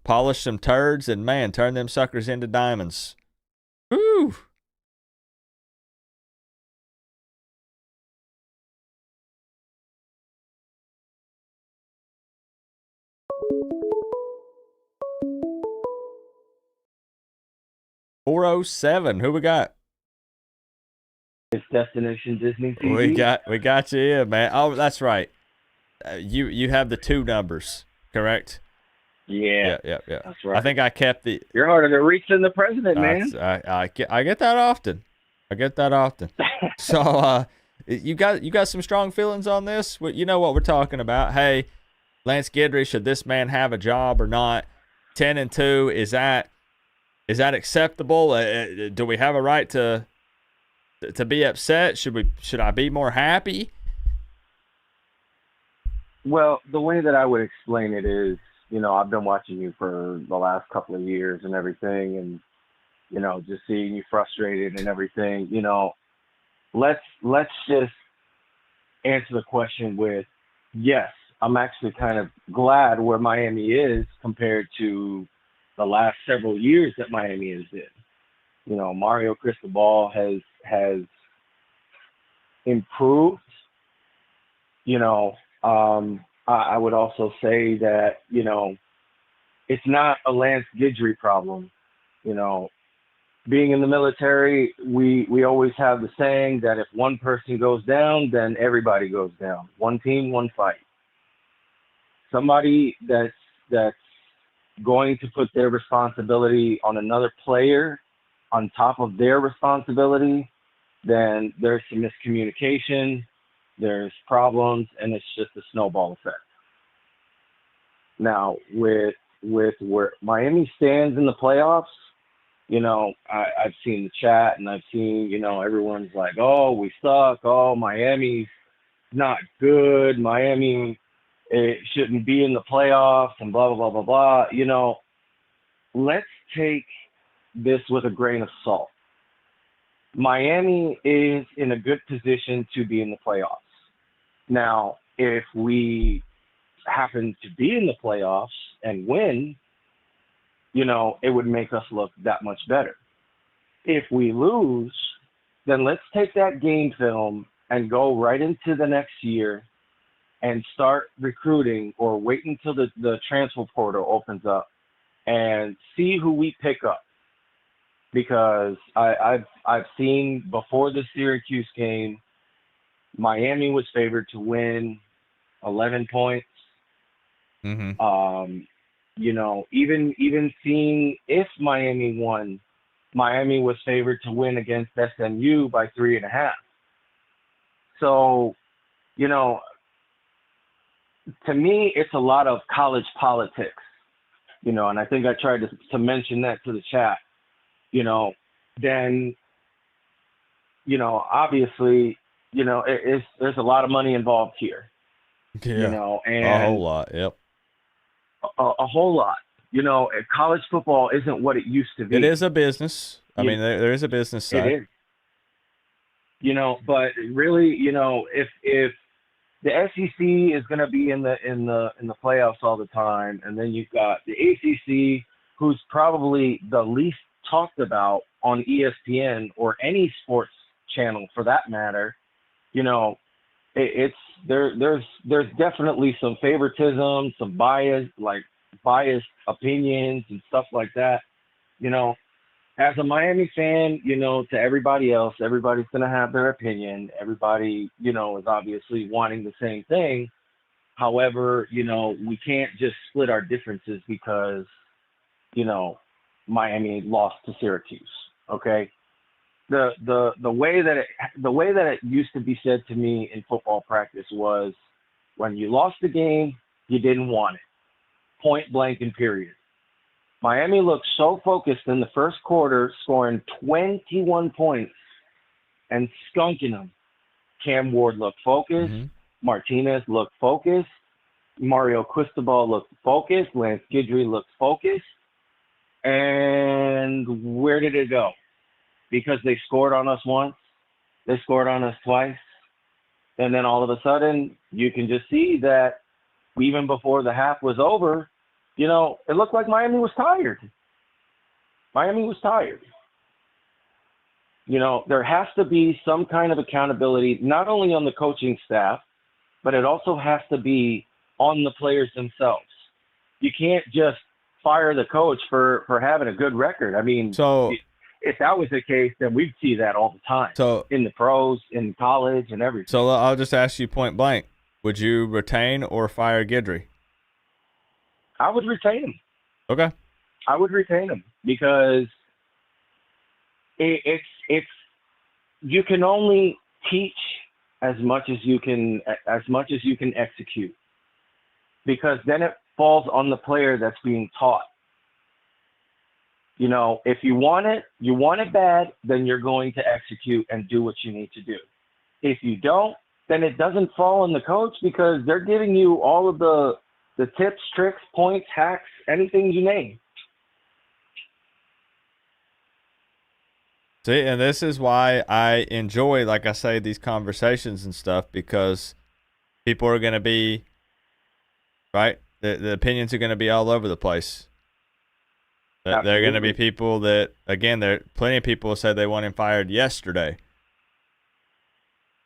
polished some turds and, man, turned them suckers into diamonds. Woo! $407. Who we got? It's Destination Disney TV. We got you in, man. Oh, that's right. You have the 2 numbers, correct? Yeah. That's right. I think I kept the. You're harder to reach than the president, man. I get that often. So you got some strong feelings on this? You know what we're talking about. Hey, Lance Guidry, should this man have a job or not? 10-2, is that acceptable? Do we have a right to be upset? Should I be more happy? Well, the way that I would explain it is, I've been watching you for the last couple of years and everything, and just seeing you frustrated and everything. Let's just answer the question with, yes, I'm actually kind of glad where Miami is compared to the last several years that Miami is in. Mario Cristobal has improved. I would also say that, it's not a Lance Guidry problem. Being in the military, we always have the saying that if one person goes down, then everybody goes down. One team, one fight. Somebody that's going to put their responsibility on another player on top of their responsibility, then there's some miscommunication, there's problems, and it's just a snowball effect. Now, with where Miami stands in the playoffs, I've seen the chat and I've seen, everyone's like, oh, we suck. Oh, Miami's not good. Miami, it shouldn't be in the playoffs and blah, blah, blah, blah, blah. Let's take this with a grain of salt. Miami is in a good position to be in the playoffs. Now, if we happen to be in the playoffs and win, it would make us look that much better. If we lose, then let's take that game film and go right into the next year and start recruiting, or wait until the transfer portal opens up and see who we pick up. Because I've seen before the Syracuse game, Miami was favored to win 11 points. Mm-hmm. Even seeing if Miami won, Miami was favored to win against SMU by 3.5. So, to me, it's a lot of college politics, and I think I tried to mention that to the chat. Then, obviously, there's a lot of money involved here. Yeah. And a whole lot. Yep. A whole lot. College football isn't what it used to be. It is a business. I mean, there is a business side. It is. But really, if the SEC is going to be in the playoffs all the time, and then you've got the ACC, who's probably the least talked about on ESPN or any sports channel for that matter, there's definitely some favoritism, some biased opinions and stuff like that. As a Miami fan, to everybody else, everybody's going to have their opinion. Everybody, is obviously wanting the same thing. However, we can't just split our differences because, Miami lost to Syracuse. Okay. The way that it used to be said to me in football practice was, when you lost the game, you didn't want it. point blank and period. Miami looked so focused in the first quarter, scoring 21 points and skunking them. Cam Ward looked focused. Martinez looked focused. Mario Cristobal looked focused. Lance Guidry looked focused. And where did it go? Because they scored on us once. They scored on us twice. And then all of a sudden, you can just see that even before the half was over, you know, it looked like Miami was tired. Miami was tired. You know, there has to be some kind of accountability, not only on the coaching staff, but it also has to be on the players themselves. You can't just fire the coach for having a good record. I mean, so if that was the case, then we'd see that all the time. So in the pros, in college, and everything. So I'll just ask you point blank: would you retain or fire Guidry? I would retain him. Okay. I would retain him because it's you can only teach as much as you can execute, because then it falls on the player that's being taught. You know, if you want it bad, then you're going to execute and do what you need to do. If you don't, then it doesn't fall on the coach, because they're giving you all of the tips, tricks, points, hacks, anything you name. See, and this is why I enjoy, like I say, these conversations and stuff, because people are going to be, right? The opinions are going to be all over the place. There are going to be people that, again, plenty of people said they want him fired yesterday.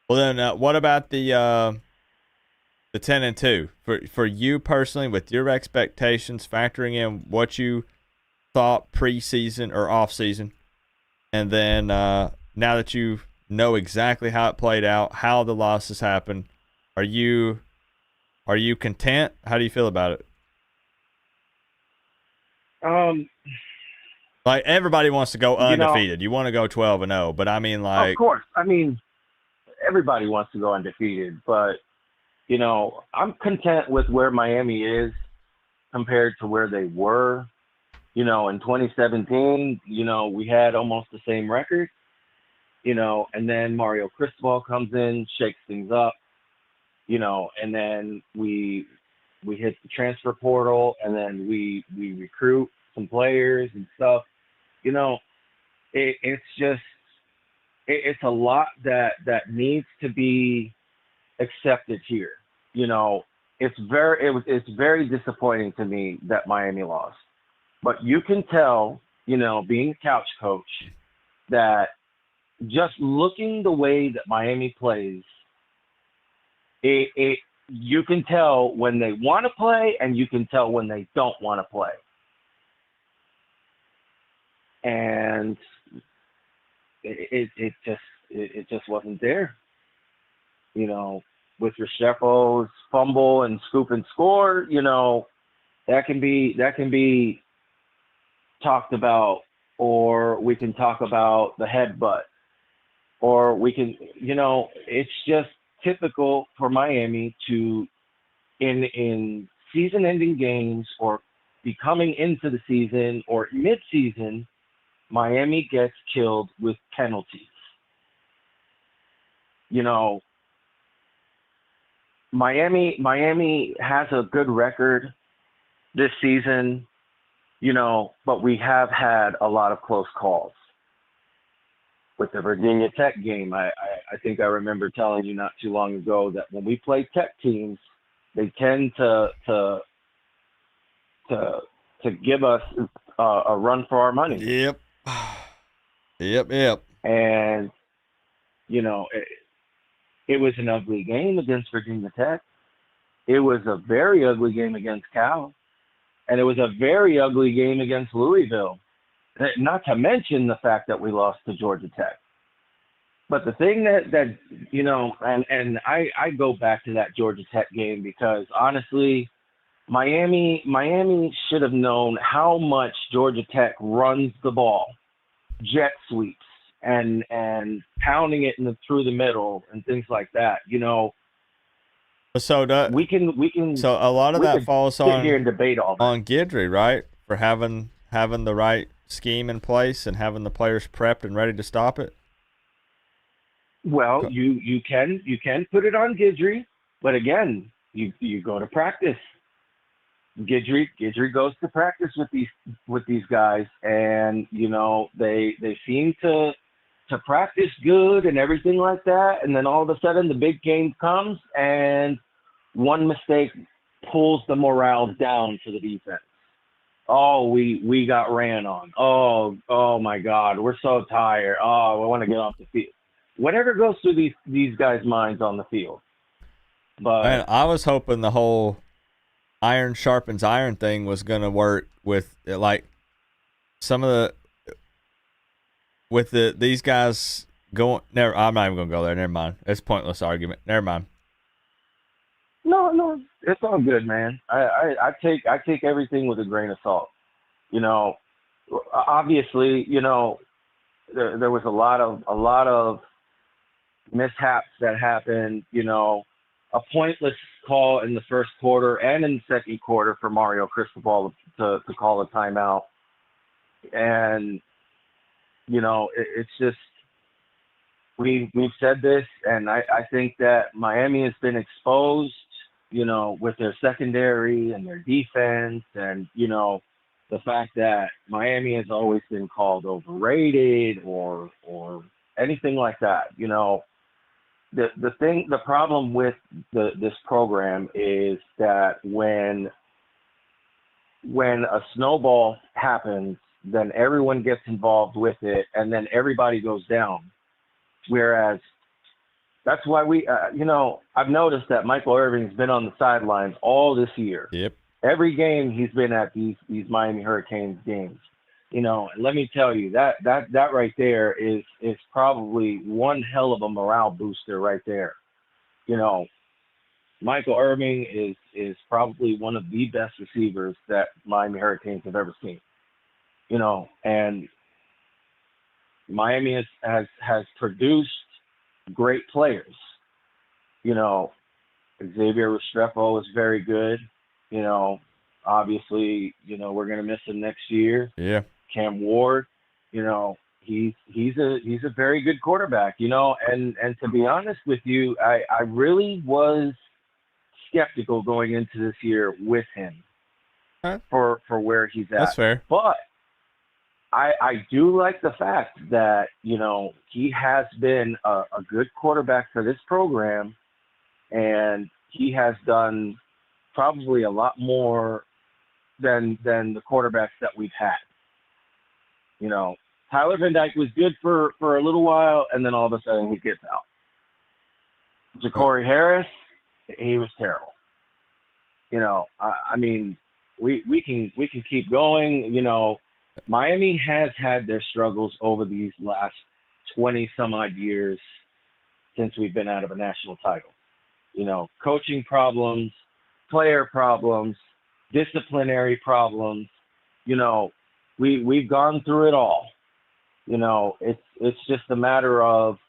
Well, then what about the 10-2 for you personally, with your expectations, factoring in what you thought preseason or off season, and then now that you know exactly how it played out, how the losses happened, are you content? How do you feel about it? Like, everybody wants to go undefeated. You want to go 12-0, but I mean, like, of course. I mean, everybody wants to go undefeated, but you know, I'm content with where Miami is compared to where they were. You know, in 2017, you know, we had almost the same record. You know, and then Mario Cristobal comes in, shakes things up. You know, and then we hit the transfer portal, and then we recruit some players and stuff. You know, it's a lot that needs to be accepted here. You know, it's very disappointing to me that Miami lost. But you can tell, you know, being a couch coach, that just looking the way that Miami plays, you can tell when they want to play, and you can tell when they don't want to play. And it just wasn't there. You know, with Restrepo's fumble and scoop and score, you know, that can be talked about, or we can talk about the headbutt, or we can, you know, it's just typical for Miami to, in season-ending games, or becoming into the season, or mid-season, Miami gets killed with penalties. You know, Miami has a good record this season, you know, but we have had a lot of close calls. With the Virginia Tech game, I think I remember telling you not too long ago that when we play Tech teams, they tend to give us a run for our money. Yep. Yep. And, you know, it was an ugly game against Virginia Tech. It was a very ugly game against Cal. And it was a very ugly game against Louisville. Not to mention the fact that we lost to Georgia Tech. But the thing that you know, and I go back to that Georgia Tech game, because honestly, Miami should have known how much Georgia Tech runs the ball, jet sweeps, and pounding it through the middle and things like that. You know, So we can. So a lot of we that could falls sit on here and debate all that. on Guidry, right? For having the right scheme in place and having the players prepped and ready to stop it. Well, you can put it on Guidry, but again, you go to practice. Guidry goes to practice with these guys, and they seem to practice good and everything like that, and then all of a sudden the big game comes and one mistake pulls the morale down for the defense. Oh, we got ran on. Oh my God, we're so tired. Oh, I want to get off the field. Whatever goes through these guys' minds on the field. But Man, I was hoping the whole iron sharpens iron thing was going to work with like some of these guys going. I'm not even going to go there. Never mind. It's a pointless argument. Never mind. No, it's all good, man. I take everything with a grain of salt. Obviously, there was a lot of mishaps that happened. A pointless call in the first quarter and in the second quarter for Mario Cristobal to call a timeout, and it's just we've said this, and I think that Miami has been exposed, with their secondary and their defense, and the fact that Miami has always been called overrated or anything like that. The problem with this program is that when a snowball happens, then everyone gets involved with it, and then everybody goes down. Whereas that's why I've noticed that Michael Irving's been on the sidelines all this year. Yep. Every game he's been at these Miami Hurricanes games. And let me tell you, that right there is probably one hell of a morale booster right there. Michael Irving is probably one of the best receivers that Miami Hurricanes have ever seen. And Miami has produced great players. Xavier Restrepo is very good. Obviously, we're going to miss him next year. Yeah. Cam Ward, he's a very good quarterback, and to be honest with you, I really was skeptical going into this year with him for where he's at. That's fair. But I do like the fact that, he has been a good quarterback for this program, and he has done probably a lot more than the quarterbacks that we've had. Tyler Van Dyke was good for a little while, and then all of a sudden he gets out. Ja'Cory Harris, he was terrible. We can keep going. Miami has had their struggles over these last 20 some odd years since we've been out of a national title. Coaching problems, player problems, disciplinary problems. We've gone through it all. It's just a matter of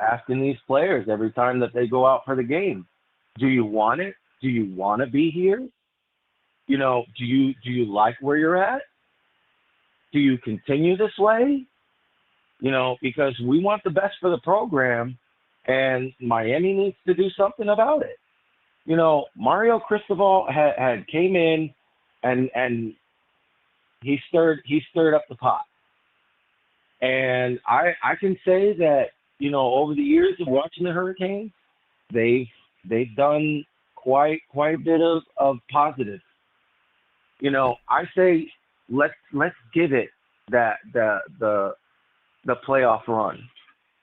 asking these players every time that they go out for the game, do you want it? Do you want to be here? Do you like where you're at? Do you continue this way? Because we want the best for the program, and Miami needs to do something about it. Mario Cristobal had came in and he stirred up the pot. And I can say that, over the years of watching the Hurricanes, they've done quite a bit of positive. I say let's give it that the playoff run.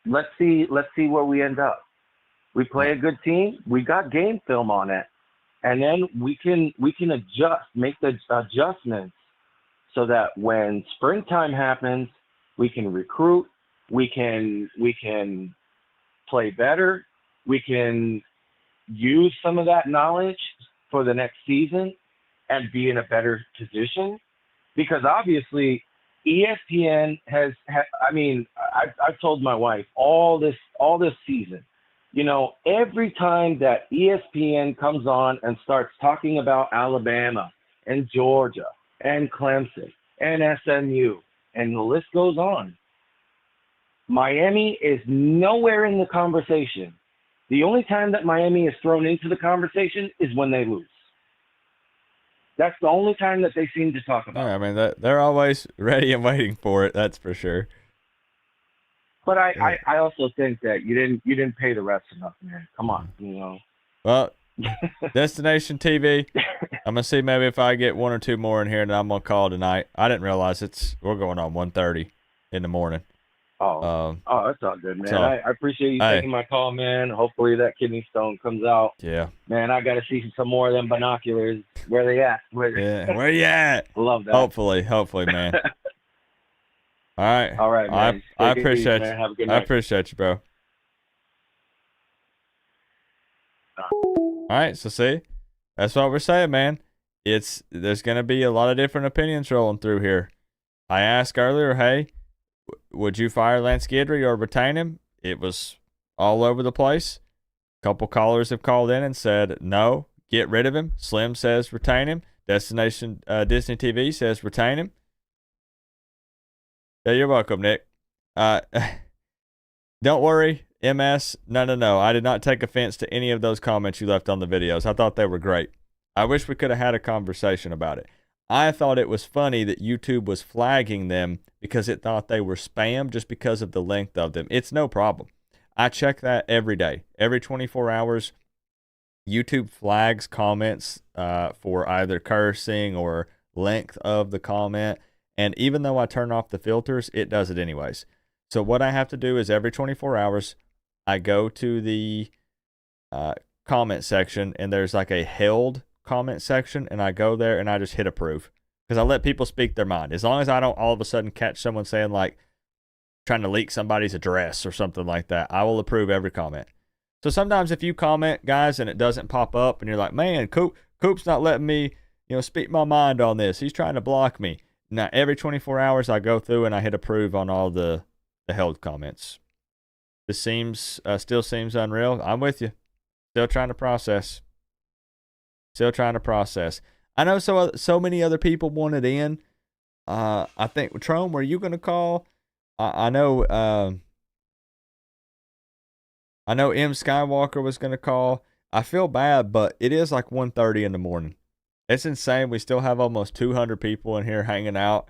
Let's see where we end up. We play a good team. We got game film on it, and then we can make the adjustments so that when springtime happens, we can recruit. We can play better. We can use some of that knowledge for the next season and be in a better position. Because obviously, ESPN I've told my wife all this season, every time that ESPN comes on and starts talking about Alabama and Georgia and Clemson and SMU, and the list goes on, Miami is nowhere in the conversation. The only time that Miami is thrown into the conversation is when they lose. That's the only time that they seem to talk about. Yeah, I mean, they're always ready and waiting for it. That's for sure. But I also think that you didn't pay the refs enough, man. Come on, Well, Destination TV. I'm gonna see maybe if I get one or two more in here, and I'm gonna call tonight. I didn't realize we're going on 1:30 in the morning. Oh, that's all good, man. So, I appreciate you taking my call, man. Hopefully that kidney stone comes out. Yeah. Man, I got to see some more of them binoculars. Where they at? Where you at? Love that. Hopefully, man. All right. All right, man. I Take it easy, appreciate man. you. Have a good I night. appreciate you, bro. All right, so see, that's what we're saying, man. There's gonna be a lot of different opinions rolling through here. I asked earlier, hey, would you fire Lance Guidry or retain him? It was all over the place. A couple callers have called in and said no, get rid of him. Slim says retain him. Destination Disney TV says retain him. Yeah, you're welcome, Nick. Don't worry, MS. No. I did not take offense to any of those comments you left on the videos. I thought they were great. I wish we could have had a conversation about it. I thought it was funny that YouTube was flagging them because it thought they were spam just because of the length of them. It's no problem. I check that every day. Every 24 hours, YouTube flags comments for either cursing or length of the comment. And even though I turn off the filters, it does it anyways. So what I have to do is every 24 hours, I go to the comment section, and there's like a held comment section, and I go there and I just hit approve because I let people speak their mind. As long as I don't all of a sudden catch someone saying like trying to leak somebody's address or something like that, I will approve every comment. So sometimes if you comment, guys, and it doesn't pop up and you're like, man, Coop's not letting me, speak my mind on this. He's trying to block me. Now, every 24 hours I go through and I hit approve on all the held comments. This still seems unreal. I'm with you. Still trying to process. I know so many other people wanted in. I think, Trone, were you going to call? I know M. Skywalker was going to call. I feel bad, but it is like 1:30 in the morning. It's insane. We still have almost 200 people in here hanging out.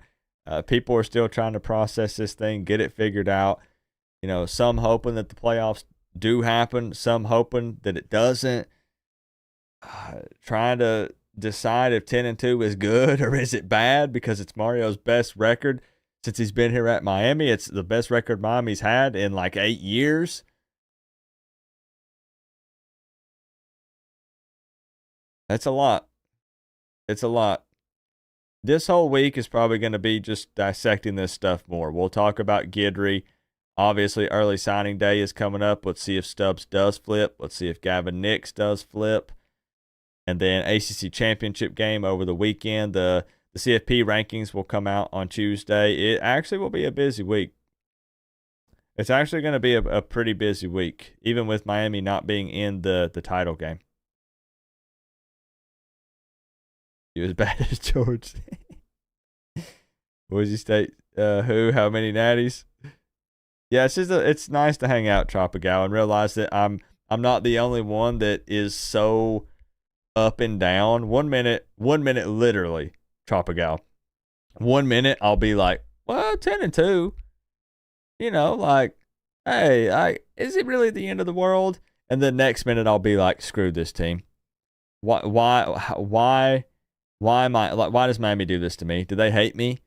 People are still trying to process this thing, get it figured out. Some hoping that the playoffs do happen, some hoping that it doesn't. Trying to decide if 10-2 is good or is it bad because it's Mario's best record since he's been here at Miami. It's the best record Miami's had in like 8 years. That's a lot. It's a lot. This whole week is probably going to be just dissecting this stuff more. We'll talk about Guidry. Obviously, early signing day is coming up. Let's see if Stubbs does flip. Let's see if Gavin Nix does flip. And then ACC championship game over the weekend. The CFP rankings will come out on Tuesday. It actually will be a busy week. It's actually going to be a pretty busy week, even with Miami not being in the title game. He was bad as George. What did you state? Who? How many natties? Yeah, it's nice to hang out, Tropigal, and realize that I'm not the only one that is so up and down. 1 minute, literally, Tropigal. 1 minute, I'll be like, well, 10-2. Like, hey, is it really the end of the world? And the next minute, I'll be like, screw this team. Why does Miami do this to me? Do they hate me?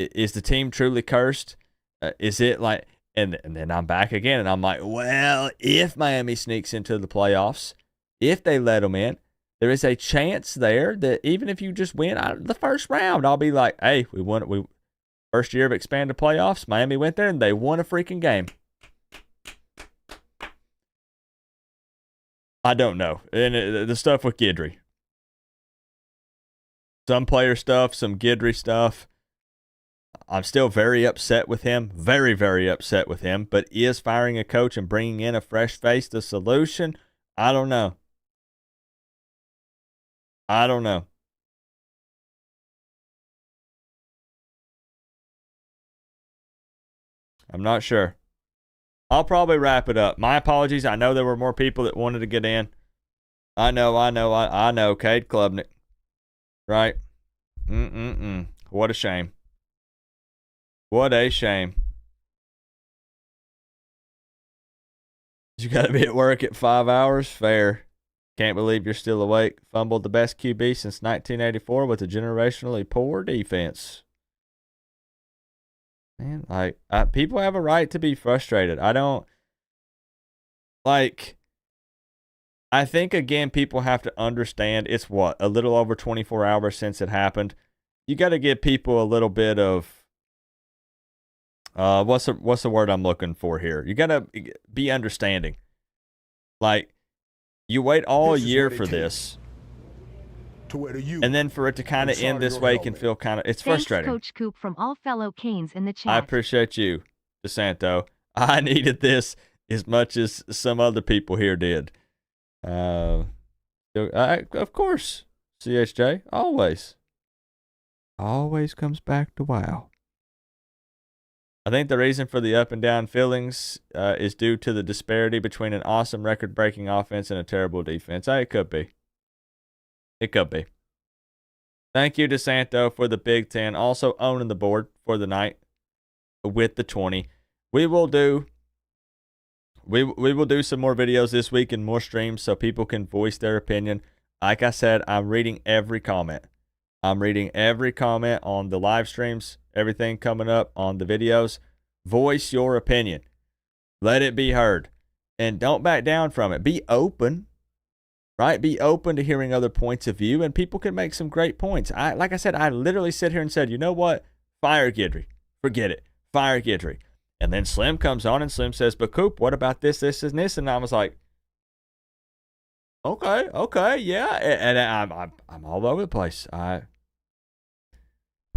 Is the team truly cursed? Is it like, and then I'm back again, and I'm like, well, if Miami sneaks into the playoffs, if they let them in, there is a chance there that even if you just win out of the first round, I'll be like, hey, we won. We first year of expanded playoffs, Miami went there and they won a freaking game. I don't know, and the stuff with Guidry. Some player stuff, some Guidry stuff. I'm still very upset with him, very, very upset with him. But is firing a coach and bringing in a fresh face the solution? I don't know. I don't know. I'm not sure. I'll probably wrap it up. My apologies. I know there were more people that wanted to get in. I know, Cade Klubnik. Right? What a shame. What a shame. You got to be at work at 5 hours? Fair. Can't believe you're still awake. Fumbled the best QB since 1984 with a generationally poor defense. Man, like, people have a right to be frustrated. I don't, like, I think, again, people have to understand it's what, a little over 24 hours since it happened. You got to give people a little bit of, what's the word I'm looking for here? You got to be understanding. Like, you wait all year for this, and then for it to kind of end this way can feel kind of, it's frustrating. Thanks, Coach Coop from all fellow Canes in the chat. I appreciate you, DeSanto. I needed this as much as some other people here did. Of course, CHJ, always comes back to WoW. I think the reason for the up and down feelings is due to the disparity between an awesome record-breaking offense and a terrible defense. It could be. It could be. Thank you, DeSanto, for the Big 10. Also owning the board for the night with the 20. We will do some more videos this week and more streams so people can voice their opinion. Like I said, I'm reading every comment. I'm reading every comment on the live streams, everything coming up on the videos. Voice your opinion. Let it be heard. And don't back down from it. Be open, right? Be open to hearing other points of view, and people can make some great points. Like I said, I literally sit here and said, you know what? Fire Guidry. Forget it. Fire Guidry. And then Slim comes on and Slim says, but Coop, what about this, this, and this? And I was like, okay, yeah. And I'm all over the place.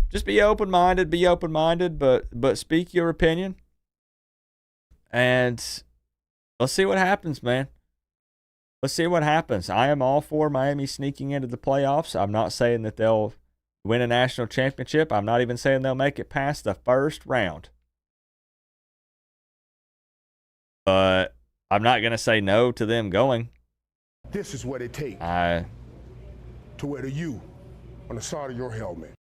Just be open-minded, but speak your opinion. And let's see what happens, man. Let's see what happens. I am all for Miami sneaking into the playoffs. I'm not saying that they'll win a national championship. I'm not even saying they'll make it past the first round. But I'm not going to say no to them going. This is what it takes to wear the U on the side of your helmet.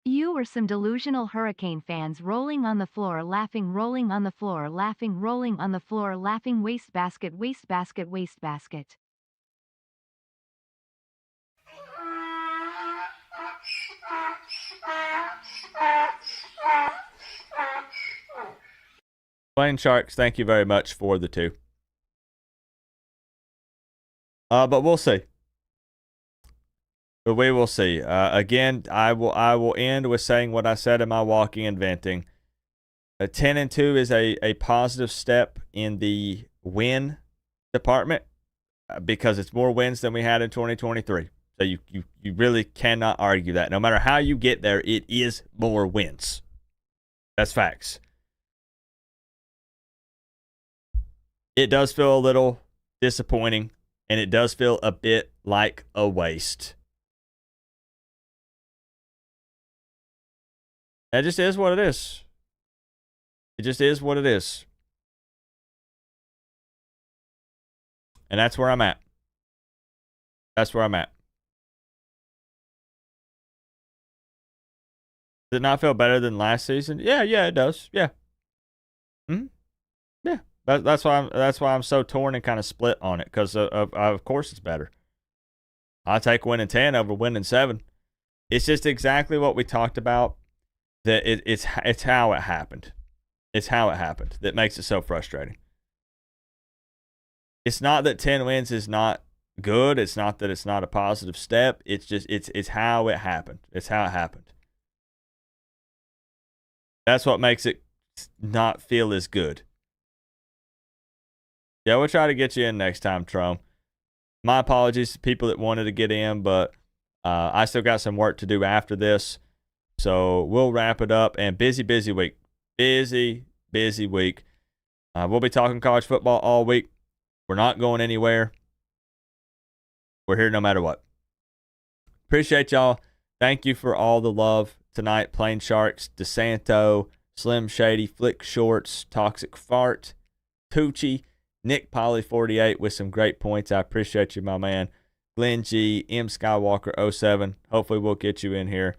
You were some delusional Hurricane fans rolling on the floor laughing, rolling on the floor laughing, rolling on the floor laughing, wastebasket, wastebasket, wastebasket. Plain Sharks, thank you very much for the 2. But we'll see. But we will see. Again, I will end with saying what I said in my walking and venting. 10-2 is a positive step in the win department because it's more wins than we had in 2023. So you really cannot argue that. No matter how you get there, it is more wins. That's facts. It does feel a little disappointing, and it does feel a bit like a waste. That just is what it is. It just is what it is. And that's where I'm at. That's where I'm at. Does it not feel better than last season? Yeah, it does. Yeah. Yeah. That's why I'm so torn and kind of split on it, because of course it's better. I'll take winning 10 over winning 7. It's just exactly what we talked about. That it's how it happened. It's how it happened that makes it so frustrating. It's not that 10 wins is not good. It's not that it's not a positive step. It's just it's how it happened. It's how it happened. That's what makes it not feel as good. Yeah, we'll try to get you in next time, Trom. My apologies to people that wanted to get in, but I still got some work to do after this. So we'll wrap it up. And busy week. Busy week. We'll be talking college football all week. We're not going anywhere. We're here no matter what. Appreciate y'all. Thank you for all the love tonight. Plain Sharks, DeSanto, Slim Shady, Flick Shorts, Toxic Fart, Tucci, Nick Polly 48 with some great points. I appreciate you, my man. Glenn G, M Skywalker 07. Hopefully we'll get you in here.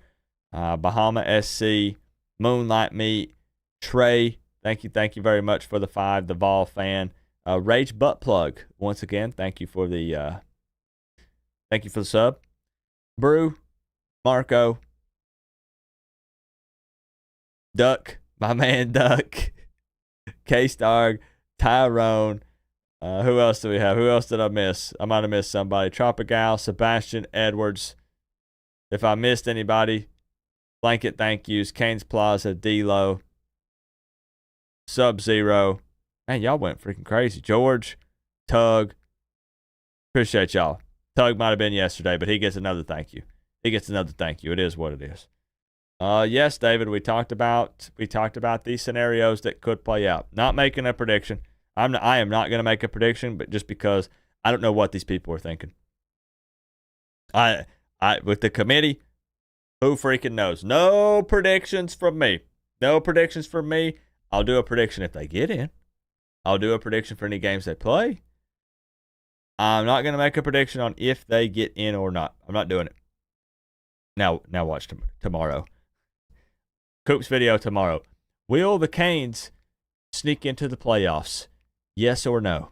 Bahama SC, Moonlight Meat, Trey. Thank you very much for the 5. The Vol fan, Rage Butt Plug. Once again, thank you for the sub. Brew, Marco, Duck, my man Duck, K-Starg, Tyrone. Who else do we have? Who else did I miss? I might have missed somebody. Tropical, Sebastian Edwards. If I missed anybody, blanket thank yous. Canes Plaza, D-Lo, Sub-Zero. Man, y'all went freaking crazy. George, Tug. Appreciate y'all. Tug might have been yesterday, but he gets another thank you. It is what it is. Yes, David, we talked about these scenarios that could play out. Not making a prediction. I am not going to make a prediction, but just because I don't know what these people are thinking. I with the committee, who freaking knows? No predictions from me. I'll do a prediction if they get in. I'll do a prediction for any games they play. I'm not going to make a prediction on if they get in or not. I'm not doing it. Now watch tomorrow. Coop's video tomorrow. Will the Canes sneak into the playoffs? Yes or no?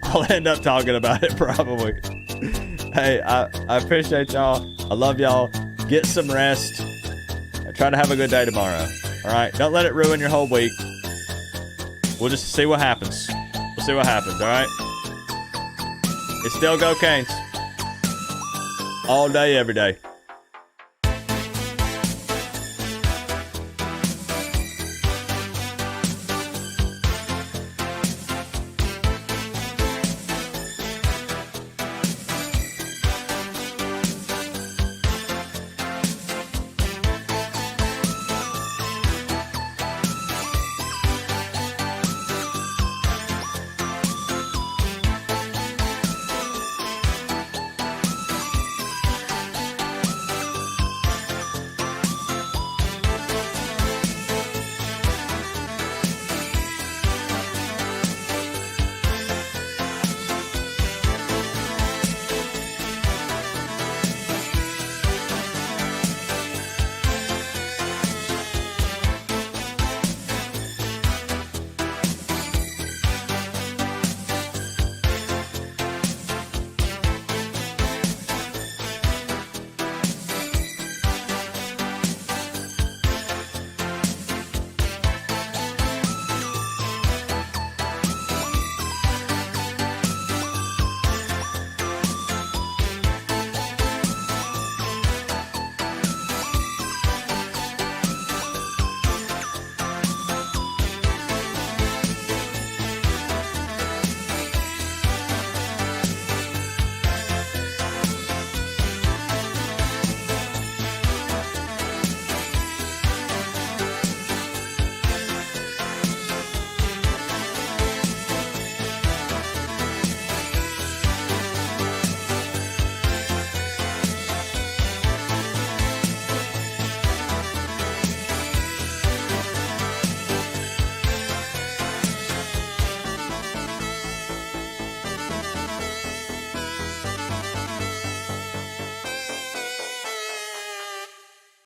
I'll end up talking about it probably. Hey, I appreciate y'all. I love y'all. Get some rest. Try to have a good day tomorrow. All right? Don't let it ruin your whole week. We'll just see what happens. All right? It's still Go Canes. All day, every day.